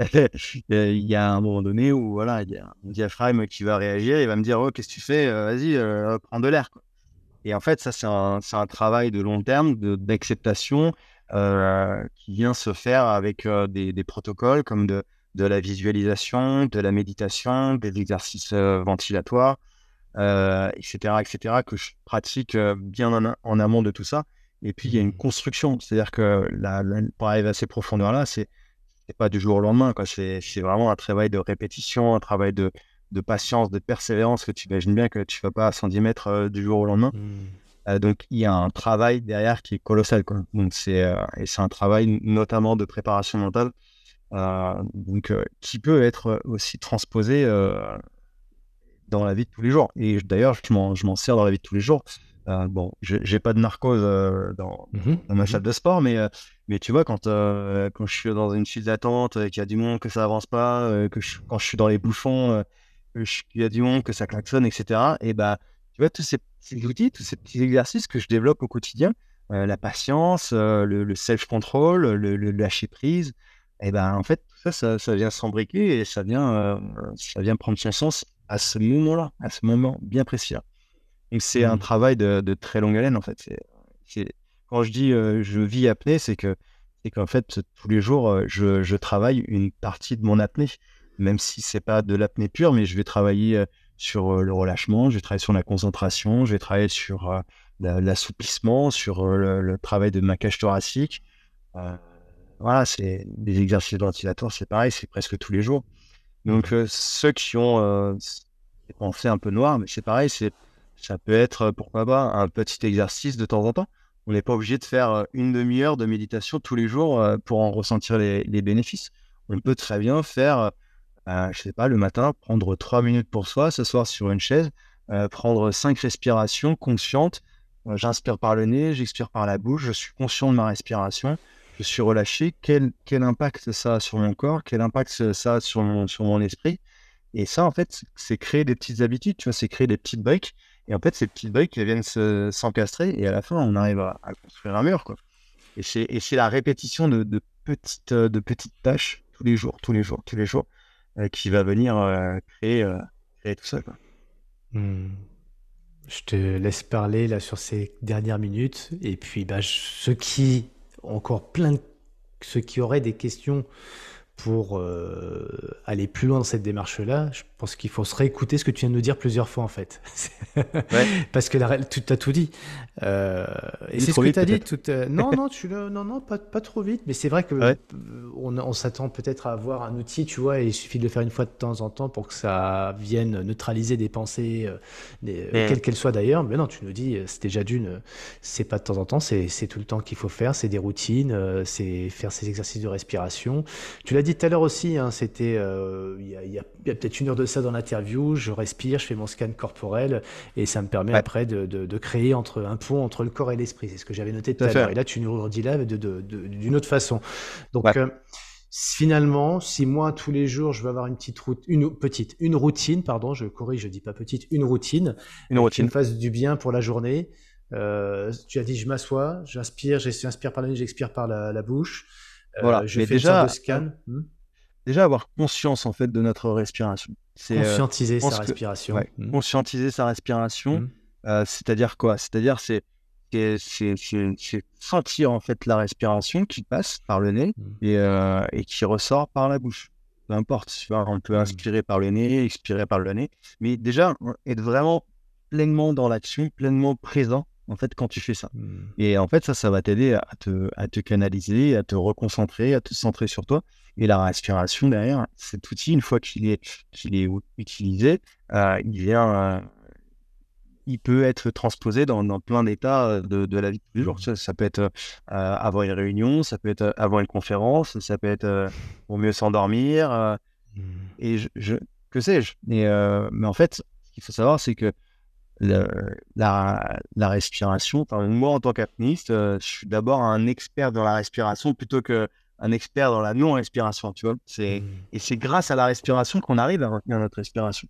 Il y a un moment donné où voilà, il y a un diaphragme qui va réagir, il va me dire, oh, qu'est-ce que tu fais? Vas-y, prends de l'air, quoi. Et en fait, ça, c'est un travail de long terme, d'acceptation, qui vient se faire avec des protocoles comme de la visualisation, de la méditation, des exercices ventilatoires, etc., que je pratique bien en amont de tout ça. Et puis, il y a une Mhm. construction, c'est-à-dire que pour arriver à ces profondeurs-là, c'est pas du jour au lendemain, quoi. C'est vraiment un travail de répétition, un travail de patience, de persévérance, que tu imagines bien que tu vas pas à 110 mètres du jour au lendemain. Mhm. Donc, il y a un travail derrière qui est colossal, quoi. Donc, et c'est un travail notamment de préparation mentale, qui peut être aussi transposé dans la vie de tous les jours. Et d'ailleurs, je m'en sers dans la vie de tous les jours. Bon, j'ai pas de narcose Mhm. dans ma Mhm. salle de sport, mais tu vois, quand je suis dans une file d'attente, qu'il y a du monde, que ça avance pas, quand je suis dans les bouchons, qu'il y a du monde, que ça klaxonne, etc. Et bah, tu vois, tous ces petits outils, tous ces petits exercices que je développe au quotidien, la patience, le self-control, le lâcher prise, et ben en fait, tout ça, ça vient s'embriquer et ça vient prendre son sens à ce moment-là, à ce moment bien précis. Et c'est un Mhm. travail de très longue haleine, en fait. Quand je dis je vis apnée, c'est qu'en fait, tous les jours, je travaille une partie de mon apnée, même si c'est pas de l'apnée pure, mais je vais travailler sur le relâchement, je vais travailler sur la concentration, je vais travailler sur l'assouplissement, sur le travail de ma cage thoracique. Euh, voilà, c'est des exercices ventilatoires, c'est pareil, c'est presque tous les jours. Donc, Mhm. ceux qui ont des pensées un peu noires, mais c'est pareil, ça peut être, pourquoi pas, un petit exercice de temps en temps. On n'est pas obligé de faire une demi-heure de méditation tous les jours pour en ressentir les bénéfices. On peut très bien faire, je sais pas, le matin, prendre 3 minutes pour soi, s'asseoir sur une chaise, prendre 5 respirations conscientes. J'inspire par le nez, j'expire par la bouche, je suis conscient de ma respiration, je suis relâché. Quel impact ça a sur mon corps? Quel impact ça a sur mon esprit? Et ça, en fait, c'est créer des petites habitudes, tu vois, c'est créer des petites briques. Et en fait, ces petites briques, elles viennent s'encastrer et à la fin, on arrive à construire un mur, quoi. Et c'est la répétition de petites tâches tous les jours, tous les jours, tous les jours, qui va venir créer tout ça, quoi. Mhm. Je te laisse parler là sur ces dernières minutes. Et puis, bah, ceux qui ont encore ceux qui auraient des questions pour aller plus loin dans cette démarche-là, je pense qu'il faut se réécouter ce que tu viens de nous dire plusieurs fois en fait. Ouais, Parce que tu as tout dit. Euh, et dit c'est ce trop que vite tu as dit peut-être. tout. Non, non, non, non, pas trop vite. Mais c'est vrai que Ouais, on s'attend peut-être à avoir un outil, tu vois, et il suffit de le faire une fois de temps en temps pour que ça vienne neutraliser des pensées, mais quelles qu'elles soient d'ailleurs. Mais non, tu nous dis, c'est déjà c'est pas de temps en temps, c'est tout le temps qu'il faut faire, c'est des routines, c'est faire ces exercices de respiration. Tu l'as dit tout à l'heure aussi, hein, c'était il y a peut-être 1 heure de ça dans l'interview, je respire, je fais mon scan corporel et ça me permet ouais, après de créer un pont entre le corps et l'esprit. C'est ce que j'avais noté tout tout à à l'heure. fait. Et là, tu nous redis là d'une autre façon. Ouais, Donc, finalement, si moi, tous les jours, je veux avoir une petite une routine, pardon, je corrige, je dis pas petite, une routine une qui me routine. fasse du bien pour la journée. Tu as dit, je m'assois, j'inspire par la nuit, j'expire par la bouche. Voilà. Je Mais fais une sorte de déjà, scan. déjà avoir conscience en fait de notre respiration. Je Conscientiser sa pense que respiration. ouais, conscientiser sa respiration, Hmm. c'est-à-dire quoi? C'est-à-dire c'est sentir en fait la respiration qui passe par le nez Hmm. et qui ressort par la bouche. Peu importe, tu vois, on peut Hmm. inspirer par le nez, expirer par le nez, mais déjà être vraiment pleinement dans l'action, pleinement présent en fait quand tu fais ça. Hmm. Et en fait, ça va t'aider à te canaliser, à te reconcentrer, à te centrer sur toi. Et la respiration derrière, cet outil, une fois qu'il est utilisé, il vient, il peut être transposé dans plein d'états de la vie de tous les jours. Hmm. Ça peut être avant une réunion, ça peut être avant une conférence, ça peut être pour mieux s'endormir, Hmm. et que sais-je. Mais en fait, ce qu'il faut savoir, c'est que la respiration, enfin, moi en tant qu'apnéiste, je suis d'abord un expert dans la respiration plutôt qu'un expert dans la non-respiration, tu vois. Hmm. Et c'est grâce à la respiration qu'on arrive à retenir notre respiration.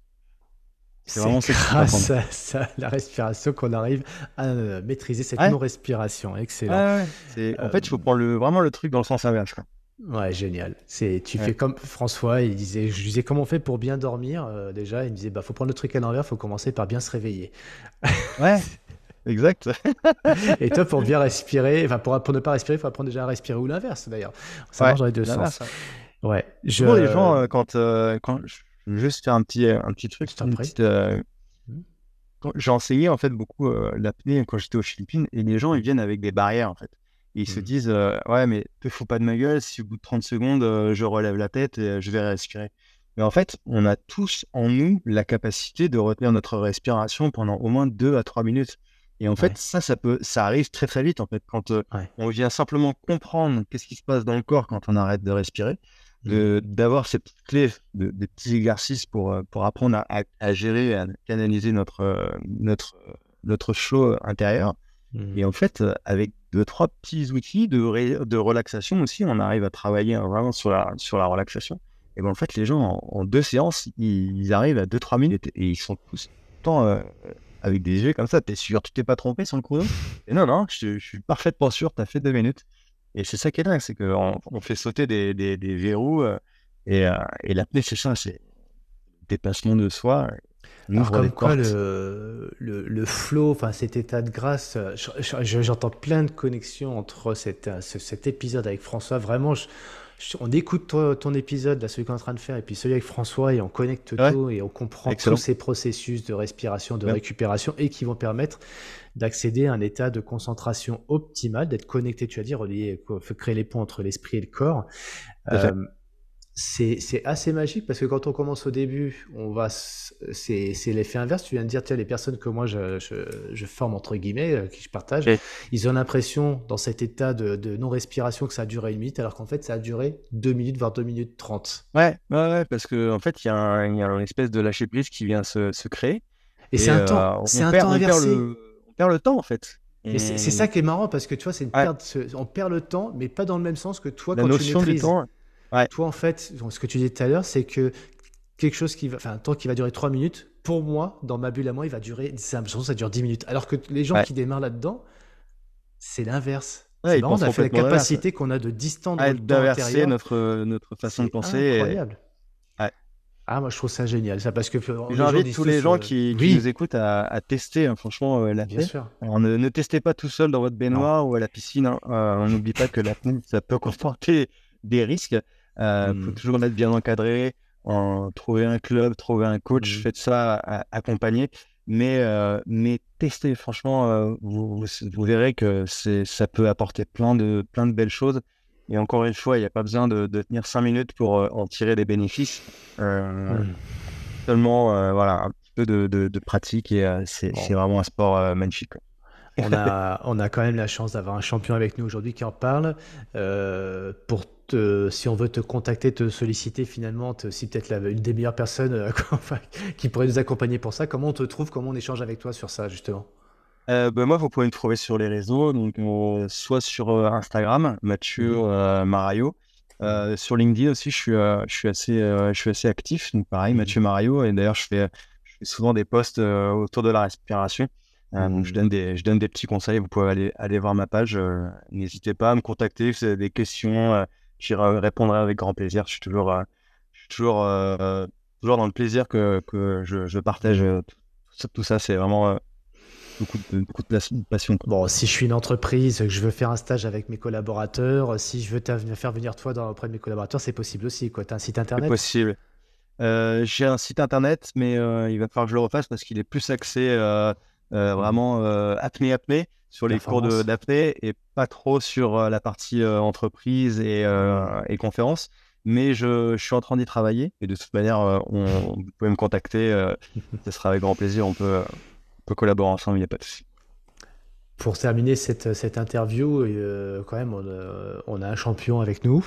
C'est C'est vraiment ça qu'il faut comprendre. grâce à ça, la respiration, qu'on arrive à maîtriser cette Ouais, non-respiration. ouais, Excellent. ouais. En Euh, fait, il faut prendre vraiment le truc dans le sens inverse, quoi. ouais, génial. Tu Ouais, fais comme François, je lui disais comment on fait pour bien dormir. Déjà, il me disait, bah, faut prendre le truc à l'envers, faut commencer par bien se réveiller. ouais, exact. Et toi, pour bien respirer, enfin, pour ne pas respirer, il faut apprendre déjà à respirer ou l'inverse d'ailleurs. Ça Ouais, marche dans les deux sens. l'inverse. Ouais. Ouais, Souvent, les gens, quand je veux juste faire un petit truc, je t'en une prie. petite, j'ai enseigné en fait beaucoup l'apnée quand j'étais aux Philippines et les gens ils viennent avec des barrières en fait. Et ils se Mhm. disent ouais mais te fous pas de ma gueule si au bout de 30 secondes je relève la tête et je vais respirer. Mais en fait on a tous en nous la capacité de retenir notre respiration pendant au moins 2 à 3 minutes. Et en fait Ouais, ça arrive très très vite en fait quand ouais. on vient simplement comprendre qu'est-ce qui se passe dans le corps quand on arrête de respirer Mhm. d'avoir ces petites clés, des petits exercices pour apprendre à gérer, à canaliser notre flow intérieur. Et Mhm. en fait, avec 2, 3 petits outils de relaxation aussi, on arrive à travailler vraiment sur la relaxation. Et ben en fait, les gens, en 2 séances, ils arrivent à 2, 3 minutes et ils sont tous tout le temps avec des yeux comme ça. T'es sûr, tu t'es pas trompé sur le chrono? Et non, non, je suis parfaitement sûr, t'as fait 2 minutes. Et c'est ça qui est dingue, c'est qu'on on fait sauter des verrous et l'apnée, c'est ça, c'est le dépassement de soi, on Alors ouvre des comme quoi portes. le flow, enfin cet état de grâce, j'entends plein de connexions entre cet épisode avec François. Vraiment, on écoute ton épisode, là, celui qu'on est en train de faire, et puis celui avec François, et on connecte Ouais, tout, et on comprend tous excellent. ces processus de respiration, de Ouais, récupération, et qui vont permettre d'accéder à un état de concentration optimal, d'être connecté, tu as dit, relié, créer les ponts entre l'esprit et le corps. tout à fait. Euh, c'est assez magique parce que quand on commence au début, c'est l'effet inverse. Tu viens de dire, tiens, les personnes que moi je forme, entre guillemets, qui je partage, Et- ils ont l'impression, dans cet état de non-respiration, que ça a duré 1 minute, alors qu'en fait, ça a duré 2 minutes, voire 2 minutes 30. ouais, ouais, ouais, parce qu'en fait, il y a une espèce de lâcher prise qui vient se créer Et et c'est un temps inversé. on perd le temps en fait. Mais c'est ça On- qui est marrant parce que tu vois, c'est une ouais, perte, on perd le temps, mais pas dans le même sens que toi la quand tu notion du maîtrises. temps, ouais, Toi, en fait, ce que tu disais tout à l'heure, c'est que quelque chose enfin, un temps qui va durer 3 minutes, pour moi, dans ma bulle à moi, il va durer, j'ai l'impression que ça dure 10 minutes. Alors que les gens ouais, qui démarrent là-dedans, c'est l'inverse. ouais, C'est ils marrant, on pensent a fait la complètement l'inverse. capacité qu'on a de distendre Ouais, le temps d'inverser intérieur. notre façon de C'est penser. incroyable. Ouais. Ah, moi, je trouve ça génial, ça, parce que les gens J'invite disent tous les tous, gens qui nous oui, écoutent à tester, hein, franchement, bien l'apnée. sûr. Alors, ne testez pas tout seul dans votre Non. baignoire ou à la piscine, hein. On n'oublie pas que l'apnée, ça peut comporter des risques. Faut toujours être bien encadré, trouver un club, trouver un coach, faites ça accompagner. Mais testez, franchement, vous verrez que ça peut apporter plein de belles choses. Et encore une fois, il n'y a pas besoin de tenir 5 minutes pour en tirer des bénéfices. Seulement, voilà, un petit peu de pratique et c'est vraiment un sport magnifique, quoi. On a quand même la chance d'avoir un champion avec nous aujourd'hui qui en parle. Si on veut te contacter, te solliciter, finalement, tu es aussi peut-être une des meilleures personnes qui pourrait nous accompagner pour ça. Comment on te trouve? Comment on échange avec toi sur ça, justement? Moi, vous pouvez me trouver sur les réseaux, donc soit sur Instagram, Mathieu Marayo. Sur LinkedIn aussi, je suis assez actif, donc pareil, Mathieu Marayo. Et d'ailleurs, je fais souvent des posts autour de la respiration. Donc je donne des petits conseils. Vous pouvez aller voir ma page. N'hésitez pas à me contacter si vous avez des questions. J'y répondrai avec grand plaisir. Je suis toujours dans le plaisir que je partage tout ça. C'est vraiment beaucoup de passion, quoi. Bon, si je suis une entreprise, que je veux faire un stage avec mes collaborateurs, si je veux faire venir toi auprès de mes collaborateurs, c'est possible aussi, quoi. Tu as un site C'est internet? possible. J'ai un site internet, mais il va falloir que je le refasse parce qu'il est plus axé vraiment apnée sur les cours Performance? d'apnée et pas trop sur la partie entreprise et conférences. Mais je suis en train d'y travailler et de toute manière, vous pouvez me contacter. Ce sera avec grand plaisir. On peut collaborer ensemble, il n'y a pas de souci. Pour terminer cette interview, quand même, on a un champion avec nous.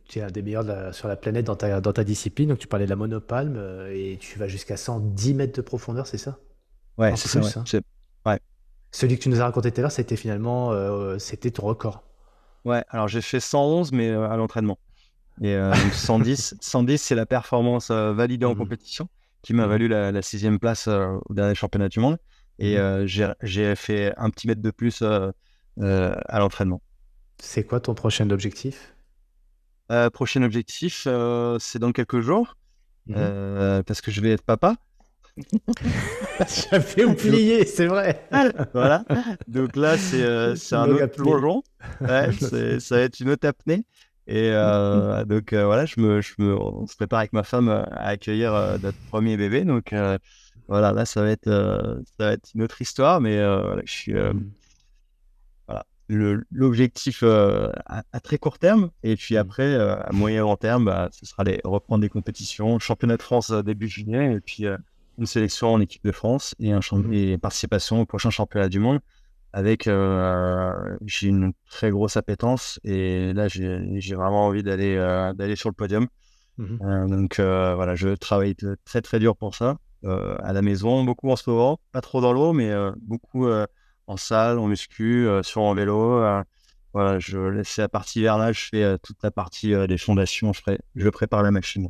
Tu es un des meilleurs sur la planète dans ta discipline. Donc, tu parlais de la monopalme et tu vas jusqu'à 110 mètres de profondeur, c'est ça? Ouais, En c'est ça, ouais. plus, hein. Ouais. Celui que tu nous as raconté tout à l'heure, c'était finalement c'était ton record. Ouais, alors j'ai fait 111, mais à l'entraînement. Et donc 110, c'est la performance validée en Mhm. compétition qui m'a Mhm. valu la 6e place au dernier championnat du monde. Et Mhm. j'ai fait un petit mètre de plus à l'entraînement. C'est quoi ton prochain objectif? Prochain objectif, c'est dans quelques jours, Mhm. parce que je vais être papa. J'avais Donc oublié, c'est vrai. voilà. Donc là, c'est un Longue autre apnée. plongeon. Ouais, ça va être une autre apnée. Et donc voilà, on se prépare avec ma femme à accueillir notre premier bébé. Donc voilà, là, ça va être une autre histoire. Mais voilà, Mhm. voilà, l'objectif à très court terme. Et puis Mhm. après, à moyen et long terme, bah, ce sera reprendre des compétitions. Championnat de France début juillet. Et puis une sélection en équipe de France Mhm. et participation au prochain championnat du monde avec j'ai une très grosse appétence et là j'ai vraiment envie d'aller sur le podium. Mhm. Donc voilà, je travaille très très dur pour ça à la maison, beaucoup en ce moment, pas trop dans l'eau, mais beaucoup en salle, en muscu, sur mon vélo. Voilà, je laisse la partie hivernale, je fais toute la partie des fondations, je prépare la machine.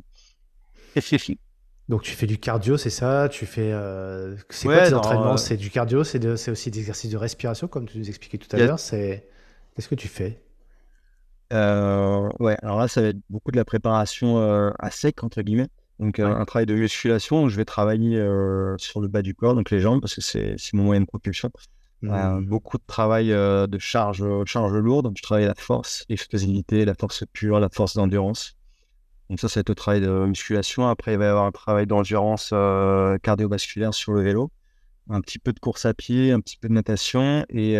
Donc tu fais du cardio, c'est ça? C'est quoi Ouais, tes non, entraînements? C'est du cardio, c'est aussi des exercices de respiration, comme tu nous expliquais tout à il y a l'heure. Qu'est-ce que tu fais? Ouais, alors là, ça va être beaucoup de la préparation à sec, entre guillemets. Donc, Ouais. un travail de musculation où je vais travailler sur le bas du corps, donc les jambes, parce que c'est mon moyen de propulsion. Hmm. Beaucoup de travail de charge lourde. Donc, je travaille la force, l'explosivité, la force pure, la force d'endurance. Donc, ça va être le travail de musculation. Après, il va y avoir un travail d'endurance cardiovasculaire sur le vélo, un petit peu de course à pied, un petit peu de natation et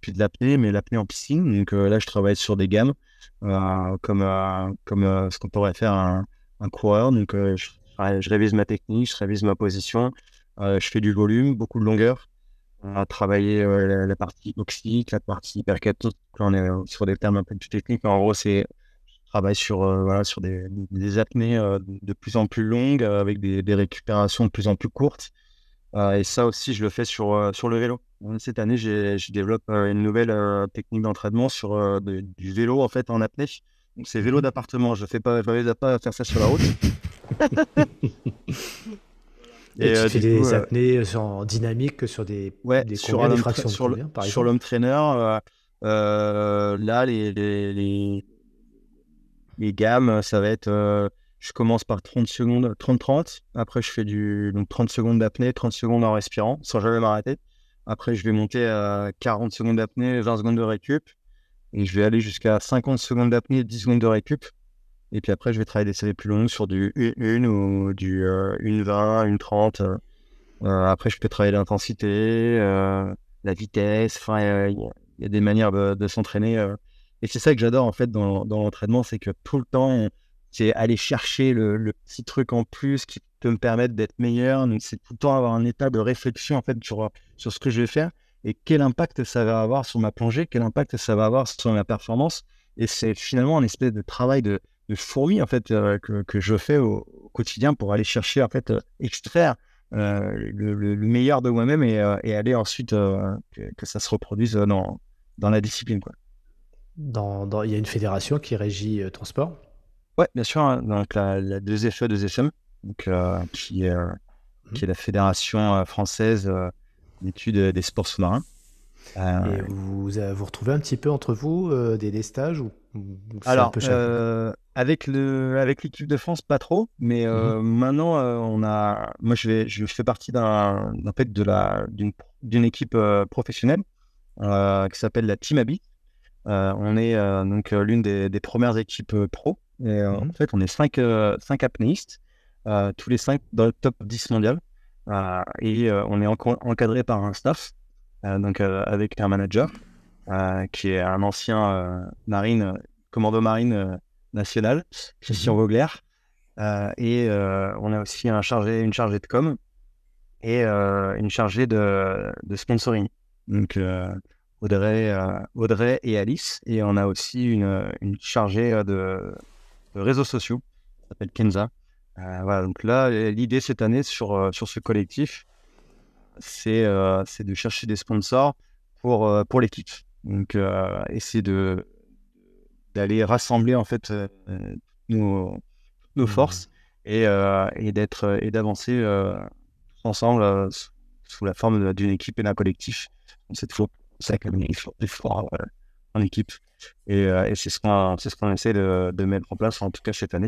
puis de l'apnée, mais l'apnée en piscine. Donc là, je travaille sur des gammes comme ce qu'on pourrait faire un coureur. Donc je révise ma technique, je révise ma position, je fais du volume, beaucoup de longueur. On a travaillé la partie oxyque, la partie hypercapnique. Là, on est sur des termes un peu plus techniques, mais en gros, je travaille sur, voilà, sur des apnées de plus en plus longues avec des récupérations de plus en plus courtes. Et ça aussi, je le fais sur le vélo. Cette année, je développe une nouvelle technique d'entraînement sur du vélo en fait en apnée. Donc, c'est vélo Mhm. d'appartement. Je ne vais pas faire ça sur la route. Et Et tu te fais du coup, des apnées en dynamique que sur ouais, des combien, des fractions de combien, par sur exemple? l'homme trainer, là, les gammes, ça va être, je commence par 30 secondes, 30-30. Après, je fais donc 30 secondes d'apnée, 30 secondes en respirant, sans jamais m'arrêter. Après, je vais monter à 40 secondes d'apnée, 20 secondes de récup. et je vais aller jusqu'à 50 secondes d'apnée, 10 secondes de récup. Et puis après, je vais travailler des séries plus longues sur du 1 ou du 1,20, 1,30. Après, je peux travailler l'intensité, la vitesse. Enfin, il y a des manières de s'entraîner. Et c'est ça que j'adore en fait dans l'entraînement, c'est que tout le temps, c'est aller chercher le petit truc en plus qui peut me permettre d'être meilleur. Donc, c'est tout le temps avoir un état de réflexion en fait sur ce que je vais faire et quel impact ça va avoir sur ma plongée, quel impact ça va avoir sur ma performance. Et c'est finalement un espèce de travail de fourmi en fait que je fais au quotidien pour aller chercher en fait extraire le meilleur de moi-même et aller ensuite que ça se reproduise dans la discipline, quoi. Il y a une fédération qui régit ton sport. Ouais, bien sûr, hein, donc la 2FE, 2FM, donc, qui est la fédération française d'études des sports sous-marins. Et vous retrouvez un petit peu entre vous des stages ou c'est un Alors, peu chacun? avec l'équipe de France, pas trop, mais Mhm. maintenant, moi, je fais partie en fait, d'une équipe professionnelle qui s'appelle la Team Habit. On est donc l'une des premières équipes pro. Et en Mhm. fait, on est cinq apnéistes, tous les cinq dans le top 10 mondial. Et on est encadré par un staff, donc avec un manager qui est un ancien commando marine national, Christian Mhm. Vogler. Et on a aussi une chargée de com et une chargée de sponsoring. Donc Audrey et Alice. Et on a aussi une chargée de réseaux sociaux, qui s'appelle Kenza. Voilà, donc là, l'idée cette année sur ce collectif, c'est de chercher des sponsors pour l'équipe. Donc, essayer d'aller rassembler en fait nos, nos Mhm. forces et d'avancer tous ensemble sous la forme d'une équipe et d'un collectif. Donc, c'est toujours ça qu'il faut fort en équipe. Et c'est ce qu'on essaie de mettre en place, en tout cas cette année.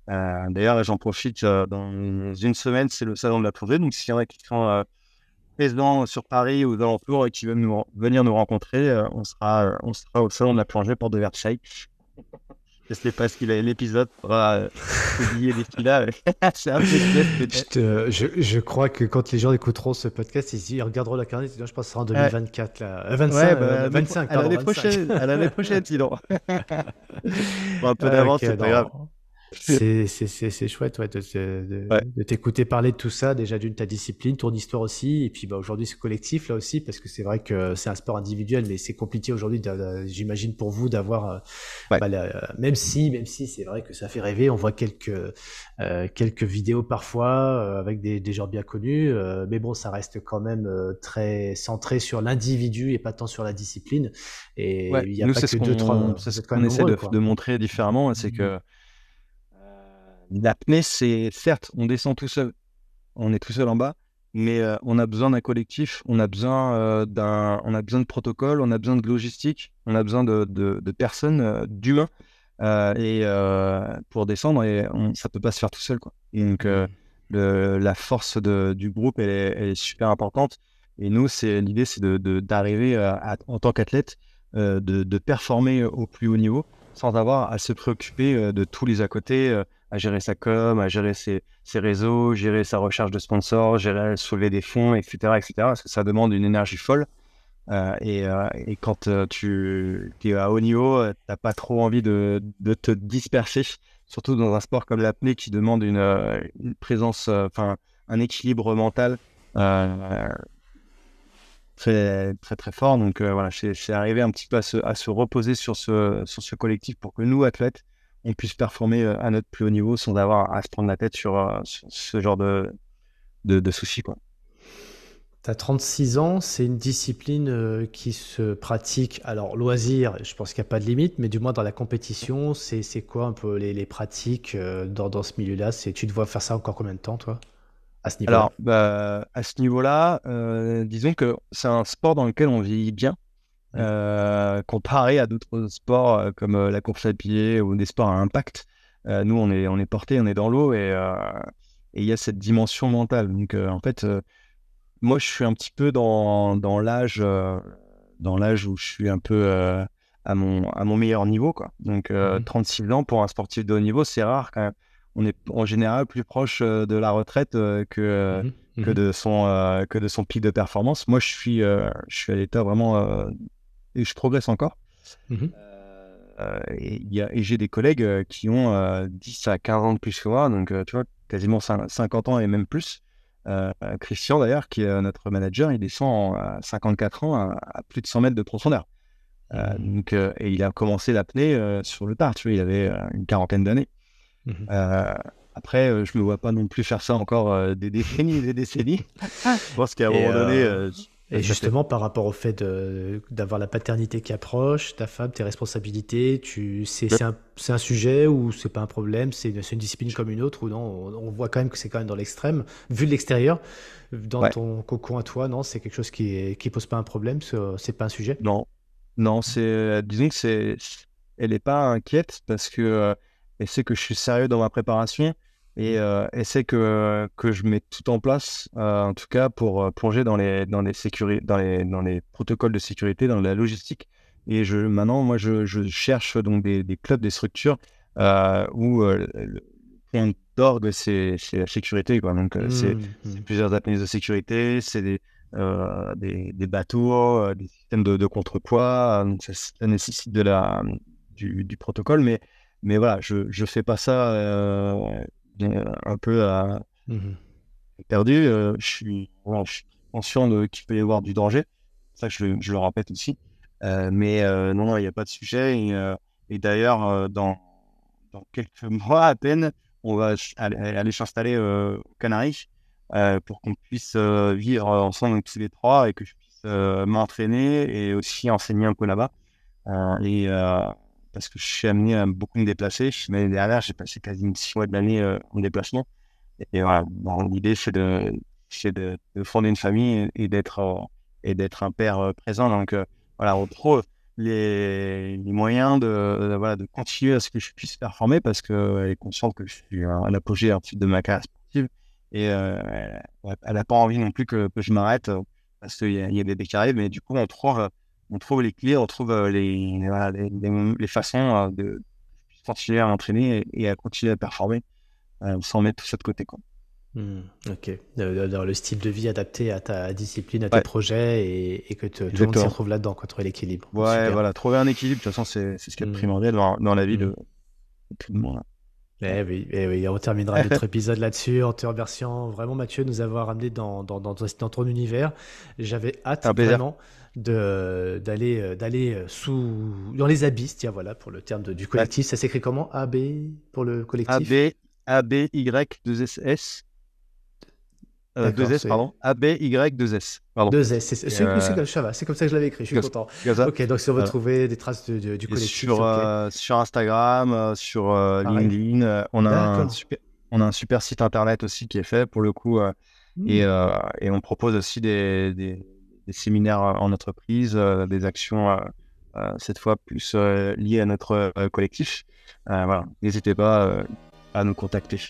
D'ailleurs, j'en profite, dans une semaine, c'est le salon de la plongée. Donc, s'il y en a qui sont présents sur Paris ou aux alentours et qui veulent venir nous rencontrer, on sera au salon de la plongée Porte de Versailles. Je sais pas si l'épisode sera publié d'ici là. C'est un peu de peut-être. Je crois que quand les gens écouteront ce podcast, ils regarderont la carnet, ils disent, je pense que ce sera en Ouais, 2024, là. ouais, 25, bah, 25, à pardon, l'année 25. prochaine, sinon. Bon, un peu Ah, d'avance, ok, c'est pas grave. non. C'est chouette ouais, Ouais, de t'écouter parler de tout ça, déjà d'une ta discipline, ton histoire aussi, et puis bah, aujourd'hui ce collectif là aussi, parce que c'est vrai que c'est un sport individuel, mais c'est compliqué aujourd'hui, j'imagine pour vous d'avoir, ouais. bah, même si c'est vrai que ça fait rêver, on voit quelques vidéos parfois avec des gens bien connus, mais bon, ça reste quand même très centré sur l'individu et pas tant sur la discipline, et Ouais, il n'y a nous, pas que deux, trois, c'est vous ce êtes quand même qu'on essaie nombreux, de quoi. montrer différemment, c'est que l'apnée, c'est certes, on descend tout seul, on est tout seul en bas, mais on a besoin d'un collectif, on a besoin de protocole, on a besoin de logistique, on a besoin de personnes, d'humains, pour descendre, et ça peut pas se faire tout seul, quoi. Et donc, Mm. la force du groupe, elle est super importante. Et nous, l'idée, c'est d'arriver en tant qu'athlète, de performer au plus haut niveau sans avoir à se préoccuper de tous les à côté, à gérer sa com, à gérer ses réseaux, gérer sa recherche de sponsors, gérer soulever des fonds, etc., etc. Parce que ça demande une énergie folle. Et quand tu es à haut niveau, t'as pas trop envie de te disperser, surtout dans un sport comme l'apnée qui demande une présence, enfin un équilibre mental euh, très très très fort. Donc voilà, c'est arrivé un petit peu à se reposer sur ce collectif pour que nous, athlètes, on puisse performer à notre plus haut niveau sans avoir à se prendre la tête sur ce genre de soucis, quoi. T'as 36 ans, c'est une discipline qui se pratique, alors loisir, je pense qu'il n'y a pas de limite, mais du moins dans la compétition, c'est quoi un peu les pratiques dans ce milieu-là? Tu te vois faire ça encore combien de temps, toi, à ce niveau-là? Alors, bah, à ce niveau-là, disons que c'est un sport dans lequel on vit bien, Mm. comparé à d'autres sports comme la course à pied ou des sports à impact. Nous, on est porté, on est dans l'eau et il y a cette dimension mentale. Donc, en fait, moi, je suis un petit peu dans l'âge où je suis un peu à mon meilleur niveau, quoi. Donc 36 ans pour un sportif de haut niveau, c'est rare quand même. On est en général plus proche de la retraite que de son pic de performance. Moi, je suis à l'état vraiment et je progresse encore. Et j'ai des collègues qui ont 10 à 15 ans de plus que moi, donc tu vois, quasiment 50 ans et même plus. Christian, d'ailleurs, qui est notre manager, il descend à 54 ans à plus de 100 mètres de profondeur. Et il a commencé l'apnée sur le tard, tu vois, il avait une quarantaine d'années. Après, je me vois pas non plus faire ça encore des décennies et des décennies. Je pense qu'à un moment donné... Et justement, par rapport au fait d'avoir la paternité qui approche, ta femme, tes responsabilités, c'est un sujet ou c'est pas un problème, c'est une discipline comme une autre ou non, on voit quand même que c'est quand même dans l'extrême. Vu de l'extérieur, dans ton cocon à toi, non, c'est quelque chose qui pose pas un problème, c'est pas un sujet? Non, disons que elle est pas inquiète parce que elle sait que je suis sérieux dans ma préparation et elle sait que je mets tout en place, en tout cas pour plonger dans les protocoles de sécurité, dans la logistique. Et maintenant, moi, je cherche donc des clubs, des structures où le point d'orgue, c'est la sécurité, quoi. Donc, c'est plusieurs apnées de sécurité, c'est des bateaux, des systèmes de contrepoids. Donc ça nécessite du protocole, mais voilà, je fais pas ça un peu perdu. Je suis conscient qu'il peut y avoir du danger. Ça, je le répète aussi. Mais non, il n'y a pas de sujet. Et d'ailleurs, dans quelques mois à peine, on va aller s'installer aux Canaries pour qu'on puisse vivre ensemble tous les trois et que je puisse m'entraîner et aussi enseigner un peu là-bas. Parce que je suis amené à beaucoup me déplacer. L'année dernière, j'ai passé quasiment 6 mois de l'année en déplacement. Et voilà, l'idée, c'est de fonder une famille et d'être un père présent. Donc voilà, on trouve les moyens de continuer à ce que je puisse performer parce qu'elle est consciente que je suis à l'apogée de ma carrière sportive. Et elle n'a pas envie non plus que je m'arrête parce qu'il y a des bébés qui arrivent. Mais du coup, on trouve les clés, on trouve les façons de continuer à entraîner et à continuer à performer sans mettre tout ça de côté, quoi. Ok. Dans le style de vie adapté à ta discipline, à tes projets et que tout le monde s'y retrouve là-dedans, quoi, trouver l'équilibre. Ouais, Super. voilà, trouver un équilibre, de toute façon, c'est ce qui est primordial dans la vie de tout le monde. Eh oui, on terminera notre épisode là-dessus en te remerciant vraiment, Mathieu, de nous avoir amené dans ton univers. J'avais hâte vraiment d'aller dans les abysses, tiens, voilà, pour le terme du collectif. Ça s'écrit comment? AB pour le collectif? AB-Y-2-S. 2S, pardon. AB-Y-2-S. Pardon. 2S, c'est comme ça que je l'avais écrit, je suis content. Ok, donc si on veut trouver des traces du collectif. Sur Instagram, sur LinkedIn, on a un super site internet aussi qui est fait pour le coup. Et on propose aussi des séminaires en entreprise, des actions cette fois plus liées à notre collectif. Voilà, n'hésitez pas à nous contacter.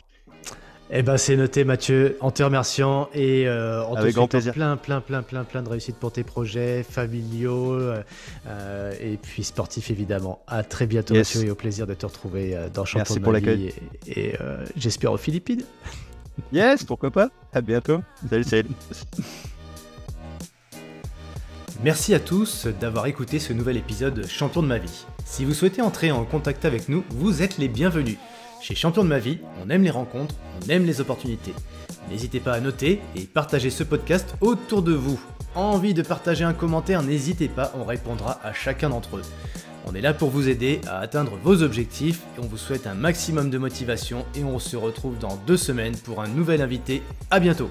Eh ben c'est noté, Mathieu, en te remerciant et en te souhaitant plein de réussite pour tes projets familiaux et puis sportifs évidemment. À très bientôt, Mathieu, et au plaisir de te retrouver dans Champion de ma vie et j'espère aux Philippines. Yes, pourquoi pas. À bientôt. Salut. Merci à tous d'avoir écouté ce nouvel épisode Champion de ma vie. Si vous souhaitez entrer en contact avec nous, vous êtes les bienvenus. Chez Champion de ma vie, on aime les rencontres, on aime les opportunités. N'hésitez pas à noter et partager ce podcast autour de vous. Envie de partager un commentaire, n'hésitez pas, on répondra à chacun d'entre eux. On est là pour vous aider à atteindre vos objectifs et on vous souhaite un maximum de motivation et on se retrouve dans 2 semaines pour un nouvel invité. À bientôt.